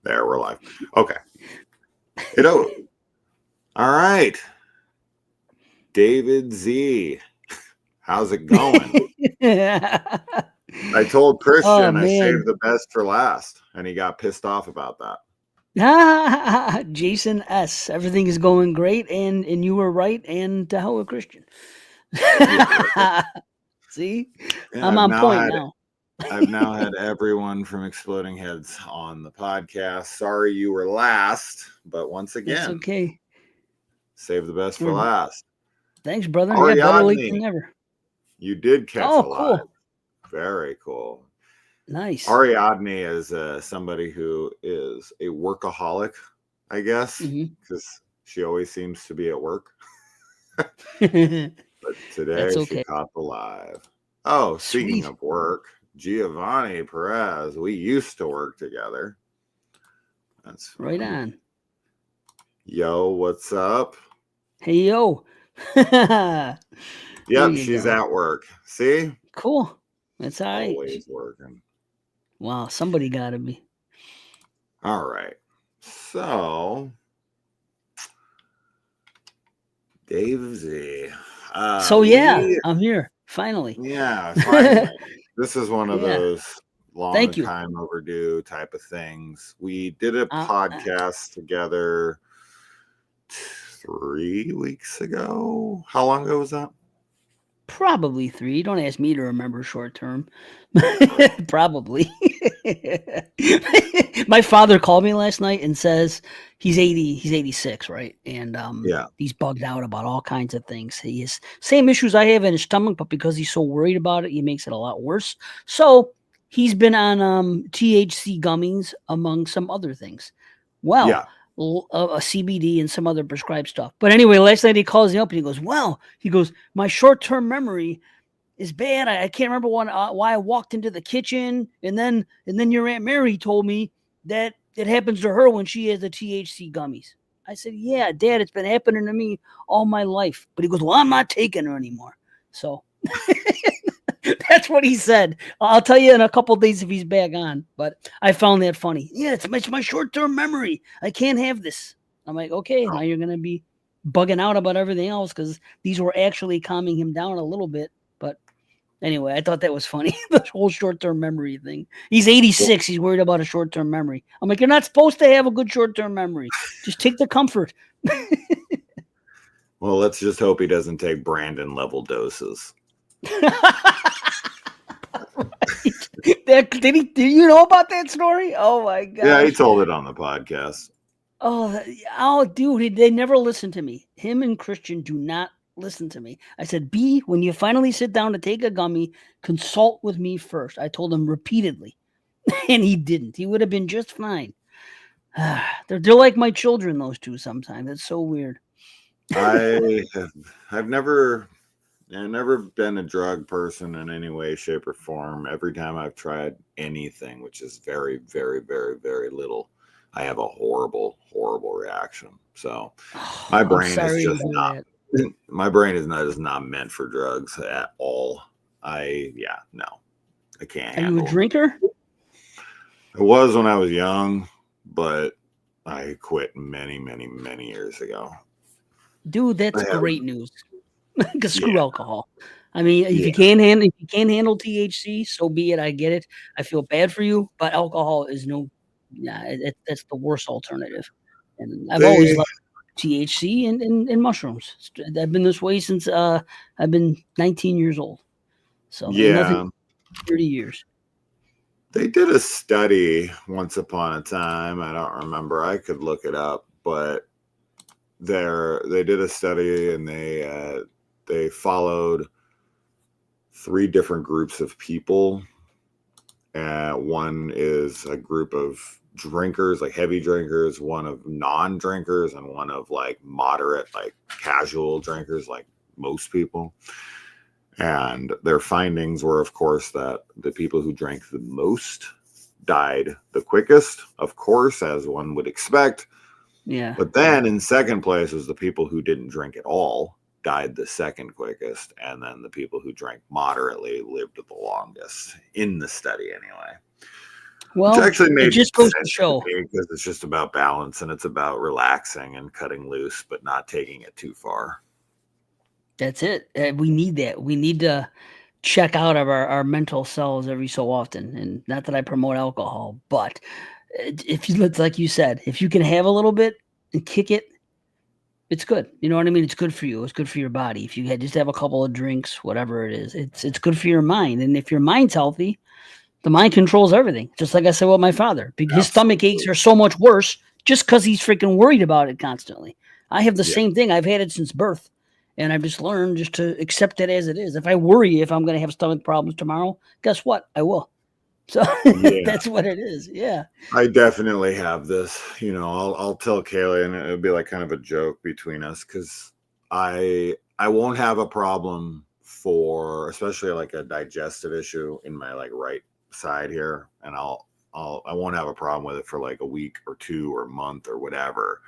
There, we're live. Okay. All right. David Z. How's it going? I told Oh Christian I man. saved the best for last, and he got pissed off about that. Jason S. Everything is going great, and you were right, and to hell with Christian. Yeah, right. See? Yeah, I'm on point now. I've now had everyone from Exploding Heads on the podcast. Sorry you were last, but once That's again, okay. save the best for We're, last. thanks, brother. Yeah, better late than Ariadne, never. you did catch Oh, a live. cool. Very cool. Nice. Ariadne is somebody who is a workaholic, I guess, Hmm. because she always seems to be at work. But That's today she okay. caught the live. Oh, speaking Sweet. of work, Giovanni Perez, we used to work together. That's Right fun. on. Yo, what's up? Hey, yo. There Yep, you she's go. at work. See? Cool. That's all right. Always working. Wow, somebody got to be. All right. So, Dave Z. So, yeah, We I'm here. Finally. Yeah, finally. This is one of Yeah. those long Thank you. time overdue type of things. We did a Uh, uh, podcast together 3 weeks ago. How long ago was that? Probably 3. Don't ask me to remember short term. Probably. My father called me last night and says he's 80, he's 86, right? And Yeah. he's bugged out about all kinds of things. He has same issues I have in his stomach, but because he's so worried about it, he makes it a lot worse. So he's been on THC gummies among some other things. Well, Yeah. a CBD and some other prescribed stuff. But anyway, last night he calls me up and he goes, "Well," he goes, "my short-term memory is bad. I can't remember why I walked into the kitchen, and then your Aunt Mary told me that it happens to her when she has the THC gummies." I said, "Yeah, Dad, it's been happening to me all my life." But he goes, "Well, I'm not taking her anymore." So that's what he said. I'll tell you in a couple days if he's back on. But I found that funny. Yeah, it's my short term memory. I can't have this. I'm like, okay, now Oh, you're gonna be bugging out about everything else because these were actually calming him down a little bit. But anyway, I thought that was funny. The whole short term memory thing. He's well, 86. He's worried about a short term memory. I'm like, you're not supposed to have a good short term memory. Just take the comfort. well, let's just hope he doesn't take Brandon level doses. Did you know about that story? Oh my Yeah, he gosh. told it on the podcast. Oh, dude, they never listen to me. Him and Christian do not listen to me. I said, B, when you finally sit down to take a gummy, consult with me first. I told him repeatedly, and he didn't. He would have been just fine. They're like my children, those two. Sometimes it's so weird. I have I've never been a drug person in any way, shape, or form. Every time I've tried anything, which is very, very, very, very little, I have a horrible, horrible reaction. So Oh, my I'm brain is sorry to just hear not that. my brain is not meant for drugs at all. No, I can't Are you a handle them. drinker? It was when I was young, but I quit many, many, many years ago. Dude, I that's have, great news. Because yeah, screw alcohol. I mean, yeah. if you can't handle THC, so be it. I get it. I feel bad for you, but alcohol is no, yeah, that's the worst alternative. And I've always They loved THC and mushrooms. I've been this way since I've been 19 years old. So ain't nothing yeah, 30 years. they did a study once upon a time. I don't remember. I could look it up, but they did a study and they followed three different groups of people. One is a group of drinkers, like heavy drinkers, one of non-drinkers, and one of like moderate, like casual drinkers, like most people. And their findings were, of course, that the people who drank the most died the quickest, of course, as one would expect. Yeah. But then in second place was the people who didn't drink at all died the second quickest. And then the people who drank moderately lived the longest in the study, anyway. Which Well, actually it made just goes to sense to show. me because it's just about balance and it's about relaxing and cutting loose, but not taking it too far. That's it. We need that. We need to check out of our mental selves every so often. And not that I promote alcohol, but if you it's like you said, if you can have a little bit and kick it, it's good. You know what I mean? It's good for you. It's good for your body. If you had just have a couple of drinks, whatever it is, it's good for your mind. And if your mind's healthy, the mind controls everything. Just like I said with my father. His stomach aches Absolutely. are so much worse just because he's freaking worried about it constantly. I have the Yeah. same thing. I've had it since birth. And I've just learned just to accept it as it is. If I worry if I'm going to have stomach problems tomorrow, guess what? I will. So Yeah. that's what it is. Yeah. I definitely have this. I'll tell Kaylee, and it'll be like kind of a joke between us because I won't have a problem for especially like a digestive issue in my like right side here, and I won't have a problem with it for like a week or two or a month or whatever,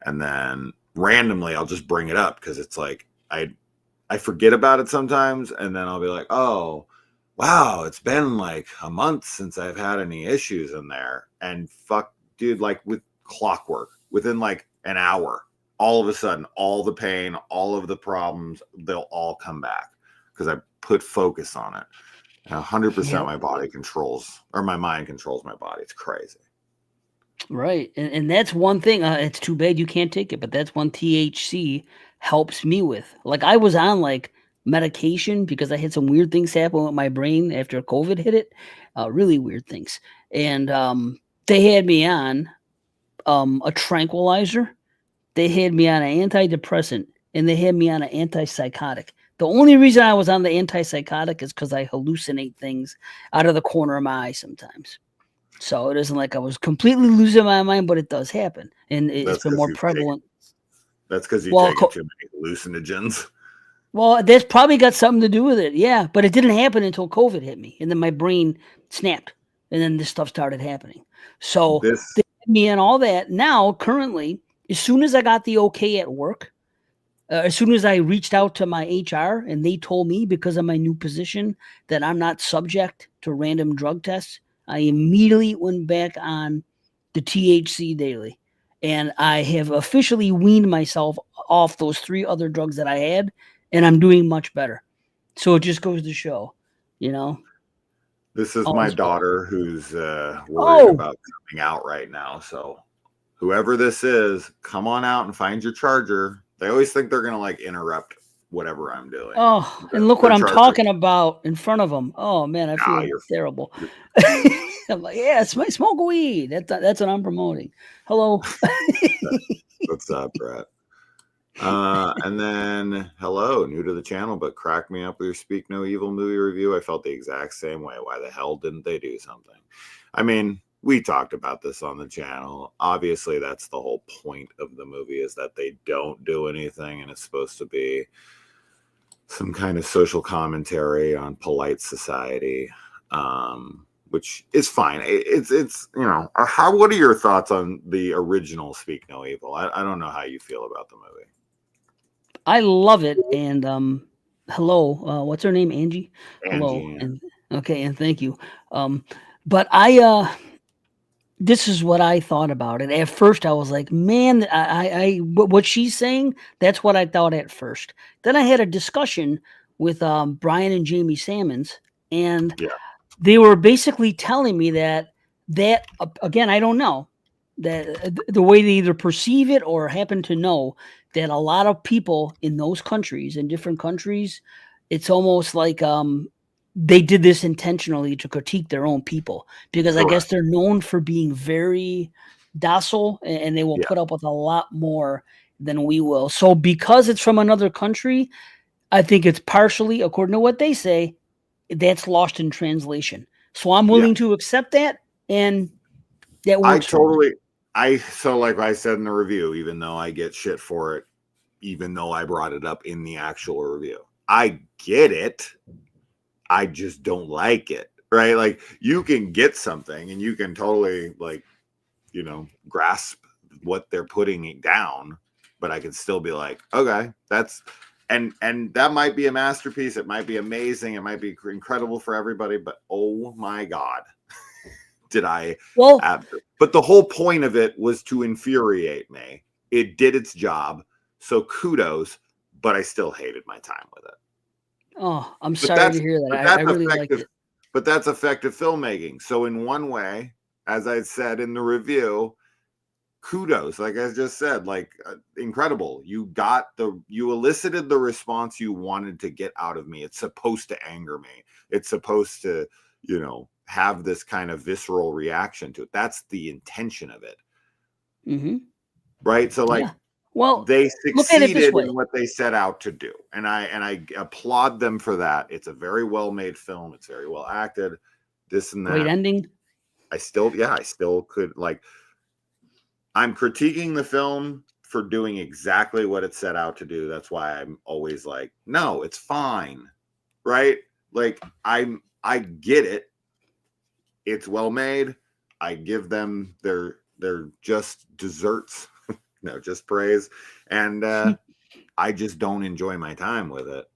and then randomly I'll just bring it up because it's like I forget about it sometimes, and then I'll be like, oh, wow, it's been like a month since I've had any issues in there. And fuck, dude, like with clockwork, within like an hour, all of a sudden, all the pain, all of the problems, they'll all come back because I put focus on it. And 100% Yep. my body controls, or my mind controls my body. It's crazy. Right. And that's one thing. It's too bad you can't take it, but that's one THC helps me with. Like I was on like medication because I had some weird things happen with my brain after COVID hit it. Really weird things. And they had me on a tranquilizer. They had me on an antidepressant and they had me on an antipsychotic. The only reason I was on the antipsychotic is because I hallucinate things out of the corner of my eye sometimes. So it isn't like I was completely losing my mind, but it does happen, and it's That's been because more you've taken, prevalent. that's because you've Well, taken too many hallucinogens. well, that's probably got something to do with it. Yeah, but it didn't happen until COVID hit me, and then my brain snapped, and then this stuff started happening. So This, they had me and all that. Now, currently, as soon as I got the okay at work, as soon as I reached out to my HR and they told me because of my new position that I'm not subject to random drug tests, I immediately went back on the THC daily. And I have officially weaned myself off those 3 other drugs that I had, and I'm doing much better. So it just goes to show, you know, this is all my is well. daughter who's worried Oh, about coming out right now. So whoever this is, come on out and find your charger. They always think they're gonna like interrupt whatever I'm doing. oh, and look what Their I'm charger. talking about in front of them. Oh man, I Nah, feel terrible. you're I'm like, yeah, smoke weed. That's what I'm promoting. Hello. what's up, Brett? And then hello, new to the channel, but crack me up with your Speak No Evil movie review. I felt the exact same way. Why the hell didn't they do something? I mean, we talked about this on the channel. Obviously, that's the whole point of the movie is that they don't do anything, and it's supposed to be some kind of social commentary on polite society, which is fine. It's how. What are your thoughts on the original Speak No Evil? I don't know how you feel about the movie. I love it. And hello, what's her name? Angie. Hello, Angie, and okay, and thank you. But this is what I thought about it. At first, I was like, man, what she's saying, that's what I thought at first. Then I had a discussion with Brian and Jamie Sammons, and yeah, they were basically telling me that again, I don't know that the way they either perceive it or happen to know that a lot of people in those countries, in different countries, it's almost like they did this intentionally to critique their own people because I guess correct. they're known for being very docile and they will Yeah, put up with a lot more than we will. So because it's from another country, I think it's partially, according to what they say, that's lost in translation. So I'm yeah. willing to accept that, and that I works for me. totally. So like I said in the review, even though I get shit for it, even though I brought it up in the actual review, I get it. I just don't like it. Right? Like you can get something and you can totally like grasp what they're putting down, but I can still be like, okay, that's and that might be a masterpiece. It might be amazing. It might be incredible for everybody, but oh my God, did I Well, have to? But the whole point of it was to infuriate me. It did its job. So kudos, but I still hated my time with it. oh, I'm But sorry to that's hear that. but I that's really liked effective. it. But that's effective filmmaking. So in one way, as I said in the review, kudos, like I just said, like incredible. You elicited the response you wanted to get out of me. It's supposed to anger me. It's supposed to, have this kind of visceral reaction to it. That's the intention of it. Mm-hmm. Right? So like Yeah. Well, they look at it this succeeded way. in what they set out to do. And I applaud them for that. It's a very well made film. It's very well acted. This and Great that. ending. I still could like I'm critiquing the film for doing exactly what it set out to do. That's why I'm always like, no, it's fine. Right? Like I get it. It's well made. I give them their just desserts. No, just praise. And I just don't enjoy my time with it.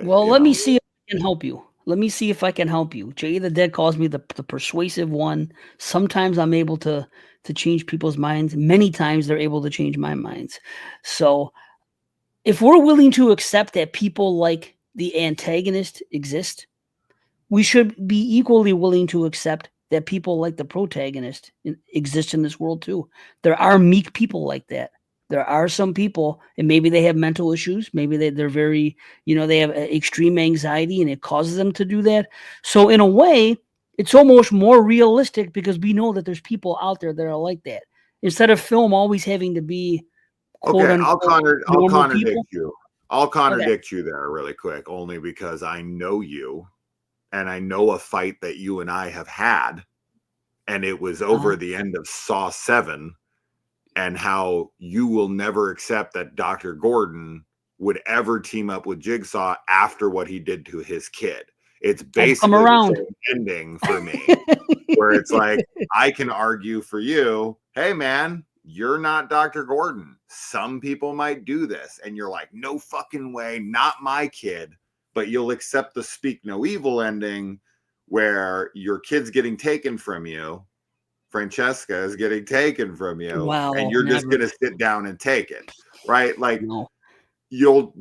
Well, let me see if I can help you. Let me see if I can help you. Jay the Dead calls me the persuasive one. Sometimes I'm able to change people's minds. Many times they're able to change my minds. So if we're willing to accept that people like the antagonist exist, we should be equally willing to accept that people like the protagonist exist in this world too. There are meek people like that. There are some people, and maybe they have mental issues. Maybe they're very, they have extreme anxiety and it causes them to do that. So, in a way, it's almost more realistic because we know that there's people out there that are like that. Instead of film always having to be quote Okay, unquote I'll normal contradict people. you. I'll Okay. contradict you there really quick, only because I know you and I know a fight that you and I have had, and it was over Uh, the end of Saw 7, and how you will never accept that Dr. Gordon would ever team up with Jigsaw after what he did to his kid. It's I've come basically the around. same ending for me, where it's like, I can argue for you, hey man, you're not Dr. Gordon. Some people might do this. And you're like, no fucking way, not my kid. But you'll accept the speak no evil ending where your kid's getting taken from you. Francesca is getting taken from you, and Wow, you're just never. gonna sit down and take it. Right? Like No. you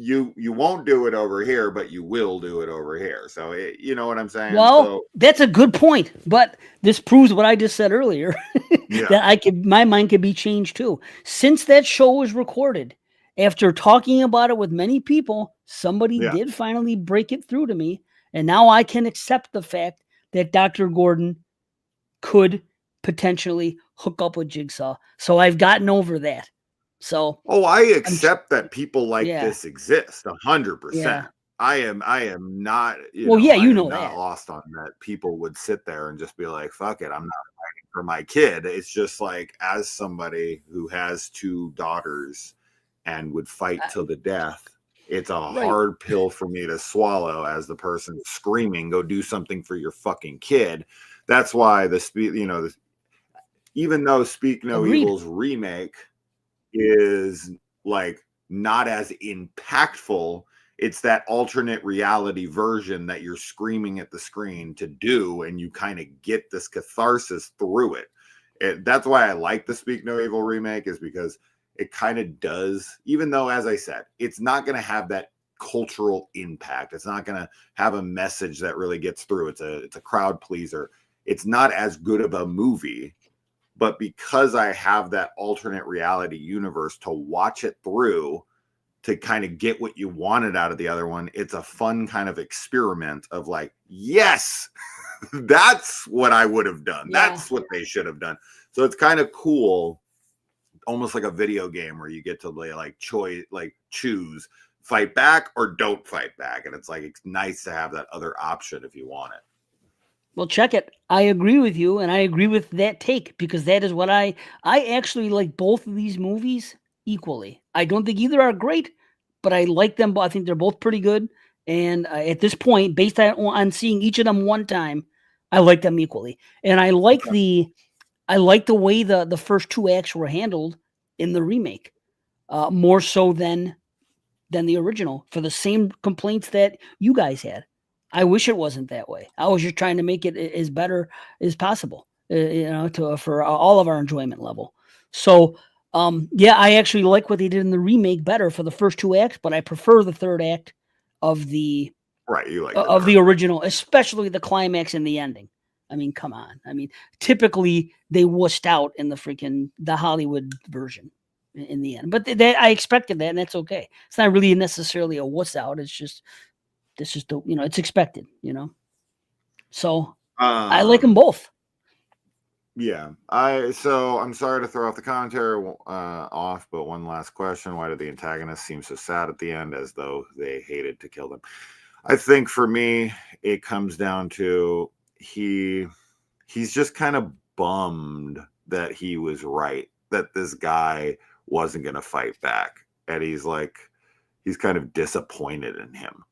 won't do it over here, but you will do it over here. So you know what I'm saying? Well, So that's a good point, but this proves what I just said earlier yeah, that my mind could be changed too. Since that show was recorded, after talking about it with many people, somebody yeah. did finally break it through to me, and now I can accept the fact that Dr. Gordon could potentially hook up with Jigsaw. So I've gotten over that. So Oh, I I'm accept that people like yeah, this exist 100%. yeah. I am not, Well, yeah, I you am know not that. lost on that. People would sit there and just be like, fuck it, I'm not fighting for my kid. It's just like, as somebody who has two daughters and would fight I, to the death, it's a right. hard pill for me to swallow as the person screaming, go do something for your fucking kid. That's why even though Speak No Agreed. Evil's remake is like not as impactful, it's that alternate reality version that you're screaming at the screen to do, and you kind of get this catharsis through it. That's why I like the Speak No Evil remake, is because it kind of does, even though, as I said, it's not going to have that cultural impact. It's not going to have a message that really gets through. It's a crowd pleaser. It's not as good of a movie, but because I have that alternate reality universe to watch it through, to kind of get what you wanted out of the other one, it's a fun kind of experiment of like, yes, that's what I would have done. Yeah. That's what they should have done. So it's kind of cool, almost like a video game where you get to choose fight back or don't fight back. And it's like, it's nice to have that other option if you want it. Well, check it. I agree with you, and I agree with that take because that is what I actually like both of these movies equally. I don't think either are great, but I like them. I think they're both pretty good. And at this point, based on seeing each of them one time, I like them equally. And I like the way the first two acts were handled in the remake, more so than the original for the same complaints that you guys had. I wish it wasn't that way. I was just trying to make it as better as possible. for all of our enjoyment level. So, yeah, I actually like what they did in the remake better for the first two acts, but I prefer the third act of the Right, you like the dark. original, especially the climax and the ending. I mean, come on. I mean, typically they wussed out in the Hollywood version in the end, but I expected that, and that's okay. It's not really necessarily a wuss out. It's just it's expected. So I like them both. Yeah, so I'm sorry to throw off the commentary off, but one last question: why did the antagonist seem so sad at the end, as though they hated to kill them? I think for me, it comes down to he's just kind of bummed that he was right, that this guy wasn't going to fight back, and he's kind of disappointed in him.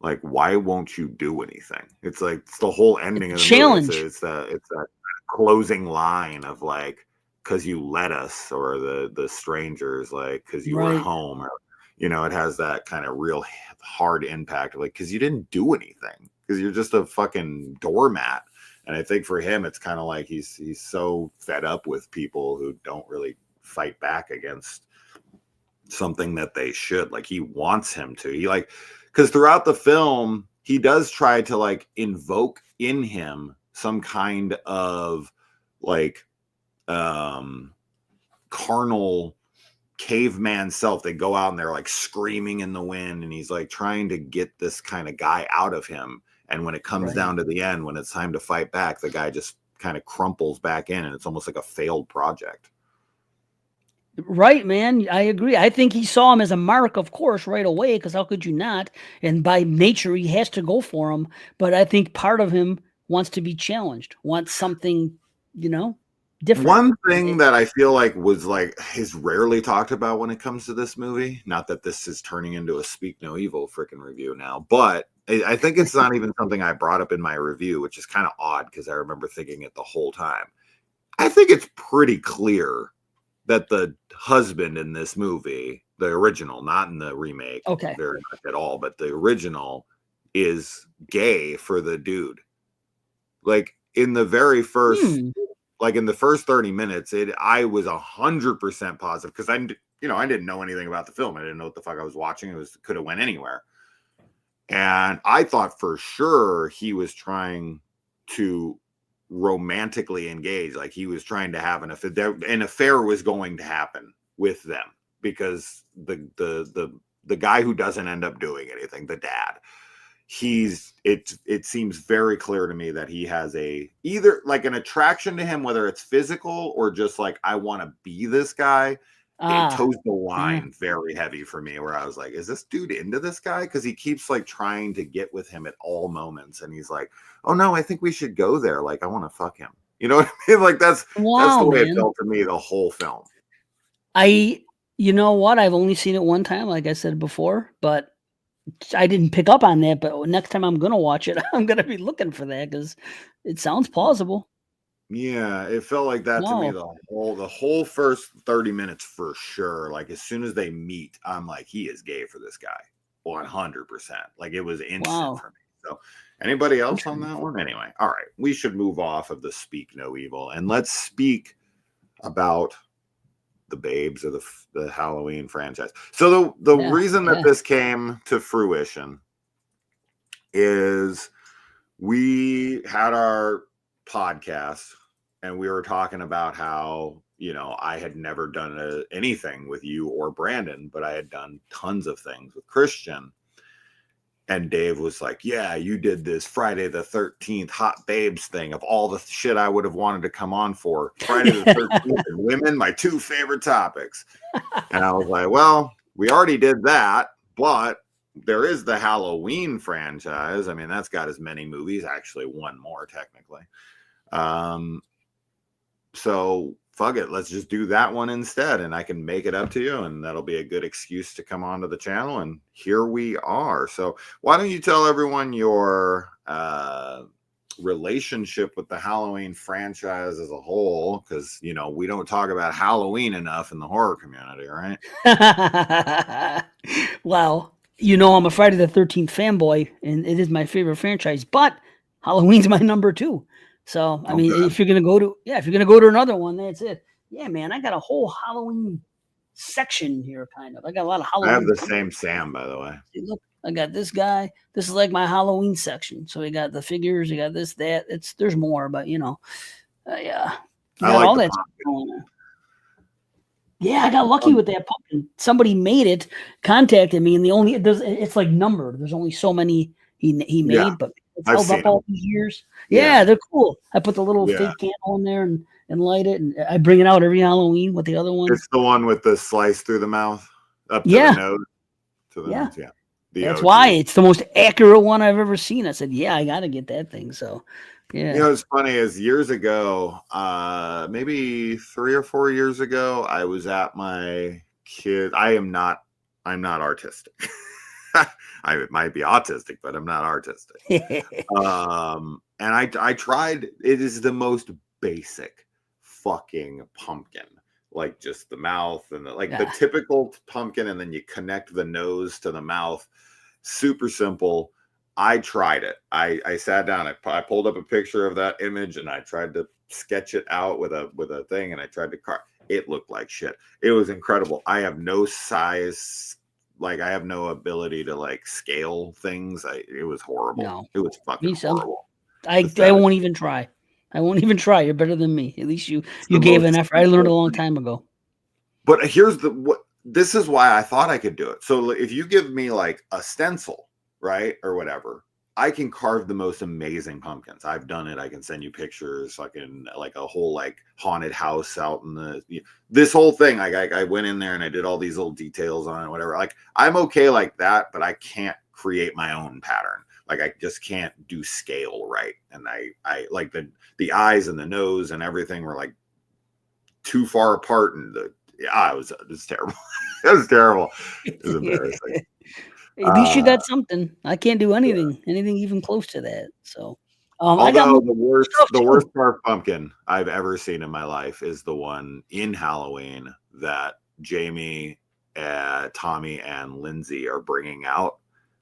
Like, why won't you do anything? It's like it's the whole ending of the challenge. movie. It's that closing line of like, because you let us, or the strangers, like, because you were home, or it has that kind of real hard impact of like, because you didn't do anything, because you're just a fucking doormat. And I think for him, it's kind of like he's so fed up with people who don't really fight back against something that they should. Like, he wants him to. Because throughout the film, he does try to like invoke in him some kind of like carnal caveman self. They go out and they're like screaming in the wind, and he's like trying to get this kind of guy out of him. And when it comes down to the end, when it's time to fight back, the guy just kind of crumples back in, and it's almost like a failed project. Right, man. I agree. I think he saw him as a mark, of course, right away, because how could you not? And by nature, he has to go for him. But I think part of him wants to be challenged, wants something, different. One thing that I feel like is rarely talked about when it comes to this movie, not that this is turning into a Speak No Evil freaking review now, but I think it's not even something I brought up in my review, which is kind of odd because I remember thinking it the whole time. I think it's pretty clear that the husband in this movie, the original, not in the remake, very much at all, but the original is gay for the dude. Like, in the very first, like in the first 30 minutes, I was 100% positive, because I didn't know anything about the film. I didn't know what the fuck I was watching. It could have went anywhere. And I thought for sure he was trying to romantically engage, like he was trying to have an affair was going to happen with them, because the guy who doesn't end up doing anything, the dad, it seems very clear to me that he has either like an attraction to him, whether it's physical or just like, I want to be this guy. It toes the line very heavy for me, where I was like, is this dude into this guy? Because he keeps like trying to get with him at all moments, and he's like, oh no, I think we should go there, like I want to fuck him, you know what I mean? Like, that's the way it felt to me the whole film. You know what, I've only seen it one time, like I said before, but I didn't pick up on that. But next time I'm gonna watch it, I'm gonna be looking for that, because it sounds plausible. Yeah, it felt like that to me the whole first 30 minutes for sure. Like, as soon as they meet, I'm like, he is gay for this guy, 100%. Like, it was instant for me. So, anybody else on that one? Anyway, all right, we should move off of the Speak No Evil, and let's speak about the babes of the Halloween franchise. So the reason that this came to fruition is we had our podcast, and we were talking about how, I had never done anything with you or Brandon, but I had done tons of things with Christian. And Dave was like, yeah, you did this Friday the 13th hot babes thing. Of all the shit I would have wanted to come on for, Friday the 13th and women, my two favorite topics. And I was like, well, we already did that, but there is the Halloween franchise. I mean, that's got as many movies, actually one more technically. So fuck it, let's just do that one instead, and I can make it up to you, and that'll be a good excuse to come onto the channel. And here we are. So why don't you tell everyone your relationship with the Halloween franchise as a whole, because we don't talk about Halloween enough in the horror community, right? Well, I'm a Friday the 13th fanboy, and it is my favorite franchise, but Halloween's my number 2. So I mean, Okay. if you're gonna go to another one, that's it. Yeah, man, I got a whole Halloween section here, kind of. I got a lot of I have Halloween the pumpkins. same Sam, by the way. See, look, I got this guy. This is like my Halloween section. So we got the figures, you got this, that. There's more, but yeah, you I got like all the that stuff pumpkin. going on. Yeah, I got lucky Um, with that pumpkin. Somebody made it, contacted me, and it's like numbered. There's only so many he yeah, made, but it's I've held seen up them. all these years. Yeah, Yeah, they're cool. I put the little yeah. fake candle in there and light it, and I bring it out every Halloween with the other It's ones. the one with the slice through the mouth, up to the Yeah, nose, to the yeah. nose. Yeah, the That's why OG. it's the most accurate one I've ever seen. I said, yeah, I got to get that thing. So, You yeah. know, it's funny is years ago, maybe 3 or 4 years ago, I was at my kid. I'm not artistic. I might be autistic, but I'm not artistic. And I tried. It is the most basic fucking pumpkin, like just the mouth and like the Yeah. typical pumpkin, and then you connect the nose to the mouth. Super simple. I tried it. I sat down. I pulled up a picture of that image and I tried to sketch it out with a thing, and I tried to carve. It looked like shit. It was incredible. I have no size, like I have no ability to like scale things. It was horrible. No, It was fucking me some. horrible. I Pathetic. won't even try. I won't even try. You're better than me. At least It's you the gave an most effort. I learned a simple long thing. time ago. But here's the what this is why I thought I could do it. So if you give me like a stencil, right, or whatever, I can carve the most amazing pumpkins. I've done it. I can send you pictures. Fucking like a whole like haunted house out in this whole thing. Like I went in there and I did all these little details on it, whatever. Like I'm okay like that, but I can't create my own pattern. Like I just can't do scale right. And I like the eyes and the nose and everything were like too far apart, and it was terrible. It was terrible. It was embarrassing. At least you Uh, got something. I can't do yeah. anything even close to that. So, I got Although more the worst stuff the too. worst carved pumpkin I've ever seen in my life is the one in Halloween that Jamie, Tommy, and Lindsay are bringing out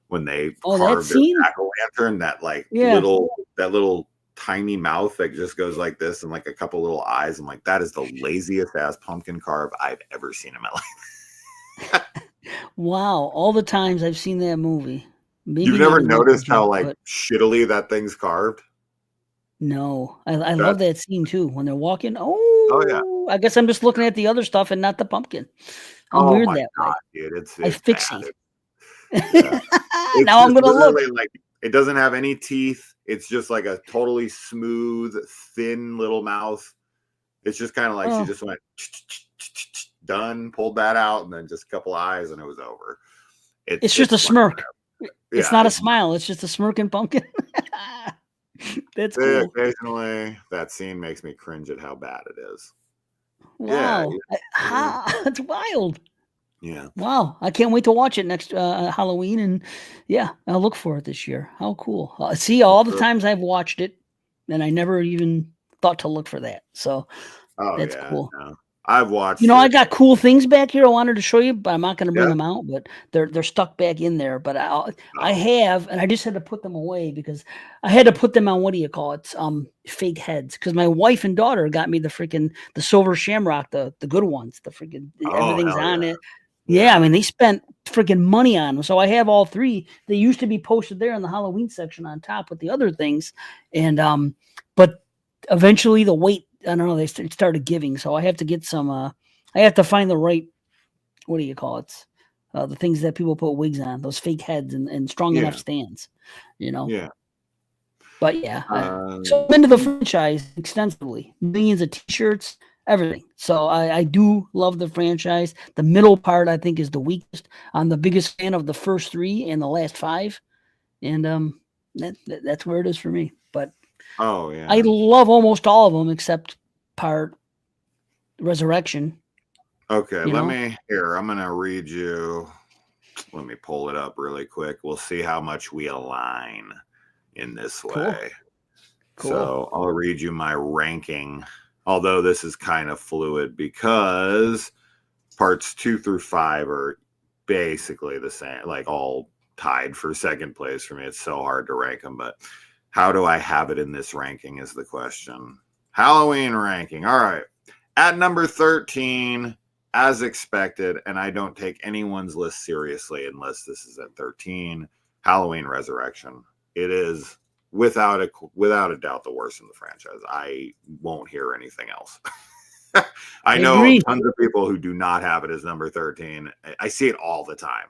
when they Oh, that carve their scene? jack-o'-lantern. Yeah. That little tiny mouth that just goes like this and like a couple little eyes. I'm like, that is the laziest ass pumpkin carve I've ever seen in my life. Wow. All the times I've seen that movie. You've Maybe not never as much as noticed how you, like but shittily that thing's carved? no. I love That's that scene too when they're walking. oh yeah. Oh, I guess I'm just looking at the other stuff and not the pumpkin. I'm Oh weird my that way. god, dude. I It's bad. fixie. Yeah. It's Now I'm just gonna look. literally like it doesn't have any teeth. It's just like a totally smooth, thin little mouth. It's just kind of like she Oh, just went done, pulled that out, and then just a couple eyes, and it was over. it's just It's a funny. smirk. It's Yeah, not a it's smile. It's just a smirking pumpkin. That's cool. occasionally that scene makes me cringe at how bad it is. Yeah, Wow. That's wild. yeah. Wow. I can't wait to watch it next Halloween. And yeah, I'll look for it this year. How cool. See, all the times I've watched it, and I never even thought to look for that. So Oh that's yeah, cool. no. I've watched I it. got cool things back here I wanted to show you, but I'm not going to bring Yeah. them out. But they're stuck back in there. But I Oh, have, and I just had to put them away because I had to put them on, what do you call it? Fake heads. Because my wife and daughter got me the silver shamrock, the good ones. The freaking oh everything's hell on yeah. it. Yeah, I Yeah. mean they spent freaking money on them. So I have all three. They used to be posted there in the Halloween section on top with the other things, and but eventually the weight, I don't know, they started giving. So I have to get some. I have to find the right, what do you call it? The things that people put wigs on, those fake heads and strong enough Yeah. stands, you know. Yeah. But yeah, so Um, I'm into the franchise extensively, millions of T-shirts, everything. So I do love the franchise. The middle part I think is the weakest. I'm the biggest fan of the first three and the last five, and that's where it is for me. But oh I yeah. love almost all of them except part Resurrection. Okay, You know, I'm gonna read you. Let me pull it up really quick. We'll see how much we align in this cool, way. cool. So I'll read you my ranking, although this is kind of fluid because parts 2 through 5 are basically the same, like all tied for second place for me. It's so hard to rank them, but How do I have it in this ranking is the question. Halloween ranking. All right. At number 13, as expected, and I don't take anyone's list seriously unless this is at 13, Halloween Resurrection. It is without a doubt the worst in the franchise. I won't hear anything else. I know agree. tons of people who do not have it as number 13. I see it all the time.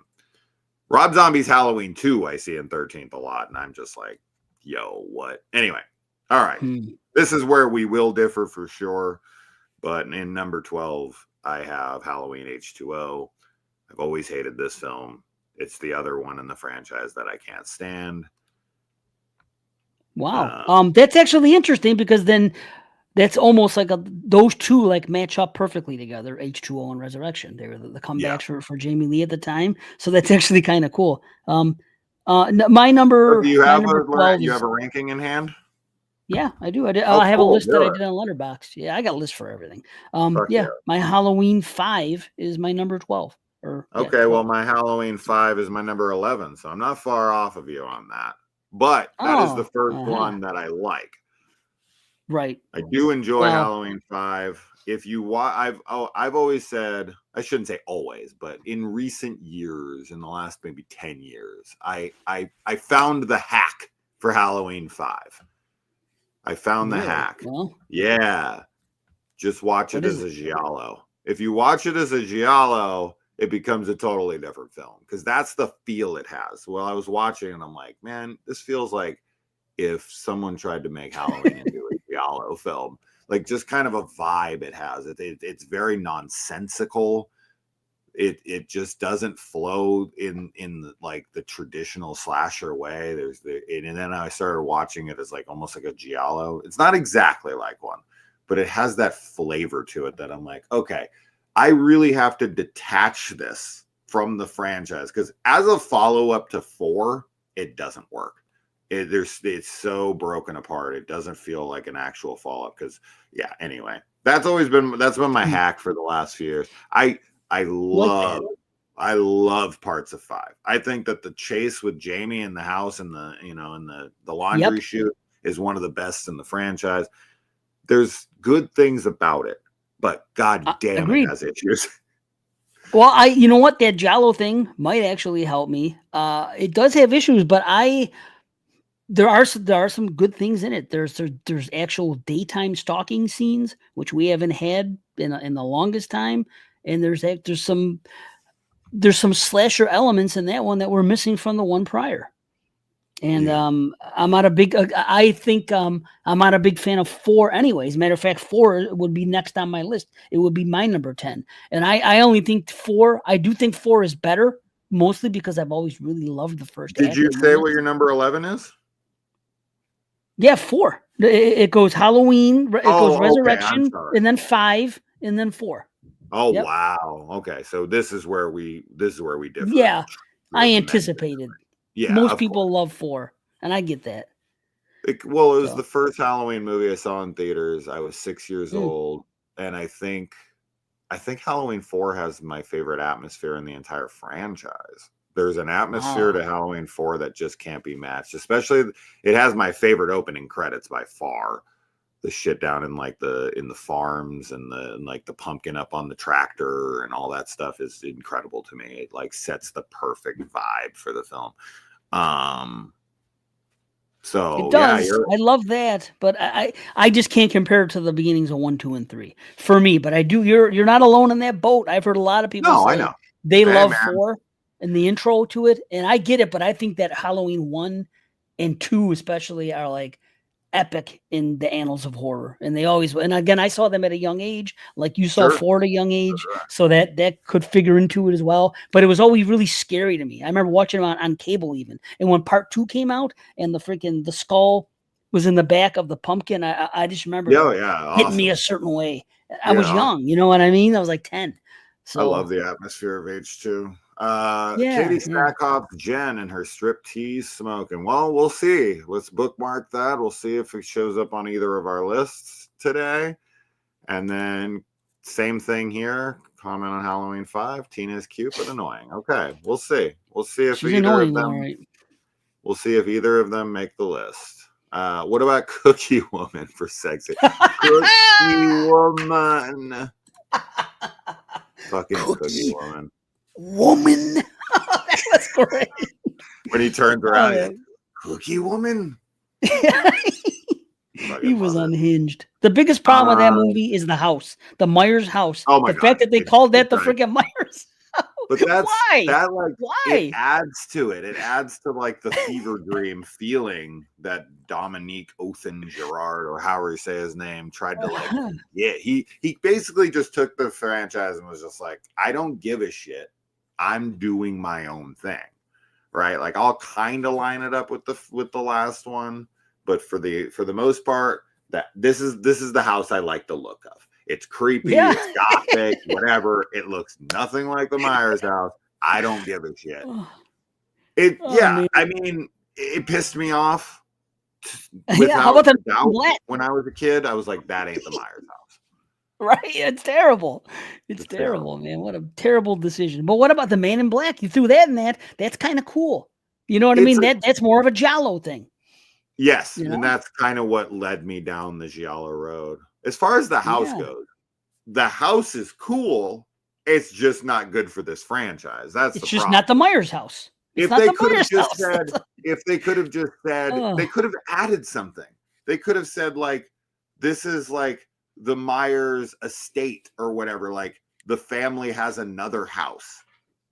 Rob Zombie's Halloween 2 I see in 13th a lot, and I'm just like, yo, what? Anyway, all right. This is where we will differ for sure. But in number 12, I have Halloween H2O. I've always hated this film. It's the other one in the franchise that I can't stand. Wow. That's actually interesting because then that's almost like those two like match up perfectly together, H2O and Resurrection. They were the comebacks for Jamie Lee at the time. So that's actually kind of cool. My number, do you my have number 12 you is, have a ranking in hand? yeah, I do. Oh, I have cool. a list that I did on Letterboxd. Yeah, I got a list for everything. Yeah, my Halloween 5 is my number 12. Okay, well, my Halloween 5 is my number 11, so I'm not far off of you on that. But that is the first one that I like. Right. I do enjoy Halloween 5. If you watch, I've always said, I shouldn't say always, but in recent years, in the last maybe 10 years, I found the hack for Halloween 5. I found the hack. Well, yeah. Just watch it as a giallo. If you watch it as a giallo, it becomes a totally different film because that's the feel it has. Well, I was watching and I'm like, man, this feels like if someone tried to make Halloween into a giallo film, like just kind of a vibe it has. It's very nonsensical. It just doesn't flow in like the traditional slasher way. And then I started watching it as like almost like a giallo. It's not exactly like one, but it has that flavor to it that I'm like, okay, I really have to detach this from the franchise because as a follow-up to 4, it doesn't work. It's so broken apart. It doesn't feel like an actual follow-up because anyway, that's been my hack for the last few years. I love parts of 5. I think that the chase with Jamie in the house and the laundry chute is one of the best in the franchise. There's good things about it, but god damn it has issues. Well, you know what? That giallo thing might actually help me. It does have issues, but there are some good things in it. There's actual daytime stalking scenes, which we haven't had in the longest time, and there's some slasher elements in that one that we're missing from the one prior. And I'm not a big. I think I'm not a big fan of 4, anyways. Matter of fact, 4 would be next on my list. It would be my number 10. And I only think 4. I do think 4 is better, mostly because I've always really loved the first. Did you say what your number 11 is? Yeah, 4. It goes Halloween. It goes Resurrection, and then 5, and then 4. Oh wow. Okay, so this is where we differ. Yeah, I anticipated. Yeah, most people love 4, and I get that. It was the first Halloween movie I saw in theaters. I was 6 years old, and I think Halloween 4 has my favorite atmosphere in the entire franchise. There's an atmosphere to Halloween 4 that just can't be matched. Especially, it has my favorite opening credits by far. The shit down in the farms and the pumpkin up on the tractor and all that stuff is incredible to me. It like sets the perfect vibe for the film. So it does. I love that, but I just can't compare it to the beginnings of 1, 2, and 3 for me. But I do. You're not alone in that boat. I've heard a lot of people say they love 4 and the intro to it, and I get it. But I think that Halloween 1 and 2 especially are like epic in the annals of horror, and they always. And again, I saw them at a young age, like you saw 4 at a young age, so that could figure into it as well. But it was always really scary to me. I remember watching them on cable even, and when part 2 came out, and the skull was in the back of the pumpkin, I just remember hitting me a certain way. I was young, you know what I mean? I was like 10. So I love the atmosphere of H2. Katie Stackhoff's Jen and her striptease smoking. Well, we'll see. Let's bookmark that. We'll see if it shows up on either of our lists today. And then same thing here. Comment on Halloween 5. Tina is cute but annoying. Okay, we'll see. We'll see if We'll see if either of them make the list. What about Cookie Woman for sexy? Cookie Woman. Fucking Cookie Cookie Woman. Woman. That was great. When he turns around, he's Oh, like, Cookie Woman. he Fucking was love it. unhinged. The biggest problem with that movie is the house, the Myers house. Oh my The fact God. that they called that the Right. freaking Myers house. But Why? like it Why? adds to it. It adds to like the fever dream feeling that Dominique Othen Gerard, or however you say his name, tried to like. Yeah, he basically just took the franchise and was just like, I don't give a shit. I'm doing my own thing, right? Like I'll kind of line it up with the last one, but for the most part, that this is the house I like the look of. It's creepy, Yeah. it's gothic, whatever. It looks nothing like the Myers house. I don't give a shit. Man. I mean, it pissed me off Yeah, how without about the doubt. black? When I was a kid, I was like, that ain't the Myers house. Right? It's terrible. It's terrible, man. What a terrible decision. But what about the Man in Black? You threw that in that. That's kind of cool. You know what I mean? That's more of a Giallo thing. Yes, You know? and that's kind of what led me down the Giallo road. As far as the house goes, the house is cool. It's just not good for this franchise. That's it's the just problem. not the Myers house. It's If not they the could have Myers just house. said, if they could have just said, they could have added something. They could have said like, this is like the Myers estate or whatever. Like the family has another house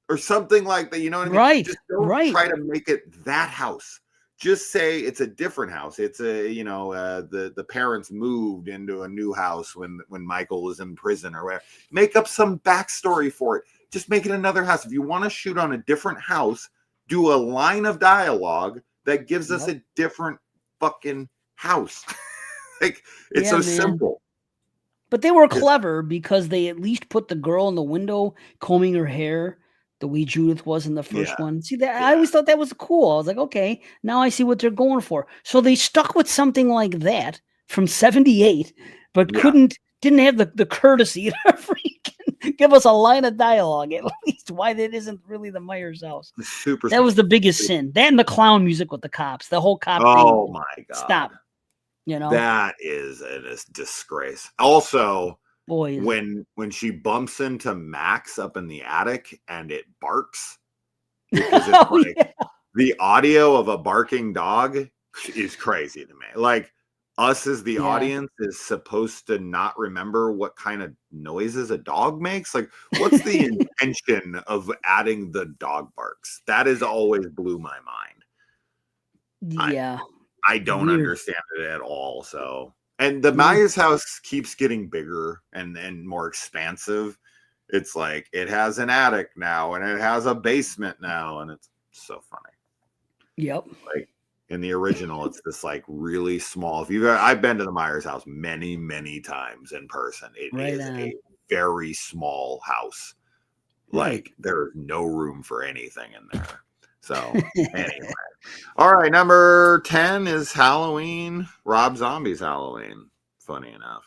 or something like that. You know what I mean? Right. Just don't try to make it that house. Just say it's a different house. It's the parents moved into a new house when Michael was in prison or whatever. Make up some backstory for it. Just make it another house. If you want to shoot on a different house, do a line of dialogue that gives us a different fucking house. Like it's so simple. But they were clever because they at least put the girl in the window combing her hair the way Judith was in the first one. See that? I always thought that was cool. I was like, okay, now I see what they're going for. So they stuck with something like that from 78, but didn't have the courtesy to freaking give us a line of dialogue at least why that isn't really the Myers house. That was the biggest sin. That and the clown music with the cops. The whole cop thing. Oh my God. Stop. You know? That is a disgrace. Also, boy, when she bumps into Max up in the attic and it barks, because it's the audio of a barking dog is crazy to me. Like us as the audience is supposed to not remember what kind of noises a dog makes. Like, what's the intention of adding the dog barks? That has always blew my mind. Yeah. I don't understand it at all. So, and the Myers house keeps getting bigger and more expansive. It's like it has an attic now and it has a basement now, and it's so funny. Yep. Like in the original, it's this like really small. I've been to the Myers house many, many times in person. It is a very small house. Like there's no room for anything in there. So anyway. All right, number 10 is Halloween. Rob Zombie's Halloween. Funny enough.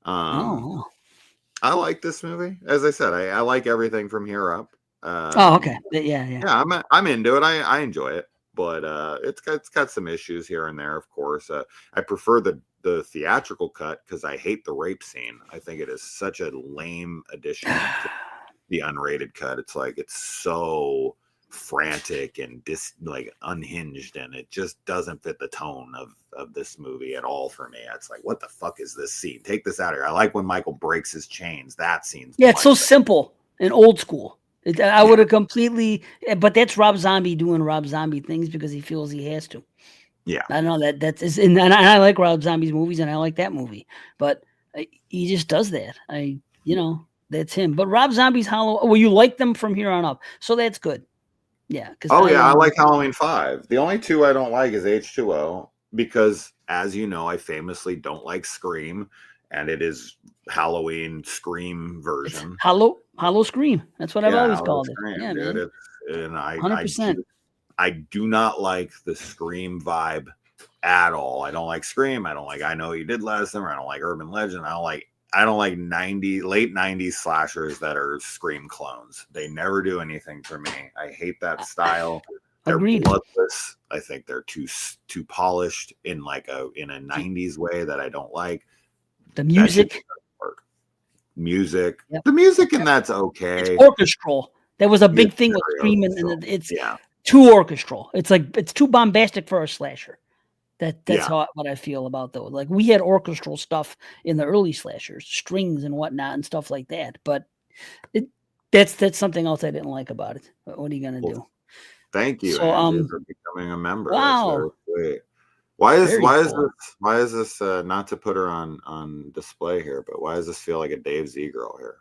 I like this movie. As I said, I like everything from here up. Okay. Yeah, I'm into it. I enjoy it, but it's got some issues here and there, of course. I prefer the theatrical cut because I hate the rape scene. I think it is such a lame addition to the unrated cut. It's like it's so frantic and like unhinged, and it just doesn't fit the tone of this movie at all for me. It's like, what the fuck is this scene? Take this out of here. I like when Michael breaks his chains. That scene's it's so simple and old school. I would have completely, but that's Rob Zombie doing Rob Zombie things because he feels he has to. Yeah, I know that's and I like Rob Zombie's movies and I like that movie, but he just does that. That's him. But Rob Zombie's Halloween. Well, you like them from here on up, so that's good. Yeah. I like Halloween 5. The only two I don't like is H2O because, as you know, I famously don't like Scream, and it is Halloween Scream version. It's Hollow Scream. That's what I've always called Scream, it. Yeah, dude. man. And 100%. I do not like the Scream vibe at all. I don't like Scream. I don't like I Know What You Did Last Summer. I don't like Urban Legend. I don't like late 90s slashers that are Scream clones. They never do anything for me. I hate that style. They're Agreed. bloodless. I think they're too polished in like a 90s way that I don't like. The That shit music. doesn't work. Music. Yep. The music and Yep. that's It's okay. orchestral. That was a big It's thing with very Scream, and orchestral. it's Yeah. too orchestral. It's like it's too bombastic for a slasher. That's Yeah. what I feel about those. Like we had orchestral stuff in the early slashers, strings and whatnot and stuff like that. But that's something else I didn't like about it. What are you gonna Well, do? thank you, So Angie, for becoming a member. That's very wow, sweet. Why very is cool. this not to put her on display here, but why does this feel like a Dave Z girl here?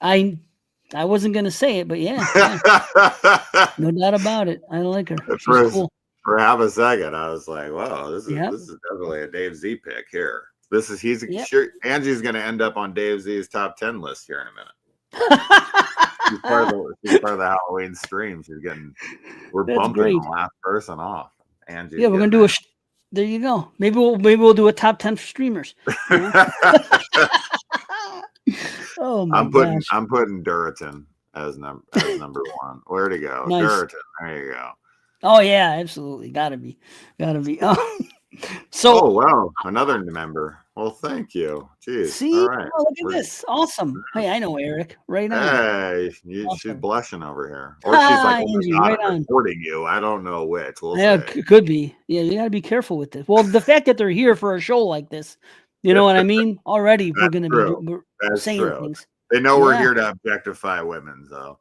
I wasn't gonna say it, but yeah, no doubt about it. I like her. She's cool. For half a second, I was like, "Wow, this Yep. is definitely a Dave Z pick here." Yep. Sure, Angie's going to end up on Dave Z's top 10 list here in a minute. She's part of the Halloween stream. We're That's bumping great. the last person off. Angie. Yeah, we're gonna do there you go. Maybe we'll do a top 10 for streamers. You know? Oh my gosh. I'm putting Duritan as number one. Where to go? Nice. Duritan. There you go. Oh yeah, absolutely. Gotta be. So oh wow, another member. Well, thank you. Jeez. see, all right. look at this. Awesome. Hey, I know Eric. Right on. Hey, she's Awesome. blushing over here, or she's like, "Oh Angie, my God, right I'm on. recording you." I don't know which. We'll Yeah, see. could be. Yeah, you gotta be careful with this. Well, the fact that they're here for a show like this, you know what I mean? Already we're gonna be That's saying true. things. They know we're here to objectify women, so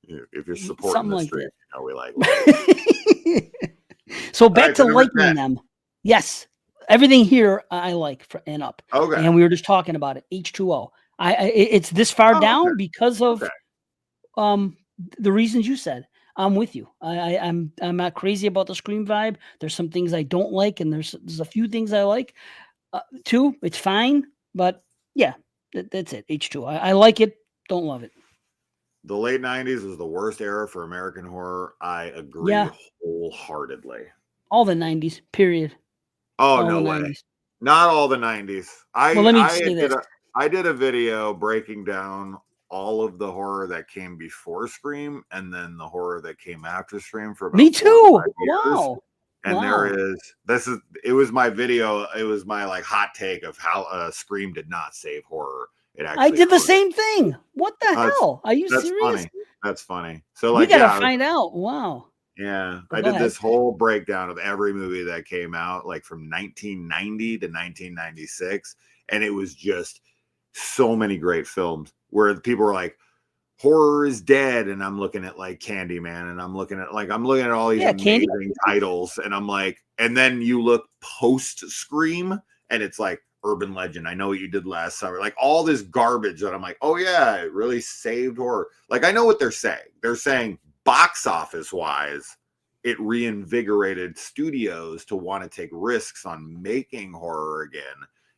if you're supporting Something the like street, that. we like. So back to number liking 10. them. Yes, everything here I like and up. Okay. And we were just talking about it. H2O. It's this far down because of the reasons you said. I'm with you. I'm not crazy about the Scream vibe. There's some things I don't like, and there's a few things I like. Two, it's fine, but yeah, that's it. H2O. I like it. Don't love it. The late 90s was the worst era for American horror. I agree wholeheartedly. All the 90s, period. Oh, all no the way. 90s. Not all the 90s. Let me say this. I did a video breaking down all of the horror that came before Scream and then the horror that came after Scream for about Me too. 4 or 5 years. Wow. And it was my video. It was my like hot take of how Scream did not save horror. I did the same thing. What the hell? Are you serious? Funny. That's funny. So we gotta find out. Wow. Yeah, I did this whole breakdown of every movie that came out, like from 1990 to 1996, and it was just so many great films where people were like, "Horror is dead," and I'm looking at like Candyman, and I'm looking at all these amazing titles, and I'm like, and then you look post Scream, and it's like Urban Legend, I Know What You Did Last Summer, like all this garbage that I'm like, oh yeah, it really saved horror. Like I know what they're saying. They're saying box office wise, it reinvigorated studios to want to take risks on making horror again.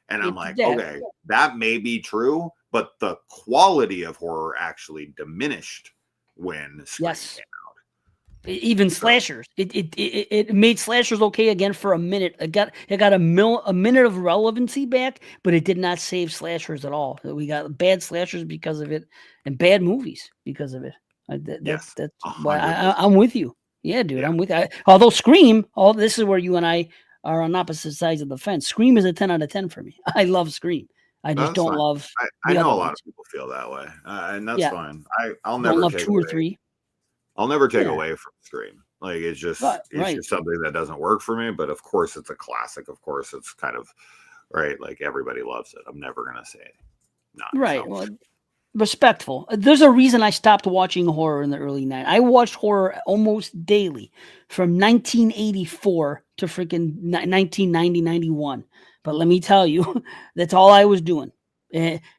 And I'm like, okay, that may be true, but the quality of horror actually diminished when Scream came out. Even slashers, it made slashers okay again for a minute. It got a minute of relevancy back, but it did not save slashers at all. We got bad slashers because of it, and bad movies because of it. That's why I'm with you. Yeah, dude, I'm with you. Although Scream, this is where you and I are on opposite sides of the fence. Scream is a 10 out of 10 for me. I love Scream. I just don't love. I know a lot of people feel that way, and that's fine. I'll never love take 2 or 3. I'll never take away from Scream. Like it's just just something that doesn't work for me. But of course, it's a classic. Of course, it's kind of right. Like everybody loves it. I'm never gonna say not. Right. So. Well, respectful. There's a reason I stopped watching horror in the early 90s. I watched horror almost daily from 1984 to freaking 1990, 91. But let me tell you, that's all I was doing.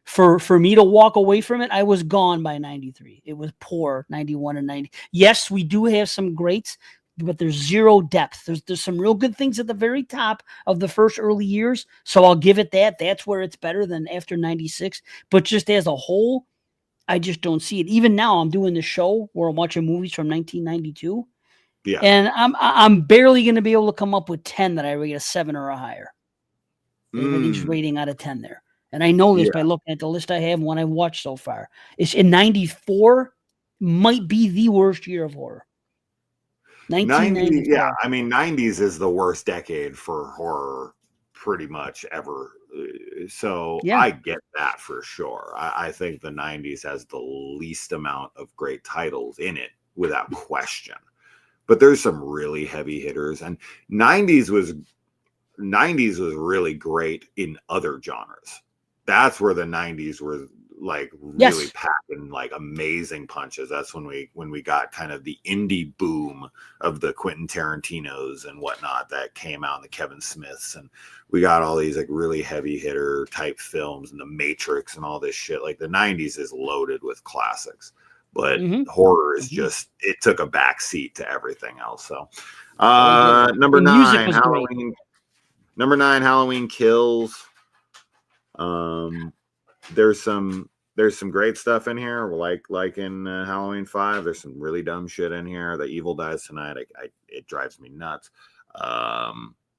For me to walk away from it, I was gone by 93. It was poor, 91 and 90. Yes, we do have some greats, but there's zero depth. There's some real good things at the very top of the first early years. So I'll give it that. That's where it's better than after 96. But just as a whole, I just don't see it. Even now, I'm doing the show where I'm watching movies from 1992. Yeah. And I'm barely going to be able to come up with 10 that I rate a 7 or a higher. Everything's rating out of 10 there. And I know this by looking at the list I have and what I've watched so far. It's in 94 might be the worst year of horror. 90s, yeah. 1994. I mean, 90s is the worst decade for horror pretty much ever. So Yeah. I get that for sure. I think the 90s has the least amount of great titles in it, without question. But there's some really heavy hitters, and 90s was 90s was really great in other genres. That's where the 90s were like really Yes. packing like amazing punches. That's when we got kind of the indie boom of the Quentin Tarantinos and whatnot that came out, and the Kevin Smiths, and we got all these like really heavy hitter type films and the Matrix and all this shit. Like the 90s is loaded with classics, but Mm-hmm. horror is Mm-hmm. just, it took a back seat to everything else. So Oh, yeah. number The music 9, was great. Halloween. Number 9, Halloween Kills. There's some great stuff in here, like in Halloween 5. There's some really dumb shit in here. The Evil Dies Tonight, it drives me nuts.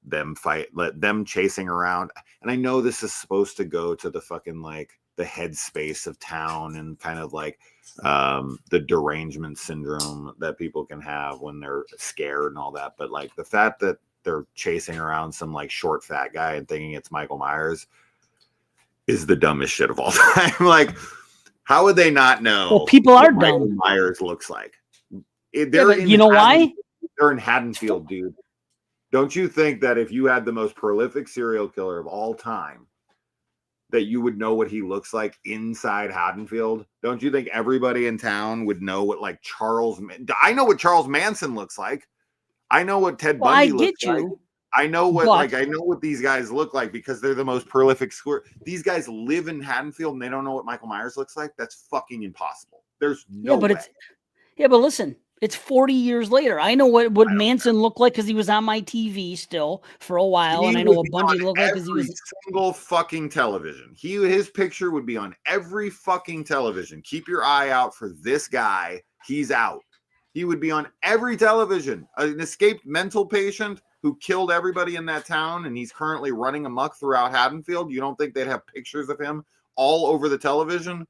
Them chasing around, and I know this is supposed to go to the fucking like the headspace of town and kind of like the derangement syndrome that people can have when they're scared and all that, but like the fact that they're chasing around some like short fat guy and thinking it's Michael Myers is the dumbest shit of all time. Like, how would they not know? Well, people are Michael dumb. Myers looks like? But you know why? They're in Haddonfield, dude. Don't you think that if you had the most prolific serial killer of all time, that you would know what he looks like inside Haddonfield? Don't you think everybody in town would know what like I know what Charles Manson looks like. I know what Ted Well, I Bundy looks get like. you. I know what but I know what these guys look like because they're the most prolific score. These guys live in Haddonfield and they don't know what Michael Myers looks like. That's fucking impossible. There's no way. But listen, it's 40 years later. I know what Manson looked like because he was on my TV still for a while, and I know what Bundy looked like because he was single fucking television. His picture would be on every fucking television. Keep your eye out for this guy. He's out. He would be on every television. An escaped mental patient who killed everybody in that town, and he's currently running amok throughout Haddonfield. You don't think they'd have pictures of him all over the television?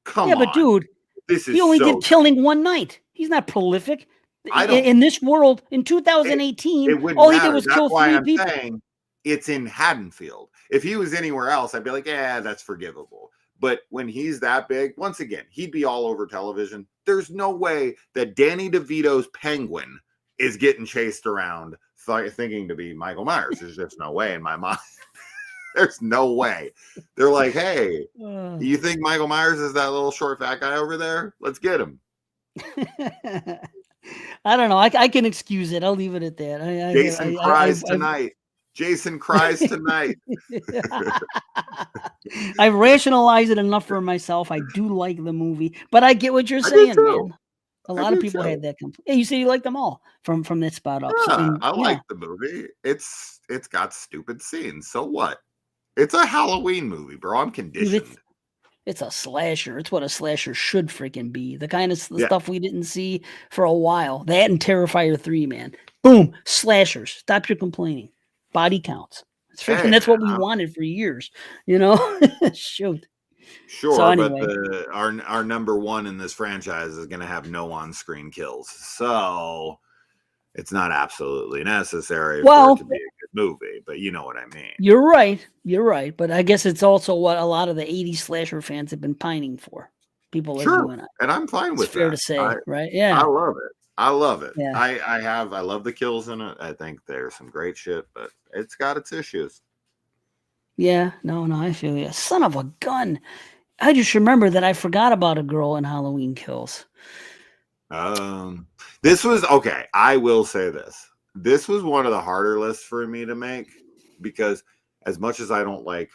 Come on. Yeah, but dude, he only did killing one night. He's not prolific. In this world, in 2018, all he did was kill 3 people. Saying it's in Haddonfield. If he was anywhere else, I'd be like, yeah, that's forgivable. But when he's that big, once again, he'd be all over television. There's no way that Danny DeVito's Penguin is getting chased around thinking to be Michael Myers. There's just no way in my mind. There's no way. They're like, hey, you think Michael Myers is that little short fat guy over there? Let's get him. I don't know. I can excuse it. I'll leave it at that. Jason cries tonight. Jason cries tonight. I've rationalized it enough for myself. I do like the movie, but I get what you're saying, man. A lot of people had that complaint. Yeah, you said you like them all from that spot up. Yeah, I like the movie. It's got stupid scenes. So what? It's a Halloween movie, bro. I'm conditioned. Dude, it's a slasher. It's what a slasher should freaking be. The kind of stuff we didn't see for a while. That and Terrifier 3, man. Boom, slashers. Stop your complaining. Body counts. That's what we wanted for years, Shoot. Sure, so anyway. But our number one in this franchise is going to have no on-screen kills, so it's not absolutely necessary for it to be a good movie. But you know what I mean. You're right. But I guess it's also what a lot of the 80s slasher fans have been pining for. People are doing it, and I'm fine with that. Fair to say, right? Yeah, I love it. Yeah. I love the kills in it. I think there's some great shit, but it's got its issues. Yeah, no, I feel you. Son of a gun. I just remember that I forgot about a girl in Halloween Kills. This was okay. I will say this. This was one of the harder lists for me to make because as much as I don't like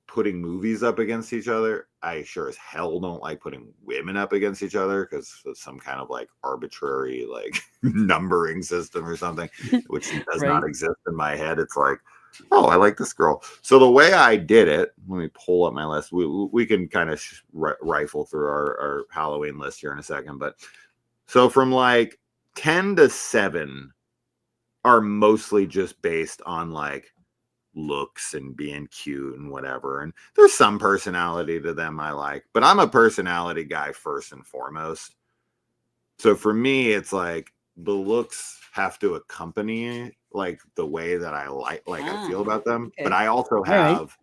putting movies up against each other, I sure as hell don't like putting women up against each other because of some kind of like arbitrary like numbering system or something, which does not exist in my head. It's like, oh, I like this girl. So the way I did it, let me pull up my list. We can kind of rifle through our Halloween list here in a second. But so from like 10 to 7 are mostly just based on like looks and being cute and whatever. And there's some personality to them I like, but I'm a personality guy first and foremost. So for me, it's like looks have to accompany like the way that I feel about them. okay. But I also All right. have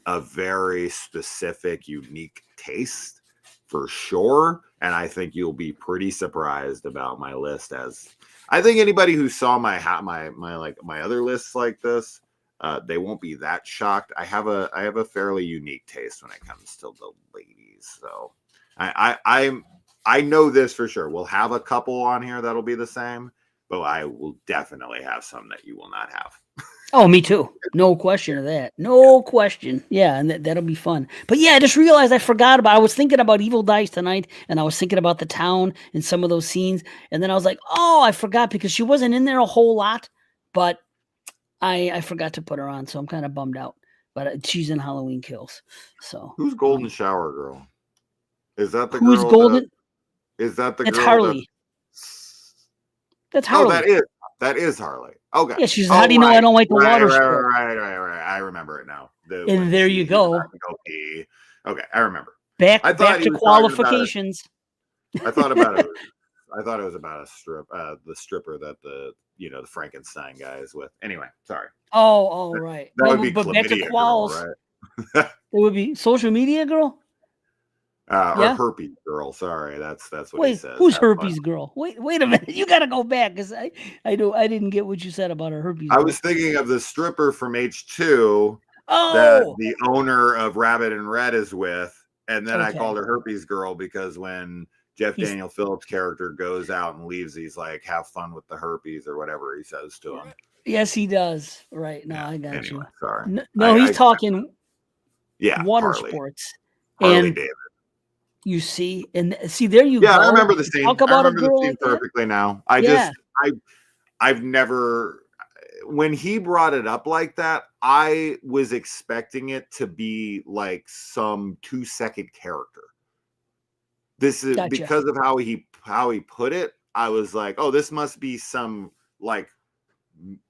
a very specific, unique taste for sure. And I think you'll be pretty surprised about my list. As I think anybody who saw my other lists like this, they won't be that shocked. I have a fairly unique taste when it comes to the ladies. So I know this for sure. We'll have a couple on here that'll be the same, but I will definitely have some that you will not have. Oh, me too. No question of that. No question. Yeah, and that'll be fun. But yeah, I just realized I forgot about. I was thinking about Evil Dice tonight, and I was thinking about the town and some of those scenes, and then I was like, oh, I forgot because she wasn't in there a whole lot, but I forgot to put her on, so I'm kind of bummed out. But she's in Halloween Kills. So Who's Golden Shower Girl? Is that the who's girl? Golden? Is that the That's girl? Harley. That's Harley. Oh, that is Harley. Okay. Yeah, she's. How do you know I don't like the water sport? Right. I remember it now. And there you go. Okay, I remember. Back to qualifications. I thought about it. I thought it was about the stripper that the Frankenstein guy is with. Anyway, sorry. Oh, right. That would be but back to quals. Girl, right? It would be social media girl. Or herpes girl. Sorry, that's what he says. Who's herpes girl? Wait a minute. You got to go back because I didn't get what you said about her herpes. I was thinking of the stripper from H2 that the owner of Rabbit and Red is with, and then I called her herpes girl because when Jeff Daniel Phillips' character goes out and leaves, he's like, "Have fun with the herpes" or whatever he says to him. Yes, he does. Right. No, I got you. Sorry. No, he's talking. Water Harley. Sports. Harley and David. You see, and see there you go. Yeah, I remember the scene. Talk about a girl like perfectly that? now. I've never. When he brought it up like that, I was expecting it to be like some 2-second character. This is because of how he put it. I was like, oh, this must be some like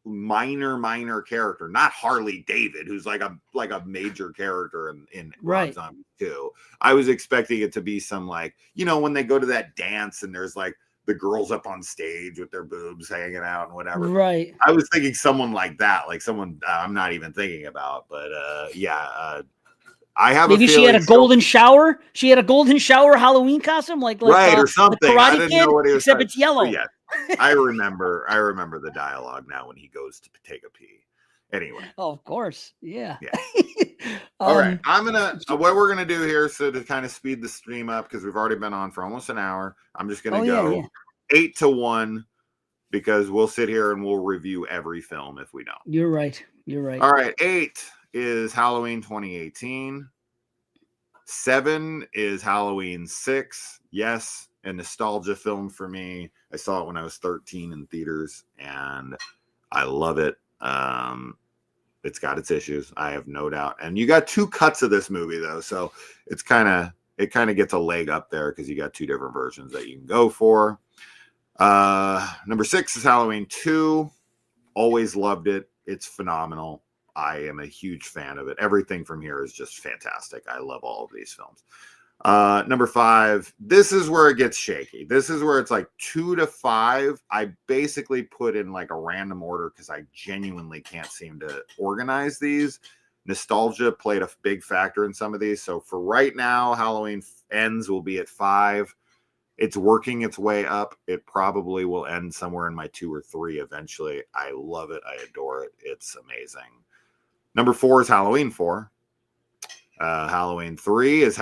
minor character, not Harley David, who's like a major character in Rob Zombie 2. I was expecting it to be some like, when they go to that dance and there's like the girls up on stage with their boobs hanging out and whatever. Right. I was thinking someone like that, like someone I'm not even thinking about, but I have maybe she had a golden shower. She had a golden shower Halloween costume, like or something. Karate I didn't Kid, know what he was except it's yellow. Yeah, I remember the dialogue now when he goes to take a pee. Anyway. Oh, of course. Yeah. All right. What we're gonna do here, so to kind of speed the stream up, because we've already been on for almost an hour. I'm just gonna go 8-1 because we'll sit here and we'll review every film if we don't. You're right. All right. 8 is Halloween 2018. 7 is Halloween 6. Yes, a nostalgia film for me. I saw it when I was 13 in theaters, and I love it. It's got its issues, I have no doubt. And you got 2 cuts of this movie though, so it kind of gets a leg up there because you got 2 different versions that you can go for. Number 6 is Halloween 2. Always loved it. It's phenomenal. I am a huge fan of it. Everything from here is just fantastic. I love all of these films. Number 5, this is where it gets shaky. This is where it's like 2 to 5. I basically put in like a random order because I genuinely can't seem to organize these. Nostalgia played a big factor in some of these. So for right now, Halloween Ends will be at 5. It's working its way up. It probably will end somewhere in my 2 or 3 eventually. I love it. I adore it. It's amazing. Number 4 is Halloween 4. Halloween 3 is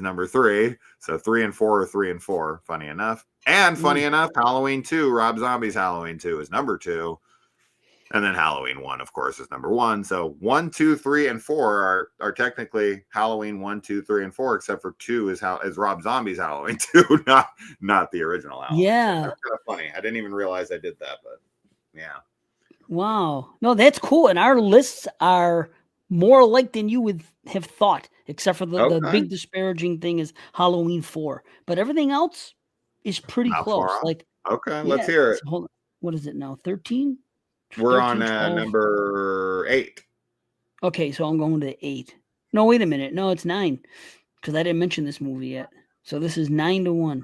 number 3. So 3 and 4 are 3 and 4. Funny enough. And funny enough, Halloween 2, Rob Zombie's Halloween 2 is number 2. And then Halloween 1, of course, is number 1. So 1, 2, 3, and 4 are technically Halloween 1, 2, 3, and 4, except for 2 is Rob Zombie's Halloween 2, not the original Halloween. Yeah. That's kind of funny. I didn't even realize I did that, but yeah. Wow. No, that's cool. And our lists are more alike than you would have thought, except for the big disparaging thing is Halloween 4. But everything else is pretty close. Like, let's hear it. So what is it now? 13? We're 13, on number 8. Okay, so I'm going to 8. No, wait a minute. No, it's 9. Because I didn't mention this movie yet. So this is 9-1.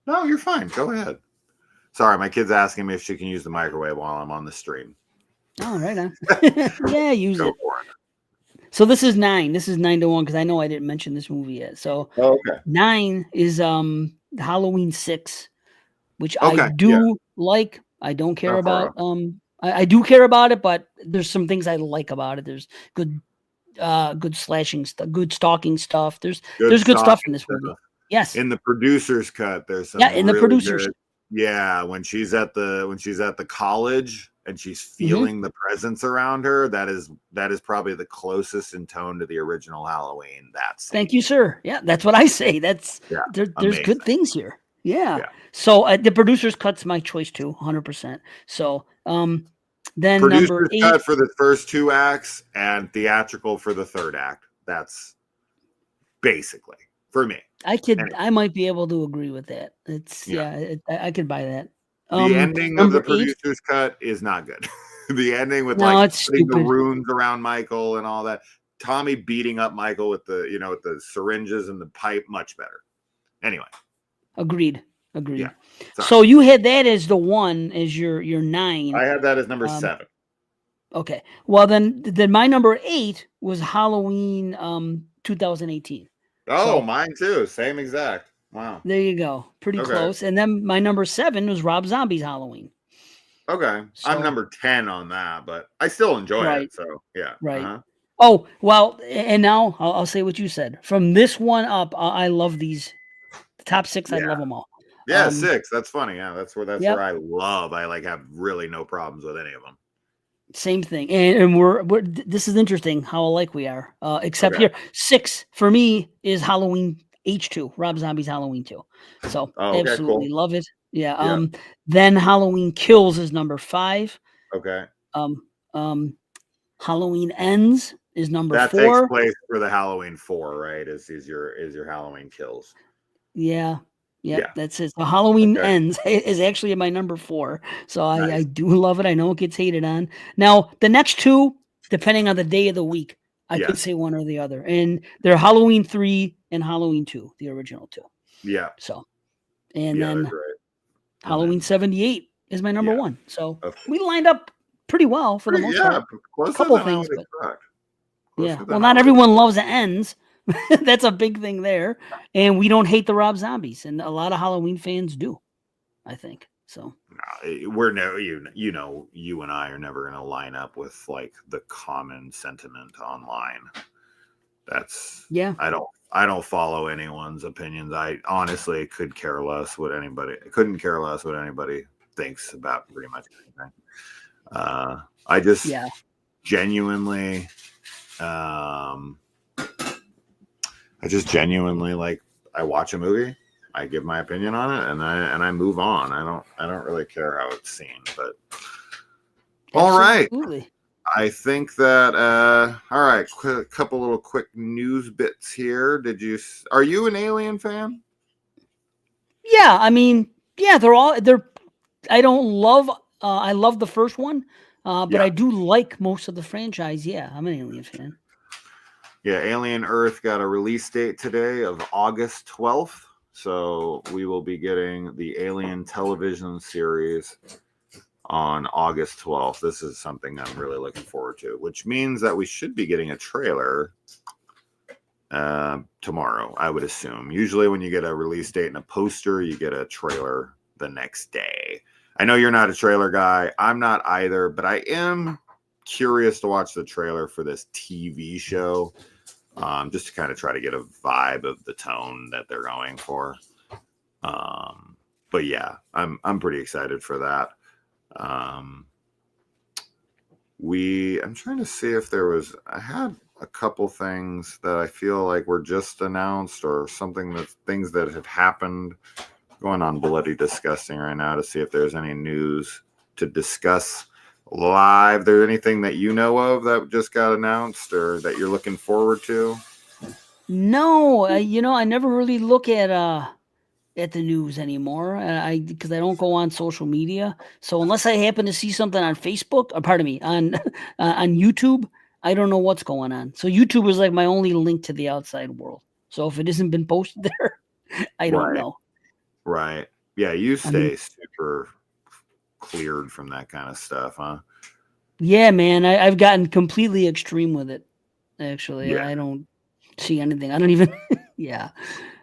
No, you're fine. Go ahead. Sorry, my kid's asking me if she can use the microwave while I'm on the stream. Oh, right on. Yeah, use Go it. for it. So this is 9. This is 9-1 because I know I didn't mention this movie yet. So Oh, okay. 9 is Halloween 6, which I Okay. Yeah. do like. I don't care No, for about real. I do care about it, but there's some things I like about it. There's good slashing stuff, good stalking stuff. Good There's good stuff in stalking this movie. stuff. Yes. In the producer's cut, there's Yeah, some in the really producers. good. Yeah, when she's at the college and she's Mhm. feeling the presence around her, that is probably the closest in tone to the original Halloween. That scene. Thank you, sir. Yeah, that's what I say. Yeah, There's amazing. good things here. Yeah. Yeah. So the producer's cut's my choice too, 100%. So then number Producer's 8. cut for the first 2 acts and theatrical for the third act. That's basically for me. Anyway, I might be able to agree with that. It's yeah. I could buy that. The ending of the Number 8. producer's cut is not good. The ending with No, like it's putting the stupid. runes around Michael and all that. Tommy beating up Michael with the with the syringes and the pipe, much better. Anyway, Agreed. yeah. Sorry. So you had that as the one as your 9. I had that as number Um, 7. okay. Well then my number 8 was Halloween 2018. Oh, So mine too. Same exact. Wow. there you go. Pretty Okay. close. And then my number 7 was Rob Zombie's Halloween. Okay. I'm So number 10 on that, but I still enjoy right, it. So yeah. right. Uh-huh. Oh, well, and now I'll say what you said. From this one up, I love these. The top 6, I Yeah. love them all. Yeah, 6. That's funny. Yeah, that's where Yep. I love. I like have really no problems with any of them. Same thing. And we're this is interesting how alike we are. Except Okay. here, 6 for me is Halloween H2, Rob Zombie's Halloween 2. So Oh, okay, absolutely cool. love it. Yeah. Yeah. Then Halloween Kills is number 5. Okay. Um, um, Halloween Ends is number That takes 4. place for the Halloween 4, right? Is your Halloween Kills. Yeah. Yep, Yeah. that's it. So Halloween Okay. Ends is actually my number 4. So I Nice. do love it. I know it gets hated on. Now, the next 2, depending on the day of the week, I could Yes. say one or the other. And they're Halloween 3 and Halloween 2, the original 2. Yeah. So, and Yeah, then that's right. And Halloween then 78 is my number yeah. 1. So Okay. we lined up pretty well for the most part. Closer Couple than I things, would but expect. yeah. Closer Well, than I not would everyone loves the ends. That's a big thing there. And we don't hate the Rob Zombies. And a lot of Halloween fans do, I think. So we're no you and I are never going to line up with like the common sentiment online. That's yeah. I don't follow anyone's opinions. I honestly couldn't care less what anybody thinks about pretty much anything. I just genuinely like I watch a movie, I give my opinion on it, and I move on. I don't really care how it's seen, but all right. I think that all right, a couple little quick news bits here. Are you an Alien fan? Yeah, I mean, yeah, I don't love I love the first one, but I do like most of the franchise. Yeah, I'm an Alien fan. Yeah, Alien Earth got a release date today of August 12th. So we will be getting the Alien television series on August 12th. This is something I'm really looking forward to, which means that we should be getting a trailer tomorrow, I would assume. Usually when you get a release date and a poster, you get a trailer the next day. I know you're not a trailer guy. I'm not either, but I am curious to watch the trailer for this TV show, just to kind of try to get a vibe of the tone that they're going for. But yeah, I'm pretty excited for that. I'm trying to see if I had a couple things that I feel like were just announced or things that have happened. Going on Bloody Disgusting right now to see if there's any news to discuss live. There anything that you know of that just got announced or that you're looking forward to? No, I never really look at the news anymore. Because I don't go on social media. So unless I happen to see something on Facebook, or pardon me, on YouTube, I don't know what's going on. So YouTube is like my only link to the outside world. So if it hasn't been posted there, I don't know. Right. Yeah, you I mean, stay super cleared from that kind of stuff, huh? yeah, man, I've gotten completely extreme with it. Actually, Yeah. I don't see anything. I don't even. Yeah,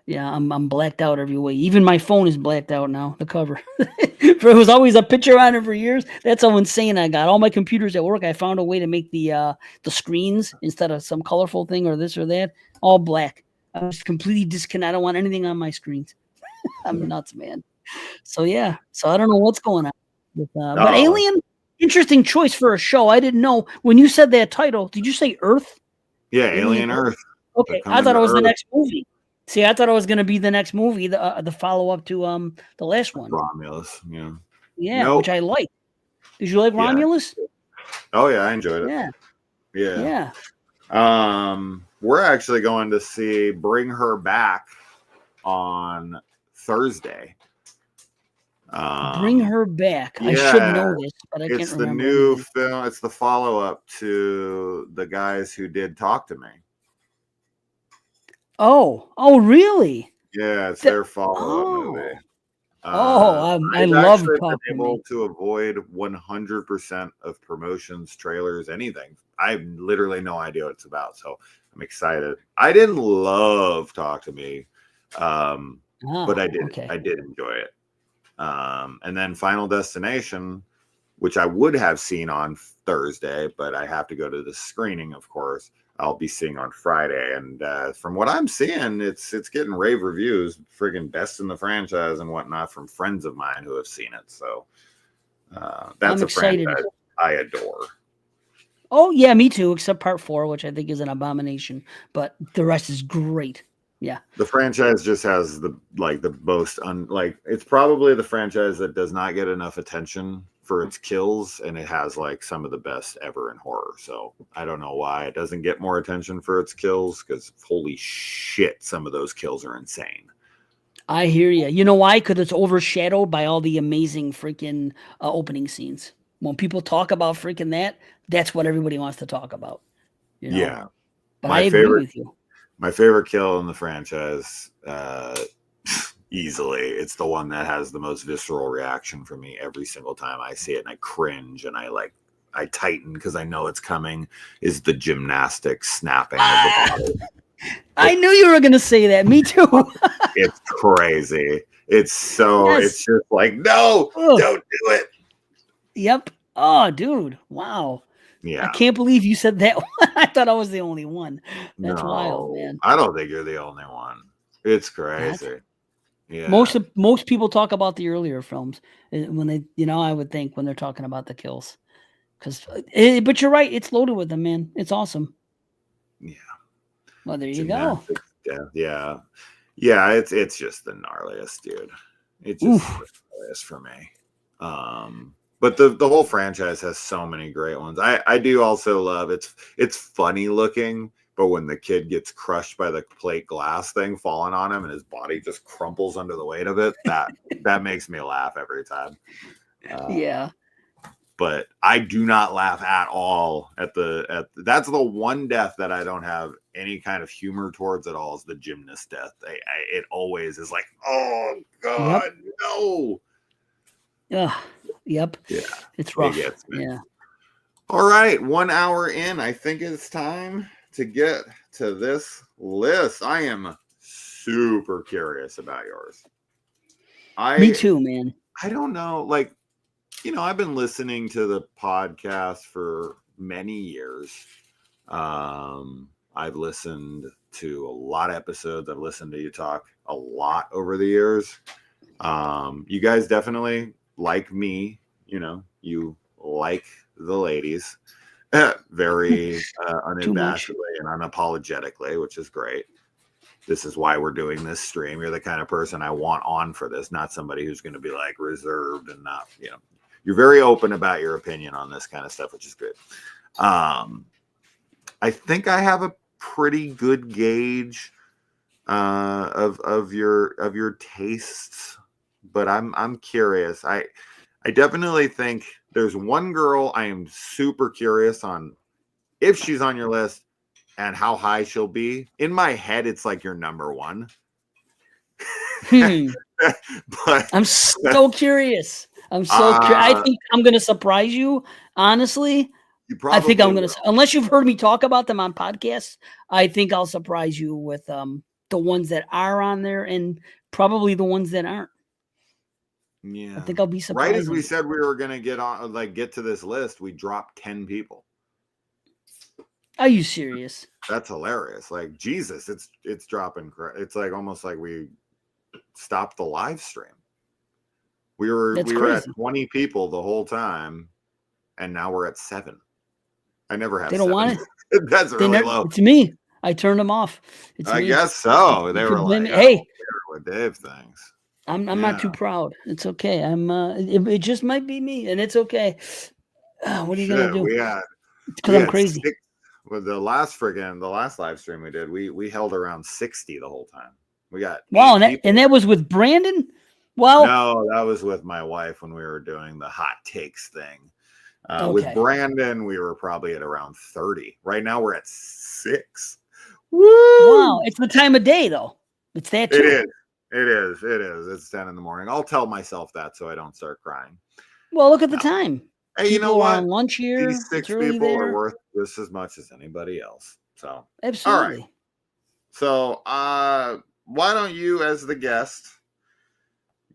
yeah, I'm blacked out every way. Even my phone is blacked out now. The cover. It was always a picture on it for years. That's how insane I got. All my computers at work, I found a way to make the screens instead of some colorful thing or this or that, all black. I was completely disconnected. I don't want anything on my screens. I'm nuts, man. So yeah. So I don't know what's going on. But Oh, Alien, interesting choice for a show. I didn't know when you said that title. Did you say Earth? yeah, Alien Alien Earth? Earth. They're Okay, I coming thought to it was the Earth. next movie. See, I thought it was gonna be the next movie, the follow up to the last one. Romulus. Yeah. Yeah, which Nope. I like. Did you like Yeah. Romulus? Oh yeah, I enjoyed it. Yeah, Yeah. yeah. We're actually going to see Bring Her Back on Thursday. Bring Her Back. I should Yeah, know this, but I can't it's the remember new anything. film. It's the follow up to the guys who did Talk to Me. Oh, really? Yeah, it's The, their follow up movie. oh, oh, I I've love actually Talk been to Me. able to avoid 100% of promotions, trailers, anything. I have literally no idea what it's about, so I'm excited. I didn't love Talk to Me, but Oh, I did. okay. I did enjoy it. And then Final Destination, which I would have seen on Thursday, but I have to go to the screening, of course. I'll be seeing on Friday, and from what I'm seeing, it's getting rave reviews, friggin' best in the franchise and whatnot from friends of mine who have seen it. So that's I'm a excited. franchise I adore. Oh yeah, me too. Except part 4, which I think is an abomination, but the rest is great. Yeah. The franchise just has the most it's probably the franchise that does not get enough attention for its kills, and it has like some of the best ever in horror. So I don't know why it doesn't get more attention for its kills, because holy shit, some of those kills are insane. I hear you. You know why? Because it's overshadowed by all the amazing freaking opening scenes. When people talk about freaking that, that's what everybody wants to talk about. You know. Yeah. But I My agree favorite with you. my favorite kill in the franchise, easily, it's the one that has the most visceral reaction for me every single time I see it, and I cringe and I tighten because I know it's coming, is the gymnastic snapping of the body. I knew you were gonna say that. Me too. It's crazy. It's Yes. just like, no, Ugh. don't do it. Yep. Oh, dude. Wow. I Yeah. can't believe you said that one. I thought I was the only one. That's wild, No, man. I don't think you're the only one. It's That's crazy. Yeah. most people talk about the earlier films when they, I would think when they're talking about the kills. But you're right. It's loaded with them, man. It's awesome. Yeah. Well, there you go. Gymnastics. Yeah. Yeah. Yeah. It's just the gnarliest, dude. It's just Oof. the gnarliest for me. But the whole franchise has so many great ones. I do also love it's funny looking, but when the kid gets crushed by the plate glass thing falling on him and his body just crumples under the weight of it, that makes me laugh every time. Yeah. But I do not laugh at all at that's the one death that I don't have any kind of humor towards at all, is the gymnast death. It always is like, oh Yep. God, no. Ugh. Yep. Yeah, It's it rough. gets me. Yeah. All right, 1 hour in, I think it's time to get to this list. I am super curious about yours. Me too, man. I don't know, I've been listening to the podcast for many years. I've listened to a lot of episodes. I've listened to you talk a lot over the years. You guys definitely like me. You like the ladies very Too much. unabashedly and unapologetically, which is great. This is why we're doing this stream. You're the kind of person I want on for this, not somebody who's going to be like reserved and not, you're very open about your opinion on this kind of stuff, which is good. I think I have a pretty good gauge of your tastes, but I'm curious. I definitely think there's one girl I am super curious on if she's on your list and how high she'll be. In my head, it's like your number one. Hmm. but I'm so curious. I'm so curious. I think I'm going to surprise you. Honestly, you I think probably I'm going will. to, unless you've heard me talk about them on podcasts, I think I'll surprise you with the ones that are on there and probably the ones that aren't. I Yeah. think I'll be Right as surprising we you. said we were gonna get to this list, we dropped 10 people. Are you serious? That's hilarious. Like Jesus, it's dropping. It's like almost like we stopped the live stream. That's We were at crazy. 20 people the whole time, and now we're at 7. I never They have don't 7. want it. That's They really never. low. It's me. I turned them off. It's I me. guess so. You They were could blame like, me. I don't Hey, care what Dave thinks. I'm not Yeah. too proud. It's okay. It just might be me, and it's okay. What are you gonna Shit, do? Because we I'm had crazy. 6 with the last live stream we did. We held around 60 the whole time. We got Wow, 8 and people. that was with Brandon. Well, No, that was with my wife when we were doing the hot takes thing. With okay. Brandon, we were probably at around 30. Right now, we're at 6. Wow, Woo! it's the time of day though. It's that It too. is. It is. It is. It's 10 in the morning. I'll tell myself that so I don't start crying. Well, look at the No. time. Hey, you know People are what? on lunch These here. It's 6 early people are there. worth just as much as anybody else. So, all right. Absolutely. So, why don't you, as the guest,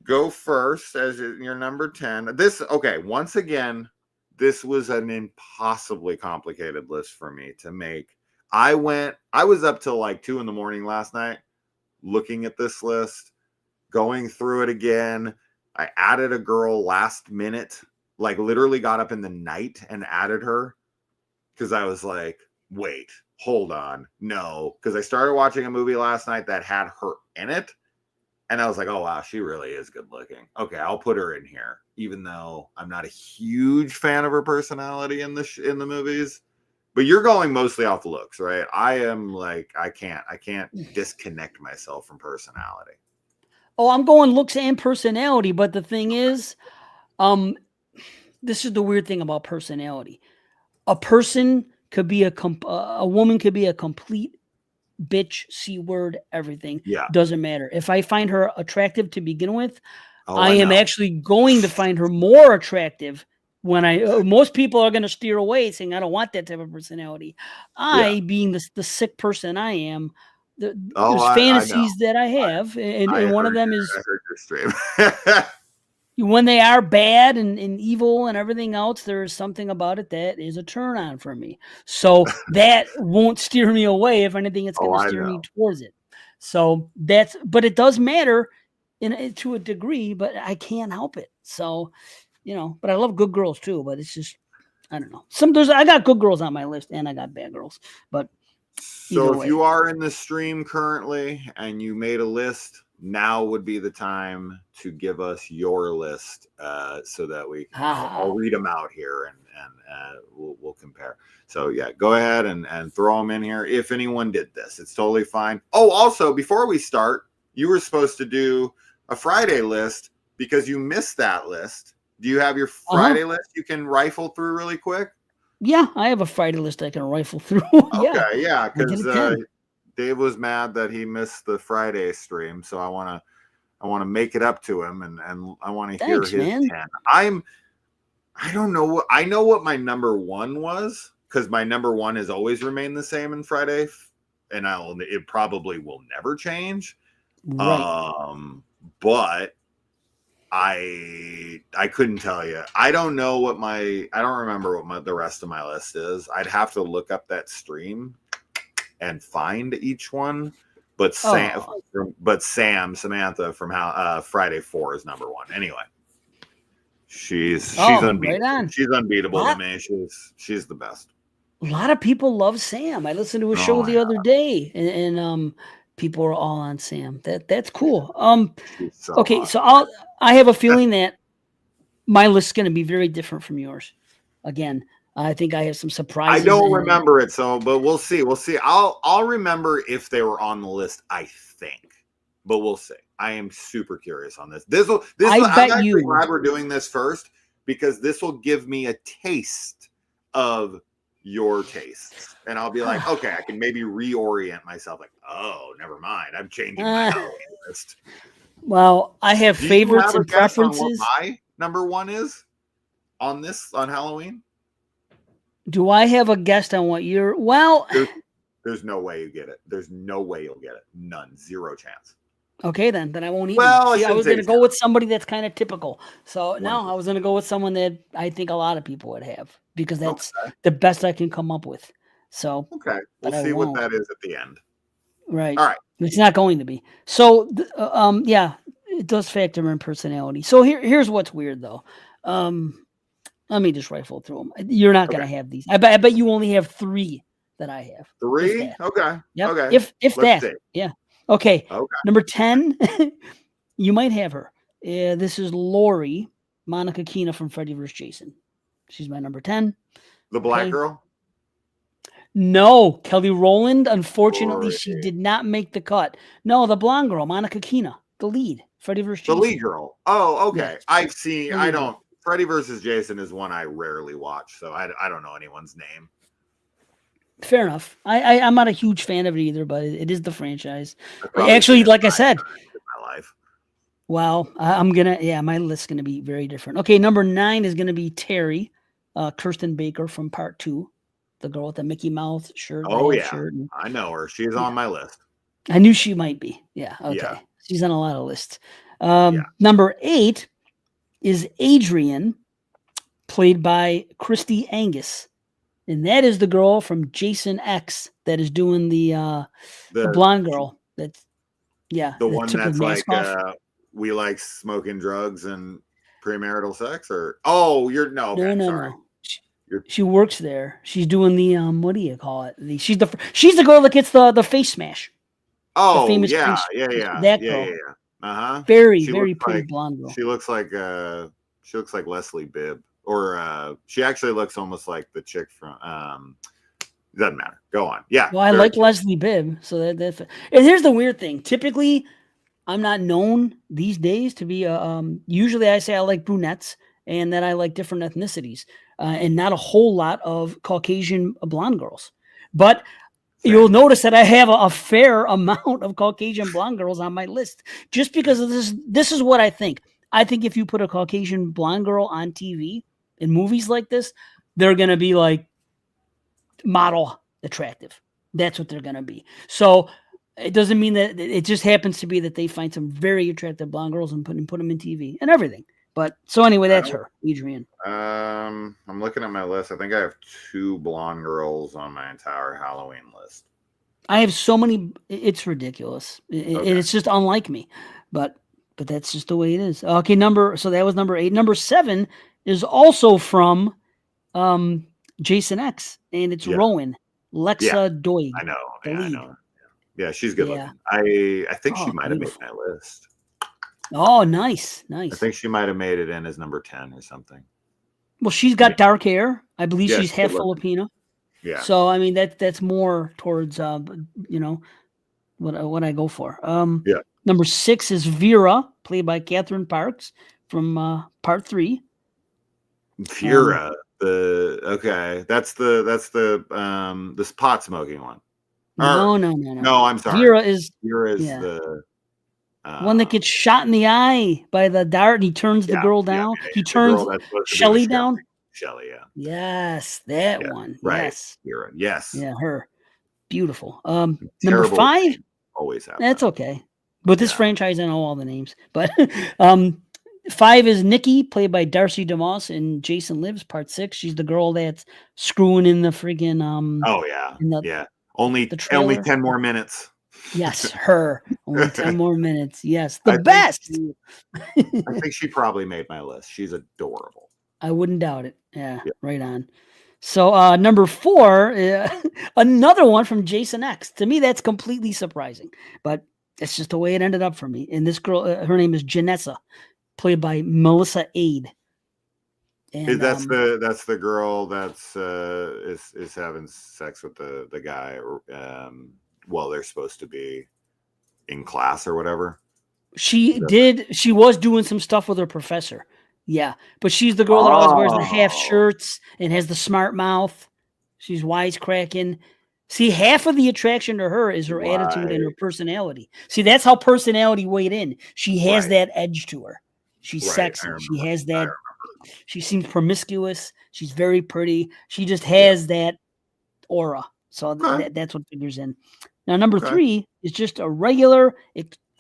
go first as your number 10? Once again, this was an impossibly complicated list for me to make. I was up till like 2 in the morning last night looking at this list, going through it again. I added a girl last minute, like literally got up in the night and added her because I was like, wait, hold on. No, because I started watching a movie last night that had her in it. And I was like, oh, wow, she really is good looking. Okay, I'll put her in here, even though I'm not a huge fan of her personality in the movies. But you're going mostly off looks, right? I am like, I can't disconnect myself from personality. Oh, I'm going looks and personality, but the thing is, this is the weird thing about personality. A person could be a woman could be a complete bitch, c-word, everything. Yeah. Doesn't matter. If I find her attractive to begin with, Oh, I am know. actually going to find her more attractive when most people are going to steer away saying, I don't want that type of personality. Being the sick person I am, there's I know. fantasies that I have. And one of them is I heard your stream. when they are bad and evil and everything else, there is something about it that is a turn on for me. So that won't steer me away. If anything, it's going to steer me towards it. So but it does matter to a degree, but I can't help it. So, but I love good girls too, but it's just, I don't know. I got good girls on my list and I got bad girls, but so if you are in the stream currently and you made a list, now would be the time to give us your list so that we can, I'll read them out here and we'll compare. So yeah, go ahead and throw them in here. If anyone did this, it's totally fine. Oh, also before we start, you were supposed to do a Friday list because you missed that list. Do you have your Friday list you can rifle through really quick? Yeah, I have a Friday list I can rifle through. Okay, yeah, because Dave was mad that he missed the Friday stream, so I want to make it up to him, and I want to hear his 10. I don't know. I know what my number 1 was because my number 1 has always remained the same in Friday, and it probably will never change. Right. But I couldn't tell you. I don't remember what the rest of my list is. I'd have to look up that stream and find each one. But Samantha from Friday 4 is number 1. Anyway, she's unbeatable. Right on. She's unbeatable to me. She's the best. A lot of people love Sam. I listened to a show the other day, and people are all on Sam. That's cool. Okay, so I have a feeling that my list is going to be very different from yours. Again, I think I have some surprises. I don't remember it, but we'll see. I'll remember if they were on the list, I think. But we'll see. I am super curious on this. I'm actually glad we're doing this first because this will give me a taste of your tastes. And I'll be like, okay, I can maybe reorient myself. Like, oh, never mind. I'm changing my Halloween list. Well, I have Do you favorites have a and guess on what preferences. my number one is on Halloween? Do I have a guess on what you're? Well, There's no way you get it. There's no way you'll get it. None. Zero chance. okay, then I won't even. Well, I See, I shouldn't was say gonna go with somebody that's kind of typical. So no, I 1%. was gonna go with someone that I think a lot of people would have because that's Okay. the best I can come up with. So, Okay. We'll but I see what won't. that is at the end. Right. All right. It's not going to be. So, yeah, it does factor in personality. So here's what's weird though. Um, Let me just rifle through them. You're not Okay. gonna have these. I bet you only have 3 that I have, if 3? that. Okay. Yep. Okay. If Let's that. see. Yeah. Okay. Okay. Number 10, you might have her. This is Lori, Monica Keena from Freddy vs. Jason. She's my number 10. The black Okay. girl? No, Kelly Rowland. Unfortunately, Lori. she did not make the cut. No, the blonde girl, Monica Keena, the lead, Freddy vs. The Jason. lead girl. Oh, okay. Yes. I've seen. The I lead don't. girl. Freddy versus Jason is one I rarely watch, so I don't know anyone's name. Fair enough. I'm not a huge fan of it either, but it is the franchise. I've probably Actually, seen it like I 5 said, times in my life. well, I'm gonna, yeah, my list's gonna be very different. Okay, number 9 is gonna be Terry, Kirsten Baker from Part 2, the girl with the Mickey Mouse shirt, the Oh half yeah, shirt. And, I know her. She's yeah, on my list. I knew she might be. Yeah, okay, Yeah. she's on a lot of lists. Yeah. Number 8 is Adrian, played by Christy Angus, and that is the girl from Jason X that is doing the blonde girl. That's the that one took her that's mask like off. we like smoking drugs and premarital sex, or okay, No, sorry. no. She works there. She's doing the what do you call it? She's the girl that gets the face smash. The Oh famous yeah, face. yeah. That girl. Uh-huh. Very, She very looks pretty like blonde girl. she looks like Leslie Bibb, or she actually looks almost like the chick from doesn't matter. Go on. Yeah. Well, I Very like cute. Leslie Bibb, so and here's the weird thing. Typically, I'm not known these days to be usually I say I like brunettes and that I like different ethnicities, and not a whole lot of Caucasian blonde girls. But Same. you'll notice that I have a fair amount of Caucasian blonde girls on my list, just because of this. This is what I think. I think if you put a Caucasian blonde girl on TV in movies like this, they're gonna be like model attractive. That's what they're gonna be. So it doesn't mean that it just happens to be that they find some very attractive blonde girls and put them in TV and everything. But so anyway, that's her, Adrian. I'm looking at my list. I think I have 2 blonde girls on my entire Halloween list. I have so many. It's ridiculous. Okay. It's just unlike me, but that's just the way it is. Okay, so that was number 8. Number 7 is also from Jason X, and it's Rowan, Lexa Doig. I know. The Yeah, lead. I know. Yeah, she's good looking. I think she might have made my list. Oh, nice. I think she might have made it in as number 10 or something. Well, she's got dark hair. I believe she's half good looking. Filipino. Yeah. So I mean that's more towards what I go for. Number 6 is Vera, played by Catherine Parks from Part 3. Vera, that's the this pot smoking one. No. No, I'm sorry. Vera is the one that gets shot in the eye by the dart, and he turns the girl down. He turns Shelly down. Shelly, yeah. Yes, that one. Right. Yes. Vera. Yes. Yeah, her. Beautiful. Terrible Number 5. Always happens. That's okay. With this franchise, I know all the names. But 5 is Nikki, played by Darcy DeMoss in Jason Lives, Part 6. She's the girl that's screwing in the friggin' oh yeah. Only 10 more minutes. Yes, her. Only 10 more minutes. Yes. The best. I think she probably made my list. She's adorable. I wouldn't doubt it. Yeah. Right on. So number 4, another one from Jason X. To me, that's completely surprising, but it's just the way it ended up for me. And this girl, her name is Janessa, played by Melissa Aid. And that's the girl that's is having sex with the guy while they're supposed to be in class or whatever. She was doing some stuff with her professor. Yeah, but she's the girl that always wears the half shirts and has the smart mouth. She's wisecracking. See, half of the attraction to her is her attitude and her Right. personality. See, that's how personality weighed in. She has Right. that edge to her. She's Right. I sexy. She remember. has I that. remember. She seems promiscuous. She's very pretty. She just Yeah. has that aura. So Okay. that's what figures in. Now, number Okay. 3 is just a regular,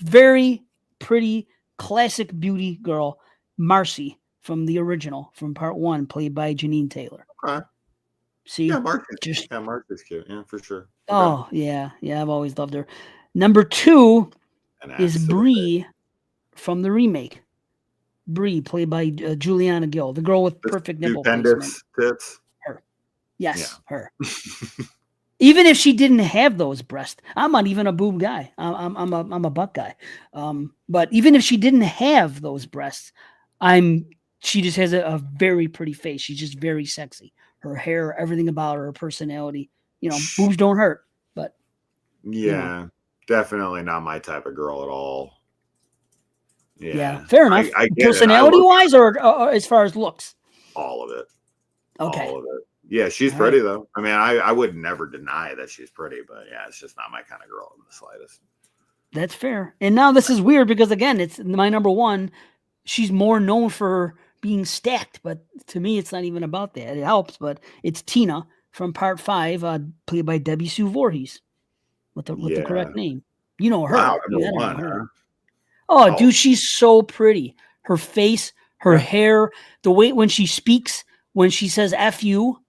very pretty, classic beauty girl, Marcy from the original, from part 1, played by Janine Taylor. Okay. See, Yeah, Mark. just Yeah, Mark is cute. Yeah, for sure. Okay. oh yeah, I've always loved her. Number 2 An is absolute Bree from the remake. Bree, played by Juliana Gill, the girl with the perfect nipple placement. stupendous tits. Her, Yeah. yes, her. Even if she didn't have those breasts, I'm not even a boob guy. I'm a butt guy. But even if she didn't have those breasts, she just has a very pretty face. She's just very sexy. Her hair, everything about her personality. Boobs don't hurt, but Yeah, definitely not my type of girl at all. yeah, Yeah, fair enough. I get it. I Personality look wise, or as far as looks. all of it. Okay, All of it. Yeah, she's all pretty right, though. I mean, I would never deny that she's pretty, but yeah, it's just not my kind of girl in the slightest. that's fair. And now this is weird because again, it's my number 1. She's more known for being stacked, but to me, it's not even about that. It helps, but it's Tina from part 5, played by Debbie Sue Voorhees, with the Yeah. correct name. You know Wow, her. number I don't know one, her. huh? Oh, Oh, dude, she's so pretty. Her face, her yeah. hair, the way when she speaks, when she says "f you"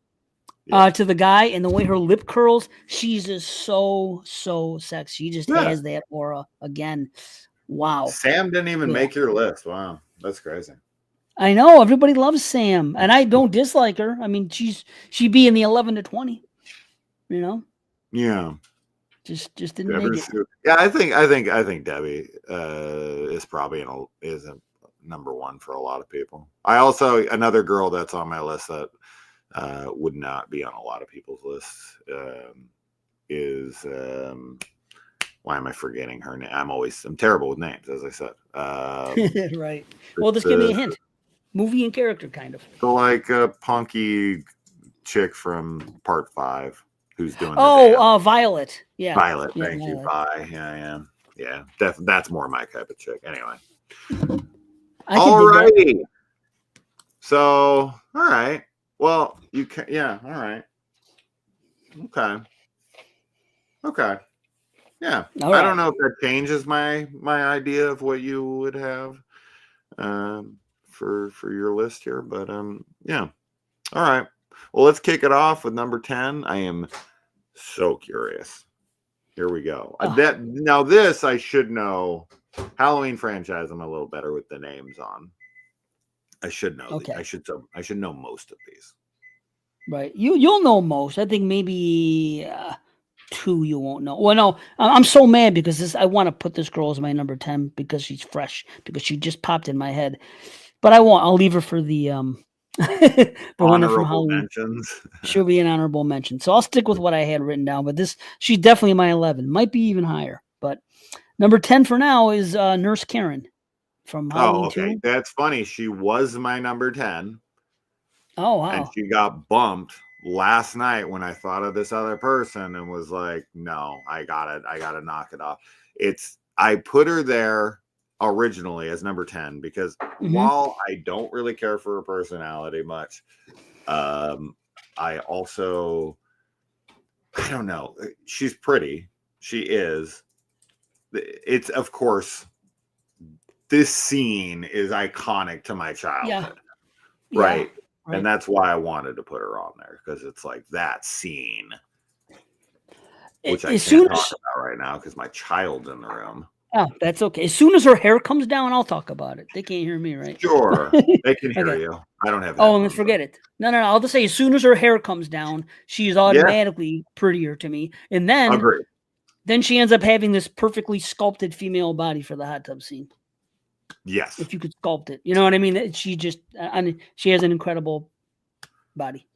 Yeah. to the guy, and the way her lip curls, she's just so sexy. She just Yeah. has that aura again. Wow. Sam didn't even Yeah. make your list. Wow, that's crazy. I know everybody loves Sam, and I don't dislike her. I mean, she'd be in the 11 to 20. Yeah. Just didn't Deborah make it. Sue. Yeah, I think Debbie is probably is a number one for a lot of people. I also another girl that's on my list that would not be on a lot of people's lists is why am I forgetting her name? I'm terrible with names, as I said. Right. Well, just give me a hint. Movie and character, kind of. The like punky chick from part 5 who's doing Violet. Yeah. Violet. Yeah, Thank you. Violet. Bye. Yeah. That's more my type of chick. Anyway. I can All dig that. righty. So, all right. Well, you can. Yeah. All right. Okay. Yeah. All I right. don't know if that changes my idea of what you would have for your list here, but yeah. All right. Well, let's kick it off with number 10. I am so curious. Here we go. Oh. This I should know. Halloween franchise. I'm a little better with the names on. I should know. Okay. I should know most of these. Right. You'll know most. I think maybe 2 you won't know. Well, no, I'm so mad because I want to put this girl as my number 10 because she's fresh, because she just popped in my head. But I won't. I'll leave her for the the one from Honorable Halloween. mentions. She'll be an honorable mention. So I'll stick with what I had written down. But she's definitely my 11. Might be even higher. But number 10 for now is Nurse Karen from Halloween okay. 2. That's funny. She was my number 10. Oh, wow. And she got bumped last night when I thought of this other person and was like, no, I gotta knock it off. I put her there originally as number 10 because while I don't really care for her personality much, I also, I don't know, she's pretty. She is. It's, of course, this scene is iconic to my childhood. Yeah. Right. Right. And that's why I wanted to put her on there, because it's like that scene, which I can't talk about right now because my child's in the room. Oh, that's okay. As soon as her hair comes down, I'll talk about it. They can't hear me, right? Sure. They can hear you. I don't have that. Oh, and forget it. No. I'll just say as soon as her hair comes down, she's automatically prettier to me. And then she ends up having this perfectly sculpted female body for the hot tub scene. Yes. If you could sculpt it. You know what I mean? She just, she has an incredible body.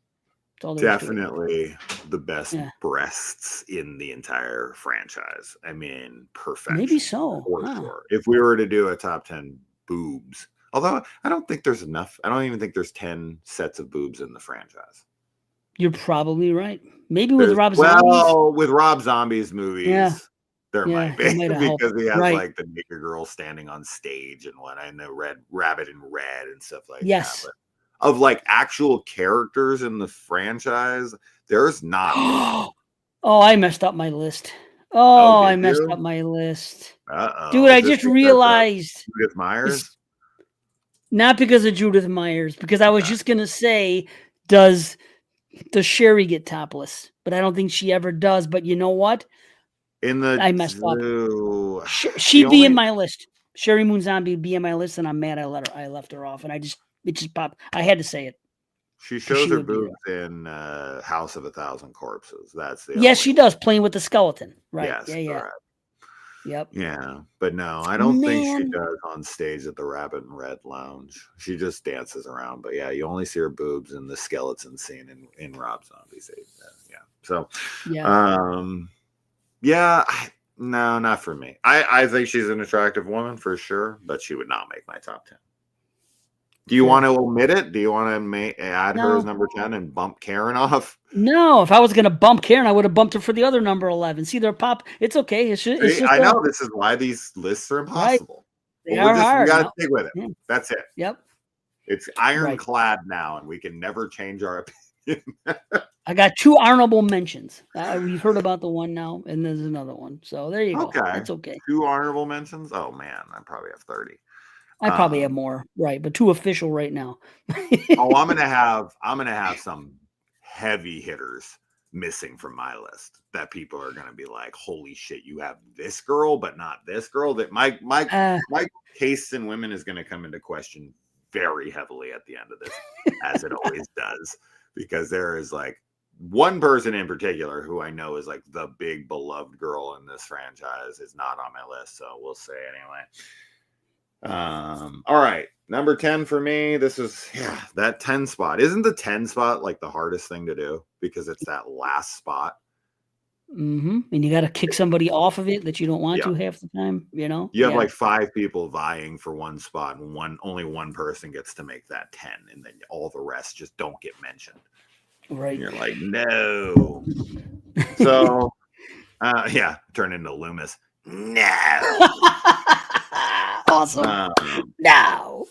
Definitely the best breasts in the entire franchise. I mean, perfection. Maybe so. For sure. If we were to do a top 10 boobs, although I don't think there's enough. I don't even think there's 10 sets of boobs in the franchise. You're probably right. Maybe with Rob Zombie's. Well, with Rob Zombie's Yeah. movies, there Yeah, might be it might have helped. because he has Right. like the naked girl standing on stage and what I know, Red Rabbit in Red and stuff like that. Yes. But of like actual characters in the franchise, there's not one. Oh, I messed up my list. Oh, I did messed you? up my list. Uh-oh. Dude, I Is this just because of realized Judith Myers? it's not because of Judith Myers, because I was just gonna say, does Sherry get topless? But I don't think she ever does. But you know what? In the I messed up. zoo, She'd be in my list. Sherry Moon Zombie would be in my list, and I'm mad I left her off, and it just popped. I had to say it. She shows she her would be boobs in House of a Thousand Corpses. That's the Yes, only she does, playing with the skeleton. Right. Yes, Yeah. correct. Yep. Yeah, but no, I don't think she Man. does on stage at the Rabbit and Red Lounge. She just dances around. But yeah, you only see her boobs in the skeleton scene in Rob Zombie's. Yeah. So, Yeah. Yeah, no, not for me. I think she's an attractive woman for sure, but she would not make my top 10. Do you want to omit it? Do you want to add her as number 10 and bump Karen off? No, if I was going to bump Karen, I would have bumped her for the other number 11. See, they're pop. It's okay. It's just I know this is why these lists are impossible. Right. They are hard. We got to stick with it. Yeah. That's it. Yep. It's ironclad now, and we can never change our opinion. I got 2 honorable mentions. We've heard about the one now, and there's another one. So there you go. That's okay. 2 honorable mentions? Oh, man. I probably have 30. I probably have more, right? But 2 official right now. I'm gonna have some heavy hitters missing from my list that people are gonna be like, "Holy shit, you have this girl, but not this girl." That my taste in women is gonna come into question very heavily at the end of this, as it always does, because there is like one person in particular who I know is like the big beloved girl in this franchise is not on my list, so we'll say anyway. All right, number 10 for me. This is that 10 spot. Isn't the 10 spot like the hardest thing to do because it's that last spot? And you got to kick somebody off of it that you don't want to half the time. You know, you have like 5 people vying for one spot, and only one person gets to make that 10, and then all the rest just don't get mentioned. Right? And you're like, no. So, turn into Loomis. No. Awesome. No.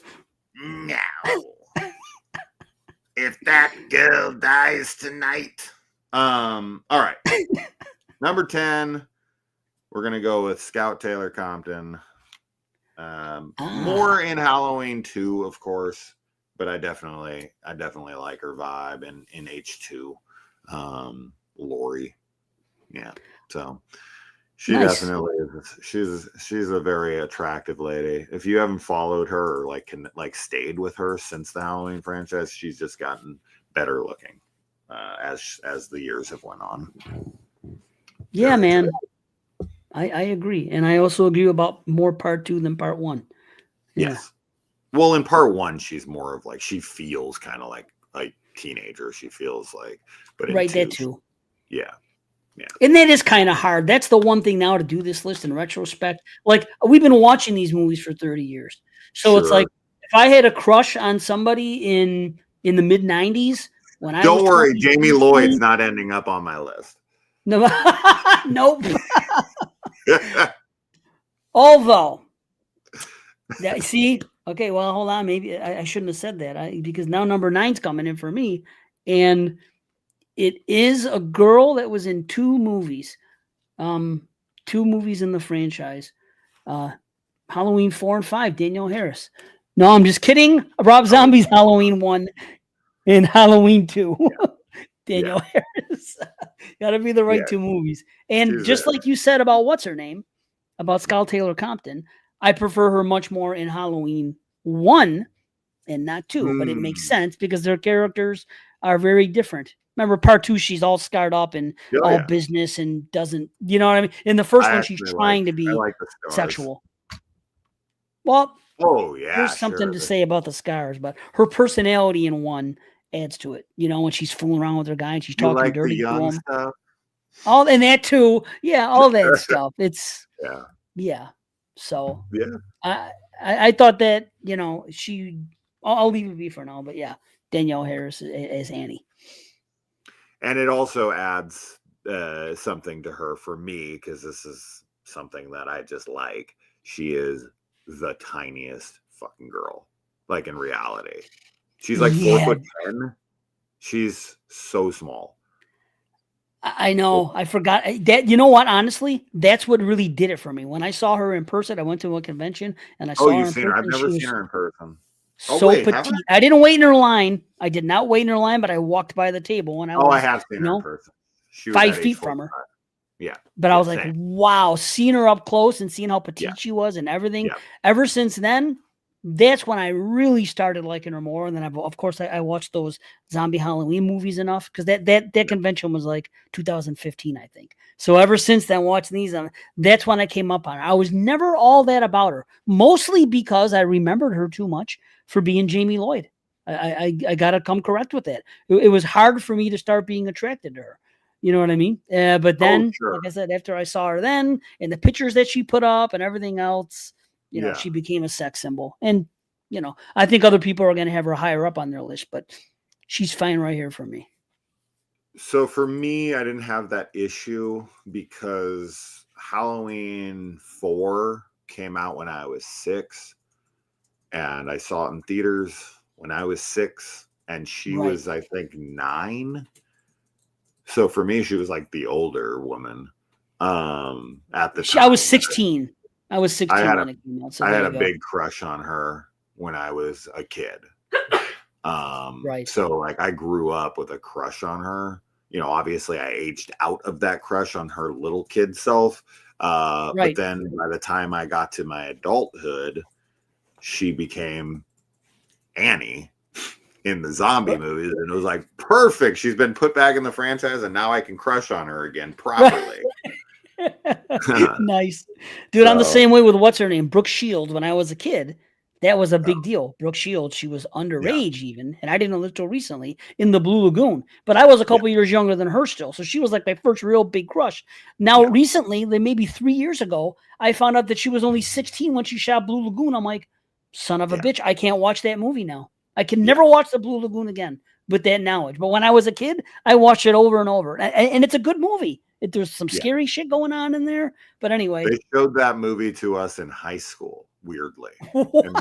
If that girl dies tonight. All right. Number 10, we're gonna go with Scout Taylor Compton. More in Halloween 2, of course, but I definitely like her vibe in H2. Lori. Yeah. So she definitely is. She's a very attractive lady. If you haven't followed her or stayed with her since the Halloween franchise, she's just gotten better looking as the years have went on. Yeah, man. I agree, and I also agree about more part 2 than part 1. Yeah. Yes. Well, in part 1, she's more of like she feels kind of like teenager. She feels like, but in 2, that too. Yeah. And that is kind of hard. That's the one thing now to do this list in retrospect. Like, we've been watching these movies for 30 years. So it's like, if I had a crush on somebody in the mid 90s, when I don't worry, Jamie Lloyd's not ending up on my list. No, nope. Although, see, okay, well, hold on. Maybe I shouldn't have said that because now number 9's coming in for me. And it is a girl that was in 2 movies. 2 movies in the franchise. Halloween 4 and 5, Danielle Harris. No, I'm just kidding. Rob Zombie's Halloween 1 and Halloween 2. Yeah. Danielle Harris. Gotta be the right 2 movies. And just like you said about what's her name, about Scout Taylor Compton, I prefer her much more in Halloween 1 and not 2. But it makes sense because their characters are very different. Remember part 2, she's all scarred up and all business and doesn't, you know what I mean? In the first one, she's trying to be sexual. Well, there's something to say about the scars, but her personality in 1 adds to it. You know, when she's fooling around with her guy and she's talking dirty to him. Stuff? All and that too. Yeah, all that stuff. It's So I thought that, you know, I'll leave it be for now, but Danielle Harris as Annie. And it also adds something to her for me, because this is something that I just like. She is the tiniest fucking girl, like in reality. She's like Yeah, 4'10". She's so small. I know. I forgot that. You know what? Honestly, that's what really did it for me. When I saw her in person, I went to a convention and I Oh, saw her you've in seen her? I've person. She never seen was her in person. Oh, so wait, have I? petite. I didn't wait in her line. I did not wait in her line, but I walked by the table when I Oh, I was, have seen her in person. She was five at age feet from 45. her. Yeah. But I Yeah, was like, same. wow, seeing her up close and seeing how Yeah. petite she was and everything. Yeah. Ever since then, that's when I really started liking her more. And then of course I watched those zombie Halloween movies enough, because that convention was like 2015, I think. So ever since then, watching these, that's when I came up on her. I was never all that about her, mostly because I remembered her too much for being Jamie Lloyd. I gotta come correct with that. It was hard for me to start being attracted to her. You know what I mean? But Oh, then, sure. like I said, after I saw her then and the pictures that she put up and everything else, Yeah. she became a sex symbol. And, I think other people are going to have her higher up on their list, but she's fine right here for me. So for me, I didn't have that issue because Halloween 4 came out when I was 6, and I saw it in theaters when I was 6, and she Right. was, I think, 9. So for me, she was like the older woman at the time. I was 16. I was 16 when it came out. So I there had you a go. big crush on her when I was a kid. Right. So like I grew up with a crush on her. Obviously I aged out of that crush on her little kid self. But Right. then by the time I got to my adulthood, she became Annie in the zombie movies. And it was like, perfect. She's been put back in the franchise and now I can crush on her again properly. Nice. Dude, I'm the same way with what's her name? Brooke Shields. When I was a kid, that was a big deal. Brooke Shields, she was underage even, and I didn't know this till recently, in the Blue Lagoon. But I was a couple years younger than her still. So she was like my first real big crush. Now, recently, like maybe 3 years ago, I found out that she was only 16 when she shot Blue Lagoon. I'm like, son of a bitch, I can't watch that movie now. I can never watch the Blue Lagoon again with that knowledge. But when I was a kid, I watched it over and over. And it's a good movie. There's some scary shit going on in there. But anyway. They showed that movie to us in high school, weirdly. And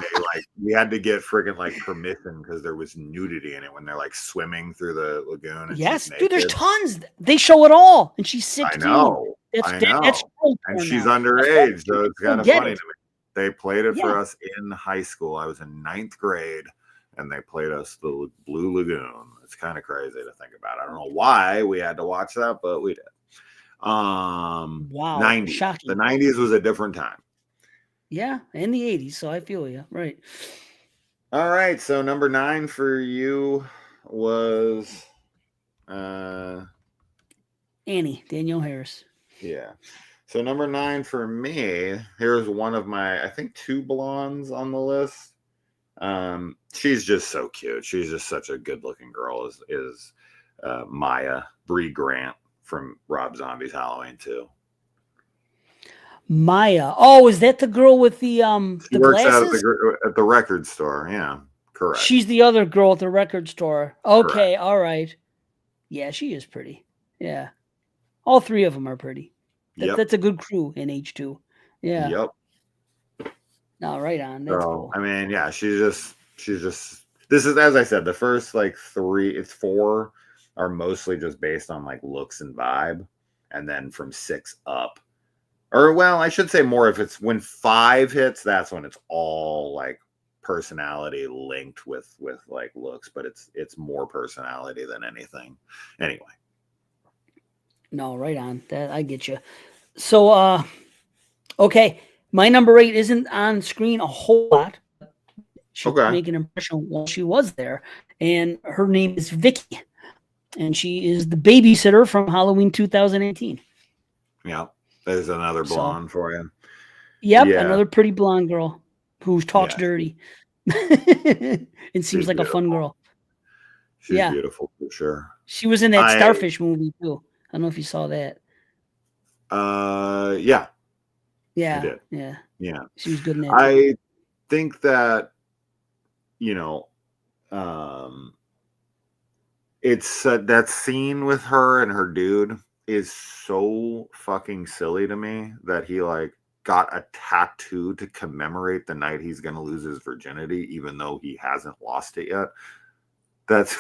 we had to get friggin' like permission because there was nudity in it when they're like swimming through the lagoon. And Yes, she's dude, there's naked. tons. They show it all. And she's 16. I know. That's and she's underage, so it's kind of funny to me. They played it for us in high school. I was in 9th grade, and they played us the Blue Lagoon. It's kind of crazy to think about. I don't know why we had to watch that, but we did. Wow. 90s. Shocking. The 90s was a different time. Yeah, in the 80s. So I feel you. Right. All right. So number 9 for you was Annie, Danielle Harris. Yeah. So number 9 for me, here's one of my, I think 2 blondes on the list. She's just so cute. She's just such a good looking girl. Is Maya Bree Grant from Rob Zombie's Halloween 2. Maya. Oh, is that the girl with the She works glasses? at the record store. Yeah, correct. She's the other girl at the record store. Okay, correct. All right. Yeah, she is pretty. Yeah. All 3 of them are pretty. That's a good crew in H2. Yeah. Yep. No, right on. That's cool. I mean, yeah, she's just this is, as I said, the first like 4 are mostly just based on like looks and vibe. And then from 6 up, or well, I should say more, if it's when 5 hits, that's when it's all like personality linked with like looks, but it's more personality than anything. Anyway. No, right on. That I get you. So okay, my number 8 isn't on screen a whole lot. She make an impression while she was there, and her name is Vicky, and she is the babysitter from Halloween 2018. Yeah, there's another blonde for you. Yep, another pretty blonde girl who talks dirty and seems like a fun girl. She's beautiful for sure. She was in that Starfish movie too. I don't know if you saw that. Yeah. Yeah. I did. Yeah. Yeah. She was good in that. I think that, It's that scene with her and her dude is so fucking silly to me that he like got a tattoo to commemorate the night he's going to lose his virginity, even though he hasn't lost it yet. That's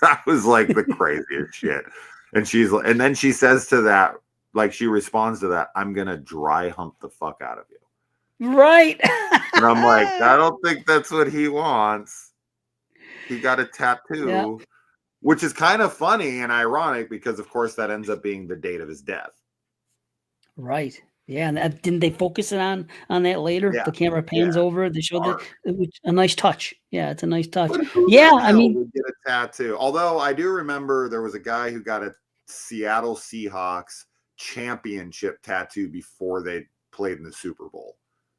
that was like the craziest shit. And then she says to that, like she responds to that, "I'm gonna dry hump the fuck out of you." Right. And I'm like, I don't think that's what he wants. He got a Yeah. tattoo, which is kind of funny and ironic because, of course, that ends up being the date of his death. Right. Yeah. And didn't they focus it on that later? Yeah, The camera pans yeah, over. They showed dark. a nice touch. Yeah, it's a nice touch. But who Yeah, the I hell mean, would get a tattoo? Although I do remember there was a guy who got a Seattle Seahawks championship tattoo before they played in the Super Bowl.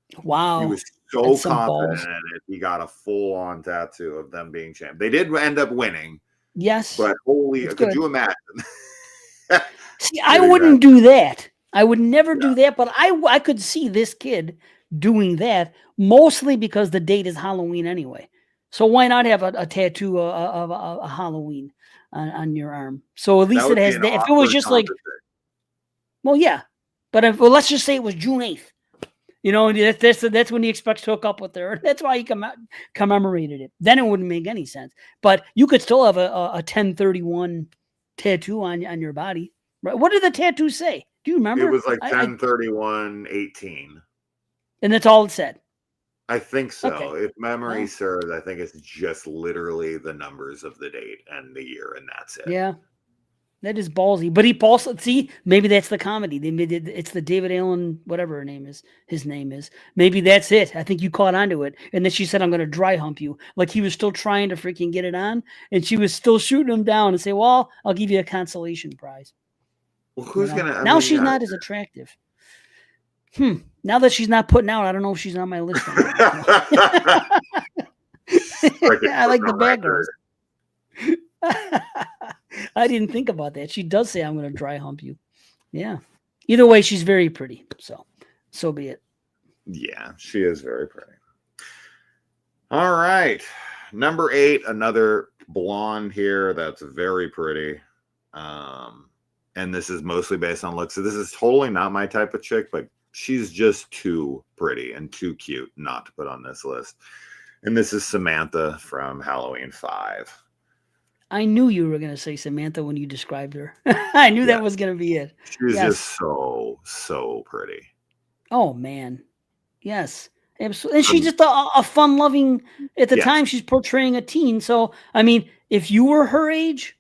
He wow. was so That's some confident balls. in it. He got a full-on tattoo of them being champ. They did end up winning, Yes. but holy, That's could good. you imagine? See, I Getting that? wouldn't do that. I would never Yeah. do that, but I could see this kid doing that mostly because the date is Halloween anyway. So why not have a tattoo of a Halloween on your arm? So at That least it would be has an that. If it was awkward just like, conversation. well, yeah, but if, well, let's just say it was June 8th. You know, and that's when he expects to hook up with her. That's why he commemorated it. Then it wouldn't make any sense. But you could still have a 1031 tattoo on your body. Right? What did the tattoo say? Do you It remember? was like 10/31/18. And that's all it said. I think Okay. so. If memory Well, serves, I think it's just literally the numbers of the date and the year, and that's it. yeah, that is ballsy. But he also see maybe that's the comedy. They made it, it's the David Allen, whatever her name is. His name is. Maybe that's it. I think you caught onto it. And then she said, "I'm going to dry hump you." Like he was still trying to freaking get it on, and she was still shooting him down and say, "Well, I'll give you a consolation prize." Well, You who's know. gonna? I Now mean, she's yeah. not as attractive. Now that she's not putting out, I don't know if she's on my list anymore. I like the bad girls. I didn't think about that. She does say, "I'm going to dry hump you." Yeah. Either way, she's very pretty. So be it. Yeah, she is very pretty. All right, number 8, another blonde here that's very pretty. And this is mostly based on looks. So this is totally not my type of chick, but she's just too pretty and too cute not to put on this list. And this is Samantha from Halloween 5. I knew you were going to say Samantha when you described her. I knew Yeah, that was going to be it. she's Yes. just so pretty. Oh, man. Yes. Absolutely. And she's just a fun-loving, at the Yes. time, she's portraying a teen. So, I mean, if you were her age,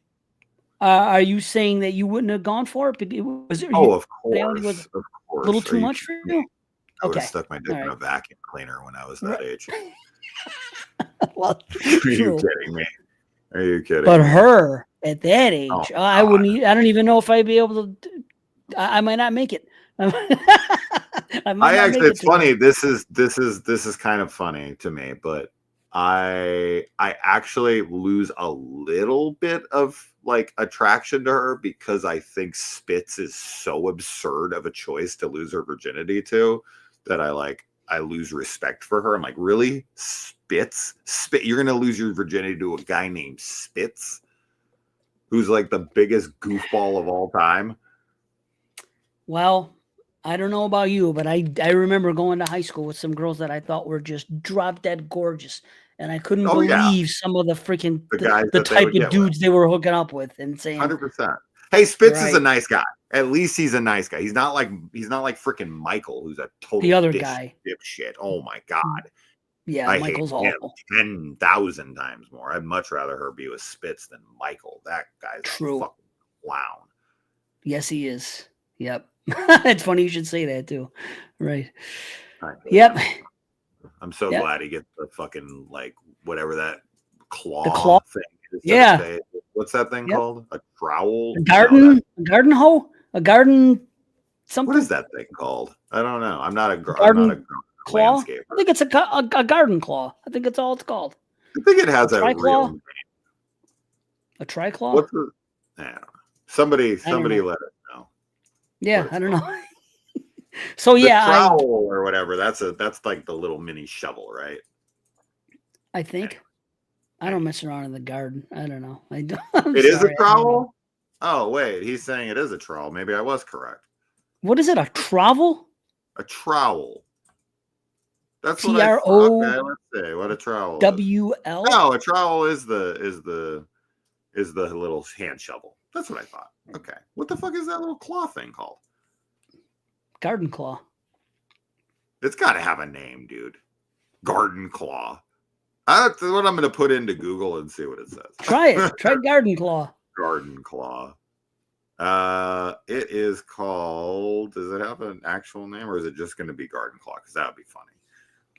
are you saying that you wouldn't have gone for it? Oh, of reality course. was Of a course. little Are too you much for kidding me? you? I would have Okay. stuck my dick All in a right. vacuum cleaner when I was that age. Well, Are you true. kidding me? Are you kidding But me? her at that age, Oh, I wouldn't. I don't even know if I'd be able to. I might not make it. I might not make it. It's funny. This is kind of funny to me, but I actually lose a little bit of like attraction to her because I think Spitz is so absurd of a choice to lose her virginity to that I lose respect for her. I'm like, really? Spitz? You're gonna lose your virginity to a guy named Spitz, who's like the biggest goofball of all time. Well, I don't know about you, but I remember going to high school with some girls that I thought were just drop dead gorgeous, and I couldn't believe some of the freaking the guys the that they type would of get dudes they were hooking up with and saying, 100%. Hey, Spitz is a Right. nice guy. At least he's a nice guy. He's not like freaking Michael, who's a total The other guy. dipshit. Oh my god, Yeah, I Michael's hate him awful. 10,000 times more. I'd much rather her be with Spitz than Michael. That guy's True. a fucking clown. Yes, he is. Yep. It's funny you should say that too. Right. I hate Yep. him. I'm so Yep. glad he gets the fucking like whatever that claw, claw? thing is. Yeah. What's that thing Yep. called? A trowel? A garden hoe? A garden something? What is that thing called? I don't know. I'm not a Garden claw? landscaper. I think it's a garden claw. I think it's all it's called. I think it has a triclaw? real name. A triclaw? What's the? I don't know. Somebody know. let us know. Yeah, what I it's don't know. So The yeah, trowel or whatever. That's like the little mini shovel, right? I think. I don't mess around in the garden. I don't know. I don't, I'm It is a sorry, I don't know. trowel? Oh, wait. He's saying it is a trowel. Maybe I was correct. What is it? A trowel? A trowel. That's what I thought. TROWL? Okay, let's see what a trowel is. No, a trowel is the little hand shovel. That's what I thought. Okay. What the fuck is that little claw thing called? Garden claw. It's got to have a name, dude. Garden claw. That's what I'm going to put into Google and see what it says. Try it. Try garden claw. Garden claw. It is called. Does it have an actual name, or is it just going to be garden claw? Because that would be funny.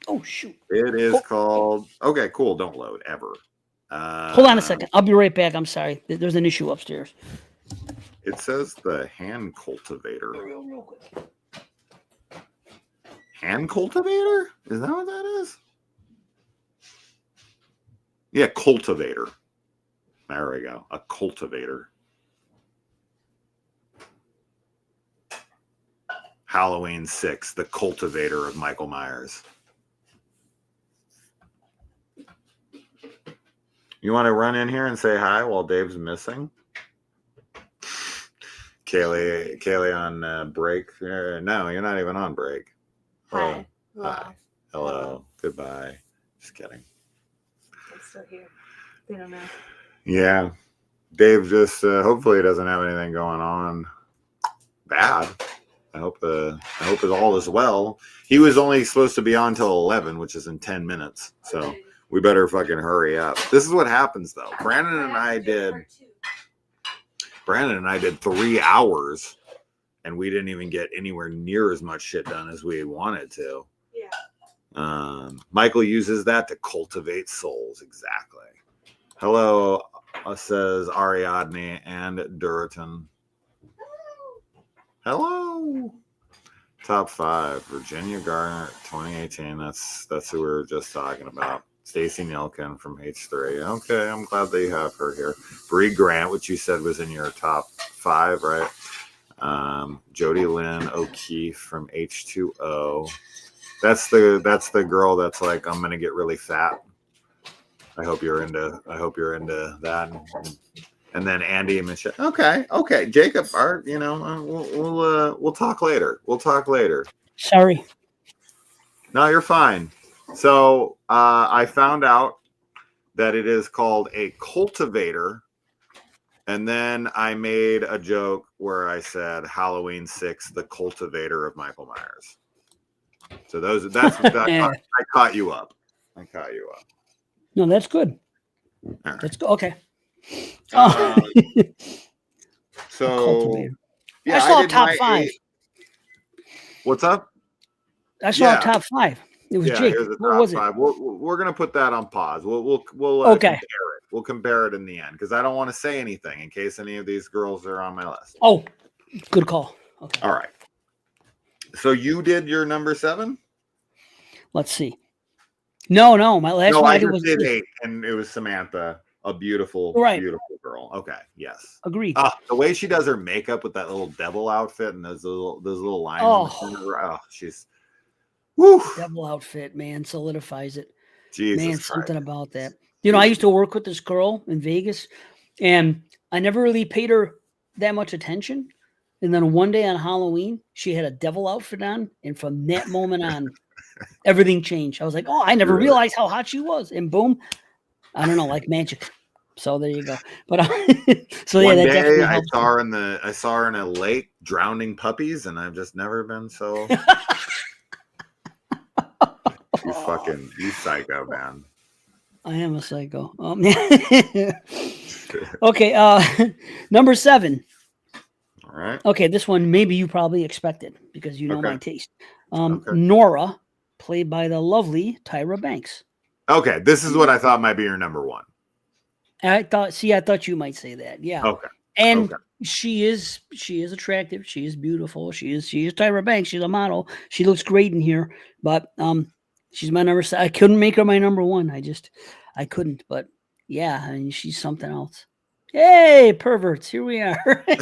Oh shoot! It is called. Okay, cool. Don't load ever. Hold on a second. I'll be right back. I'm sorry. There's an issue upstairs. It says the hand cultivator. Real quick. Hand cultivator? Is that what that is? Yeah, cultivator. There we go. A cultivator. Halloween 6, the cultivator of Michael Myers. You want to run in here and say hi while Dave's missing? Kaylee on break. No, you're not even on break. Hi. Oh, hi. Hello. Goodbye. Just kidding. I'm still here. They don't know. Yeah. Dave just hopefully doesn't have anything going on bad. I hope it all is well. He was only supposed to be on till 11, which is in 10 minutes. So we better fucking hurry up. This is what happens though. Brandon and I did 3 hours and we didn't even get anywhere near as much shit done as we wanted to. Yeah. Michael uses that to cultivate souls. Exactly. Hello, says Ariadne and Duraton. Hello. Top 5. Virginia Garner, 2018. That's who we were just talking about. Stacy Nelkin from H3. Okay, I'm glad that you have her here. Bree Grant, which you said was in your top 5, right? Jody Lynn O'Keefe from H2O. That's the girl that's like, I'm gonna get really fat. I hope you're into that. And then Andy and Michelle. Okay, Jacob. Art. We'll talk later. Sorry. No, you're fine. So I found out that it is called a cultivator, and then I made a joke where I said Halloween 6, the cultivator of Michael Myers. So I caught you up. No, that's good. Right. That's good. Okay. So yeah, I saw a top my 5. What's up? I saw a top 5. It was Jake. Here's the what top was 5. We're gonna put that on pause. We'll okay. compare it. We'll compare it in the end because I don't want to say anything in case any of these girls are on my list. Oh, good call. Okay. All right. So you did your number 7? Let's see. No, my last one I did was did 8, and it was Samantha, a beautiful girl. Okay, yes. Agreed. The way she does her makeup with that little devil outfit and those little lines. She's woo. Devil outfit, man, solidifies it. Jesus man, Christ. something about that. I used to work with this girl in Vegas, and I never really paid her that much attention. And then one day on Halloween, she had a devil outfit on, and from that moment on, everything changed. I was like, oh, I never realized how hot she was. And boom, I don't know, like magic. So there you go. But so one yeah, that day definitely I helped. saw her in a lake drowning puppies, and I've just never been so. You psycho, man. I am a psycho. Okay, number 7. All right. Okay, this one maybe you probably expected because you know my taste. Nora, played by the lovely Tyra Banks. Okay, this is what I thought might be your number 1. I thought you might say that. Yeah. Okay. And she is attractive. She is beautiful. She is Tyra Banks. She's a model. She looks great in here. But she's my number 7. I couldn't make her my number 1. I couldn't. But yeah, I mean, she's something else. Hey, perverts! Here we are. Hey,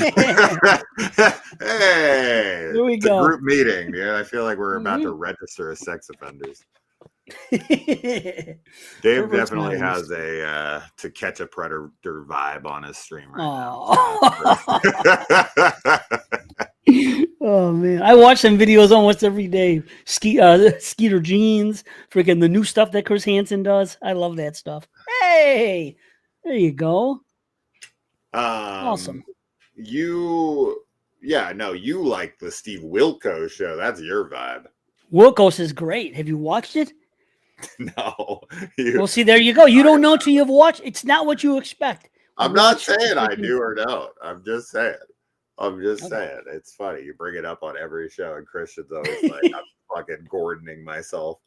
here we go. A group meeting. Yeah, I feel like we're about to register as sex offenders. Dave Pervert's definitely my has a To Catch a Predator vibe on his stream right Oh. now. Oh man, I watch them videos almost every day. Skeeter jeans, freaking the new stuff that Chris Hansen does. I love that stuff. Hey, there you go. Awesome. You like the Steve Wilkos show. That's your vibe. Wilkos is great. Have you watched it? No. Well, see, there you go. You don't know till you've watched. It's not what you expect. I'm not saying I do or don't. I'm just saying. Saying. It's funny. You bring it up on every show, and Christian's always like, I'm fucking Gordoning myself.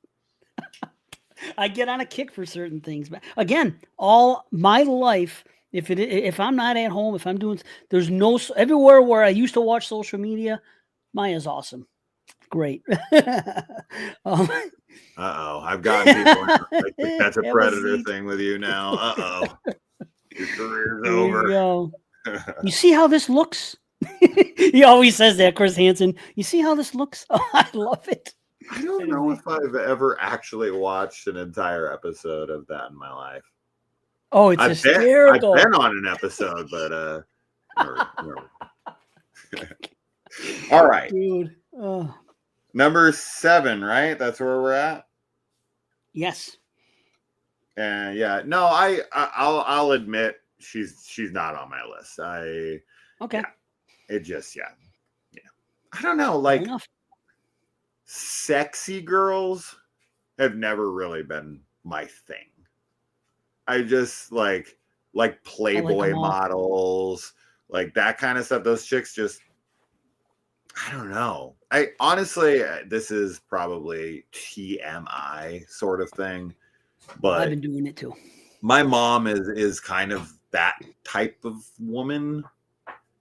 I get on a kick for certain things. But again, all my life, if I'm not at home, if I'm doing, there's no, everywhere where I used to watch social media, Maya's awesome. Great. I've gotten people like, that's a predator thing with you now. Your career's over. You see how this looks? He always says that, Chris Hansen. You see how this looks? Oh, I love it. I don't know if I've ever actually watched an entire episode of that in my life. Oh, it's hysterical. I've been on an episode, but all right, dude. Number 7, right? That's where we're at. Yes. And no, I'll admit she's not on my list. Okay. It just I don't know, like sexy girls have never really been my thing. I just like Playboy models, like that kind of stuff. Those chicks just, I don't know. I honestly, this is probably TMI sort of thing, but I've been doing it too. My mom is kind of that type of woman.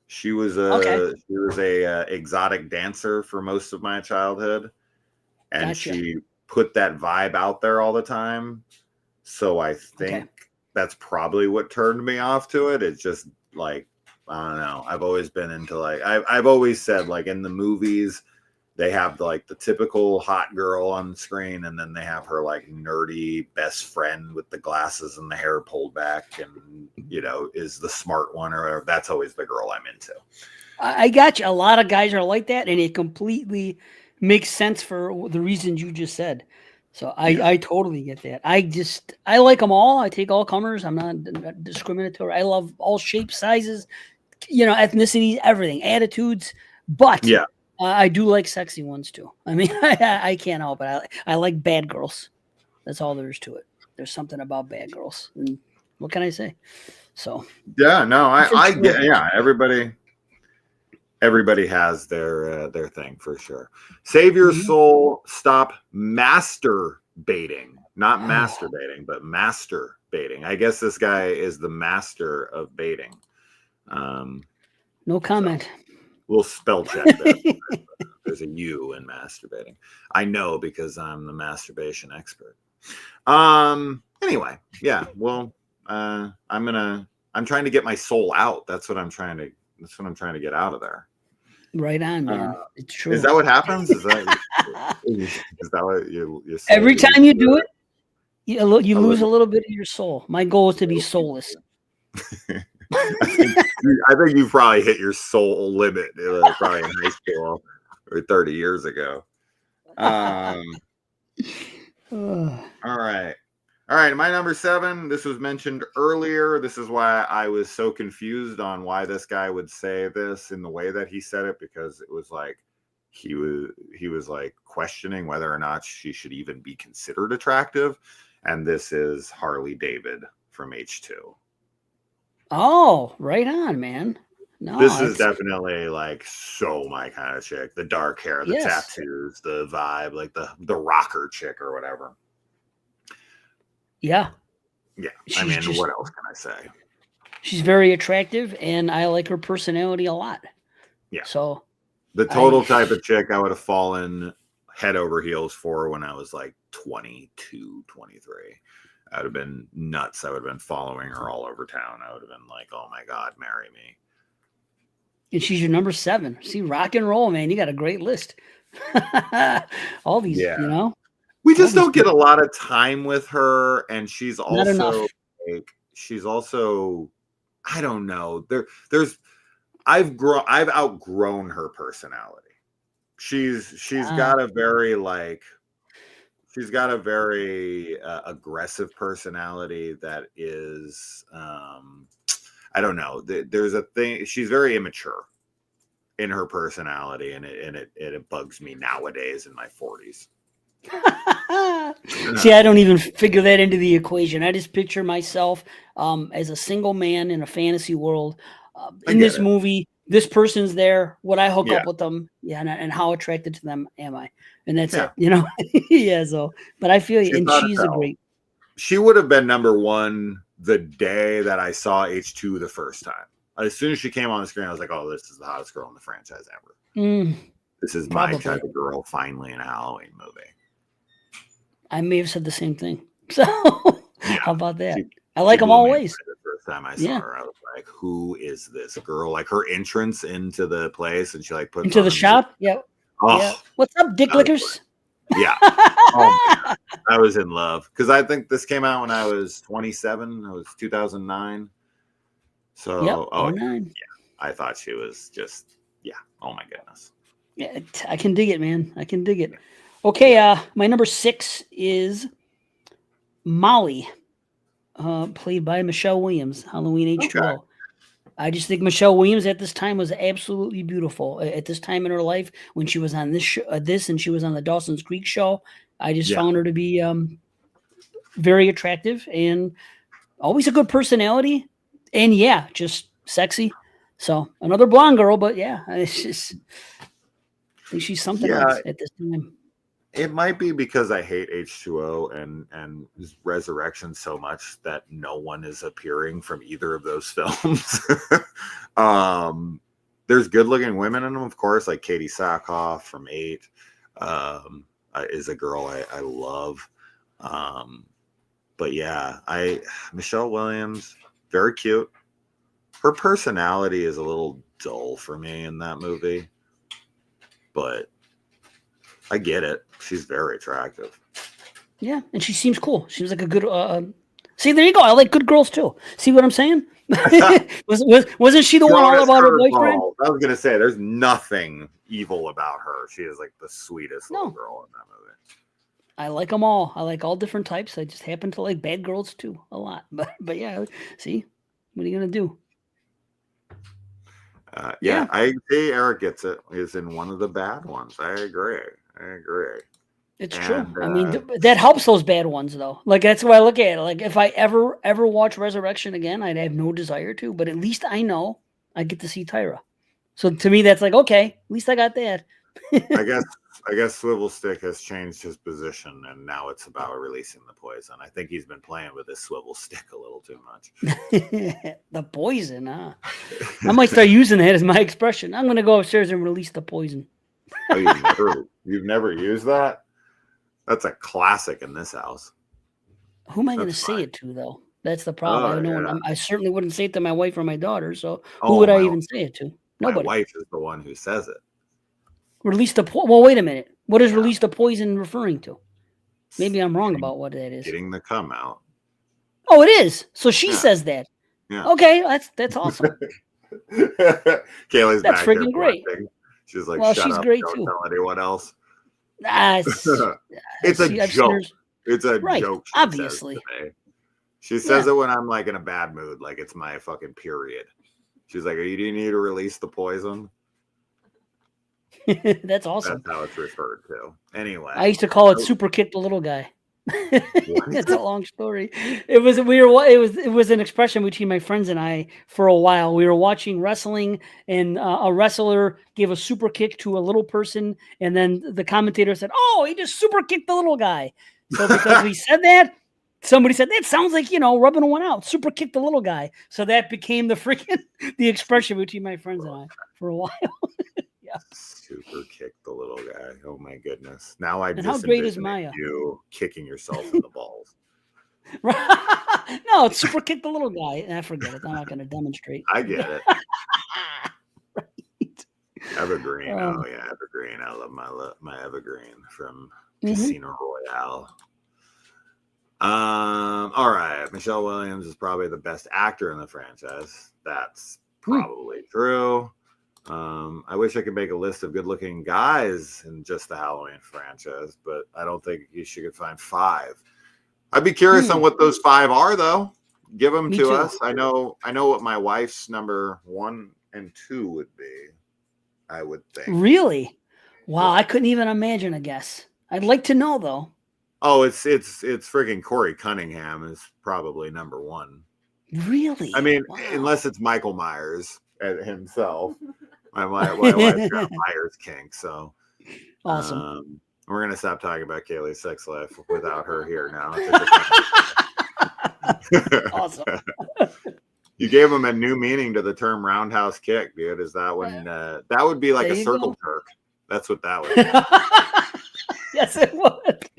She was a exotic dancer for most of my childhood, and Gotcha. she put that vibe out there all the time. So I think that's probably what turned me off to it. It's just like, I don't know. I've always been into like, I've always said, like, in the movies, they have like the typical hot girl on the screen, and then they have her like nerdy best friend with the glasses and the hair pulled back, and is the smart one or whatever. That's always the girl I'm into. I got you. A lot of guys are like that, and it completely makes sense for the reasons you just said. So I totally get that. I like them all. I take all comers. I'm not discriminatory. I love all shapes, sizes, ethnicities, everything, attitudes. But I do like sexy ones too. I mean, I can't help it. I like bad girls. That's all there is to it. There's something about bad girls. And what can I say? So I get everybody has their thing for sure. Save your soul. Stop masturbating. Not masturbating, but masturbating. I guess this guy is the master of baiting. No comment. So we'll spell check that. There's a U in masturbating. I know because I'm the masturbation expert. Anyway, well, I'm trying to get my soul out. That's what I'm trying to get out of there. Right on, man. It's true. Is that what happens? Is that what you every time you do it, you lose a little bit of your soul. My goal is to be soulless. I think you probably hit your soul limit probably in high school or 30 years ago. All right. My number 7. This was mentioned earlier. This is why I was so confused on why this guy would say this in the way that he said it, because it was like he was like questioning whether or not she should even be considered attractive. And this is Harley David from H2. Oh, right on, man. No, this is definitely like so my kind of chick. The dark hair, the tattoos, the vibe, like the rocker chick or whatever. Yeah. I mean, what else can I say? She's very attractive, and I like her personality a lot. Yeah. So the total type of chick I would have fallen head over heels for when I was like 22, 23. I would have been nuts. I would have been following her all over town. I would have been like, oh my God, marry me. And she's your number 7. See, rock and roll, man. You got a great list. All these, We just All don't these get a lot of time with her, and not enough. she's also I don't know. I've outgrown her personality. She's Ah, got a very aggressive personality that is I don't know. There's a thing. She's very immature in her personality, and it bugs me nowadays in my 40s. see, I don't even figure that into the equation. I just picture myself as a single man in a fantasy world. I In get this it. movie, this person's there. Would I hook Yeah, up with them? Yeah, and how attracted to them am I? And that's yeah. it. Yeah. So, but I feel you, She's and hard to she's a tell. great. She would have been number one the day that I saw H2 the first time. As soon as she came on the screen, I was like, "Oh, this is the hottest girl in the franchise ever. Mm, This is my probably. type of girl finally in a Halloween movie." I may have said the same thing. So, Yeah, how about that? she I she like them blew all me away ways. the first time I saw Yeah. her. I was like, "Who is this girl?" Like her entrance into the place, and she like puts Into on the the music. shop. Yeah. Yeah. Oh, What's up, dick I was lickers? yeah. Oh my god, I was in love because I think this came out when I was 27. It was 2009. Yep. So, Oh yeah, nine. I thought she was just yeah. Oh my goodness. Yeah, I can dig it, man. I can dig it. Okay, my number 6 is Molly, played by Michelle Williams, Halloween Okay. H2O. I just think Michelle Williams at this time was absolutely beautiful. At this time in her life, when she was on this and she was on the Dawson's Creek show, I just Yeah. found her to be very attractive and always a good personality. And yeah, just sexy. So another blonde girl, but yeah, it's just I think she's something Yeah, else at this time. it might be because I hate H2O and Resurrection so much that no one is appearing from either of those films. There's good looking women in them, of course, like Katie Sackhoff from 8 is a girl I love. But yeah, Michelle Williams, very cute. Her personality is a little dull for me in that movie, but I get it. She's very attractive. Yeah, and she seems cool. Seems like a good. See, there you go. I like good girls too. See what I'm saying? Wasn't she the one all about her boyfriend? I was gonna say, there's nothing evil about her. She is like the sweetest little No, girl in that movie. I like them all. I like all different types. I just happen to like bad girls too a lot. But yeah, see, what are you gonna do? Yeah, I see. Eric gets it. He's in one of the bad ones. I agree. It's true. And I mean, that helps those bad ones though. Like that's the way I look at it. Like if I ever watch Resurrection again, I'd have no desire to. But at least I know I get to see Tyra. So to me, that's like okay. At least I got that. I guess Swivel Stick has changed his position, and now it's about releasing the poison. I think he's been playing with his swivel stick a little too much. The poison, huh? I might start using that as my expression. I'm gonna go upstairs and release the poison. Oh, you've never used that? That's a classic in this house. Who am I going to That's say fine. it to, though? That's the problem. Oh I know, yeah. I certainly wouldn't say it to my wife or my daughter. So who Oh would I my even say it to? my Nobody. wife is the one who says it. Release the well. Wait a minute. What is Yeah. release the poison referring to? Maybe I'm wrong about what that is. Getting the cum out. Oh, it is. So she Yeah. says that. Yeah. Okay, that's awesome. Kaylee's That's back there freaking great. blushing. She's like, Well, shut she's up, great don't too. tell anyone else. It's It's a I've seen her. joke. It's a Right, joke. obviously. Says to me. She says it when I'm like in a bad mood, like it's my fucking period. She's like, "You need to release the poison." That's awesome. That's how it's referred to. Anyway, I used to call it super kick the little guy. It's a long story. It was an expression between my friends and I for a while. We were watching wrestling, and a wrestler gave a super kick to a little person, and then the commentator said, "Oh, he just super kicked the little guy." So because we said that, somebody said that sounds like rubbing one out. Super kick the little guy. So that became the expression between my friends and I for a while. Super kick the little guy. Oh my goodness! Now I And just how great is envision Maya? you kicking yourself in the balls. No, it's super kick the little guy. I forget it. I'm not going to demonstrate. I get it. Right. Evergreen. Oh yeah, Evergreen. I love my Evergreen from Casino Royale. All right. Michelle Williams is probably the best actor in the franchise. That's probably true. I wish I could make a list of good-looking guys in just the Halloween franchise, but I don't think you could find 5. I'd be curious on what those 5 are, though. Give them to us. I know what my wife's number 1 and 2 would be. I would think. Really? Wow, I couldn't even imagine a guess. I'd like to know though. Oh, it's freaking Corey Cunningham is probably number 1. Really? I mean, unless it's Michael Myers himself. My wife's got a Myers kink, so awesome. We're gonna stop talking about Kaylee's sex life without her here now. Awesome. You gave him a new meaning to the term roundhouse kick, dude. Is that when that would be like a circle jerk? That's what that would be. Yes, it would.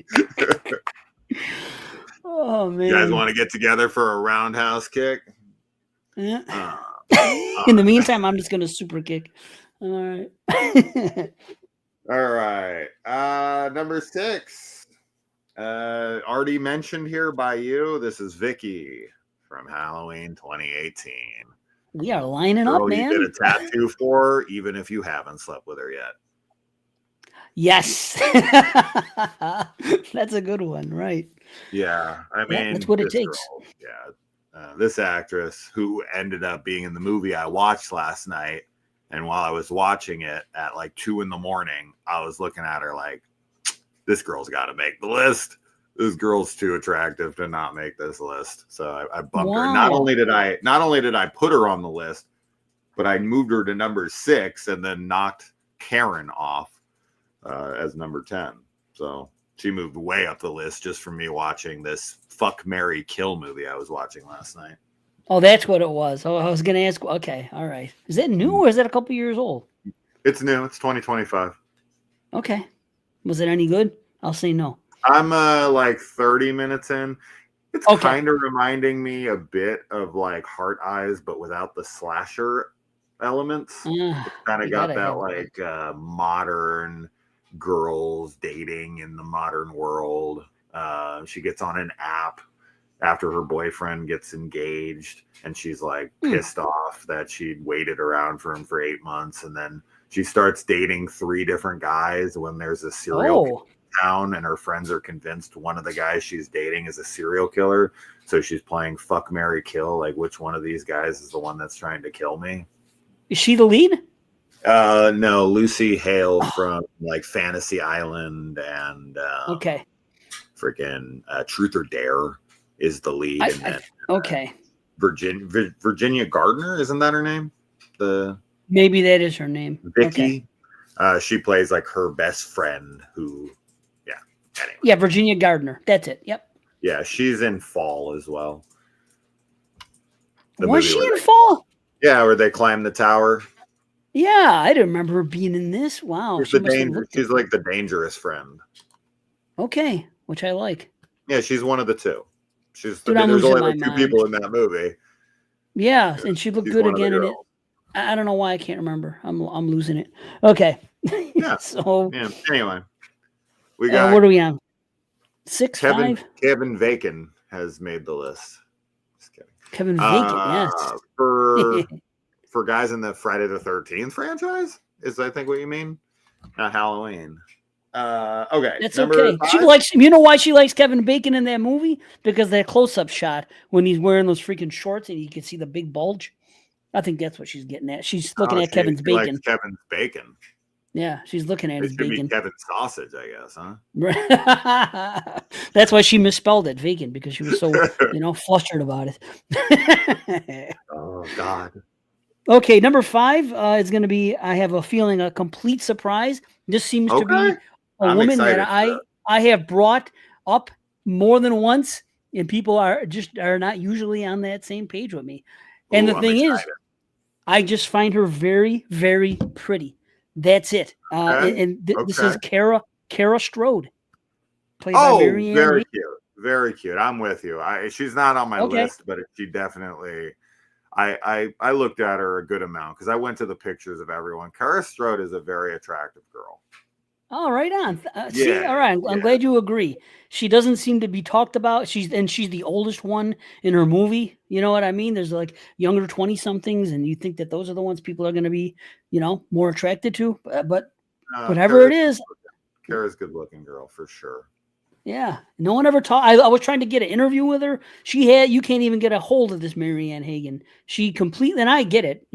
Oh man. You guys want to get together for a roundhouse kick? Yeah. In the meantime, I'm just gonna super kick. All right. All right. Number 6. Already mentioned here by you. This is Vicky from Halloween 2018. We are lining up, man. You did a tattoo for her, even if you haven't slept with her yet. Yes. That's a good one, right? Yeah. I mean, that's what it takes. Girl, this actress who ended up being in the movie I watched last night. And while I was watching it at like 2 a.m, I was looking at her like, this girl's got to make the list. This girl's too attractive to not make this list. So I bumped her. Not only did I put her on the list, but I moved her to number 6 and then knocked Karen off as number 10. So she moved way up the list just from me watching this Fuck, Marry, Kill movie I was watching last night. Oh, that's what it was. Oh, I was going to ask. Okay, all right. Is that new or is that a couple years old? It's new. It's 2025. Okay. Was it any good? I'll say no. I'm like 30 minutes in. It's kind of reminding me a bit of like Heart Eyes, but without the slasher elements. It's kind of got that like modern girls dating in the modern world. She gets on an app after her boyfriend gets engaged, and she's like pissed off that she'd waited around for him for 8 months, and then she starts dating 3 different guys when there's a serial town, and her friends are convinced one of the guys she's dating is a serial killer. So she's playing Fuck, Marry, Kill. Like, which one of these guys is the one that's trying to kill me? Is she the lead? No, Lucy Hale from like Fantasy Island and freaking Truth or Dare is the lead. Virginia Gardner, isn't that her name? Maybe that is her name. Vicky. She plays like her best friend who. Anyway. Yeah, Virginia Gardner. That's it. Yep. Yeah, she's in Fall as well. Was she in Fall? Yeah, where they climb the tower. Yeah, I didn't remember her being in this. Wow. She's like the dangerous friend. Okay, which I like. Yeah, she's one of the 2. There's only like 2 people in that movie. Yeah, and she looked good again in it. I don't know why I can't remember. I'm losing it. Okay. Yeah. So anyway. We got what are we on? 6, Kevin 5? Kevin Bacon has made the list. Just kidding. Kevin Bacon, yes. For guys in the Friday the 13th franchise, is I think what you mean? Not Halloween. Okay. That's okay. 5? She likes. You know why she likes Kevin Bacon in that movie? Because that close-up shot when he's wearing those freaking shorts and you can see the big bulge. I think that's what she's getting at. She's looking at Kevin's bacon. Likes Kevin's bacon. Yeah, she's looking at his bacon. Kevin's sausage, I guess, huh? That's why she misspelled it, vegan, because she was so, flustered about it. Oh God. Okay, number 5 is going to be. I have a feeling a complete surprise. This seems to be a woman that I have brought up more than once, and people are not usually on that same page with me. And the thing is, I just find her very, very pretty. That's it. This is Kara Strode. Played by Marianne very Lee. cute. Very cute. I'm with you. She's not on my list, but she definitely. I looked at her a good amount because I went to the pictures of everyone. Kara Strode is a very attractive girl. Oh, right on. See, Yeah, all right. I'm yeah. glad you agree. She doesn't seem to be talked about. She's the oldest one in her movie. You know what I mean? There's like younger 20 somethings, and you think that those are the ones people are going to be, more attracted to. But whatever it is, Kara's good looking girl for sure. yeah. No one ever talked. I was trying to get an interview with her. You can't even get a hold of this Marianne Hagen. She completely, and I get it.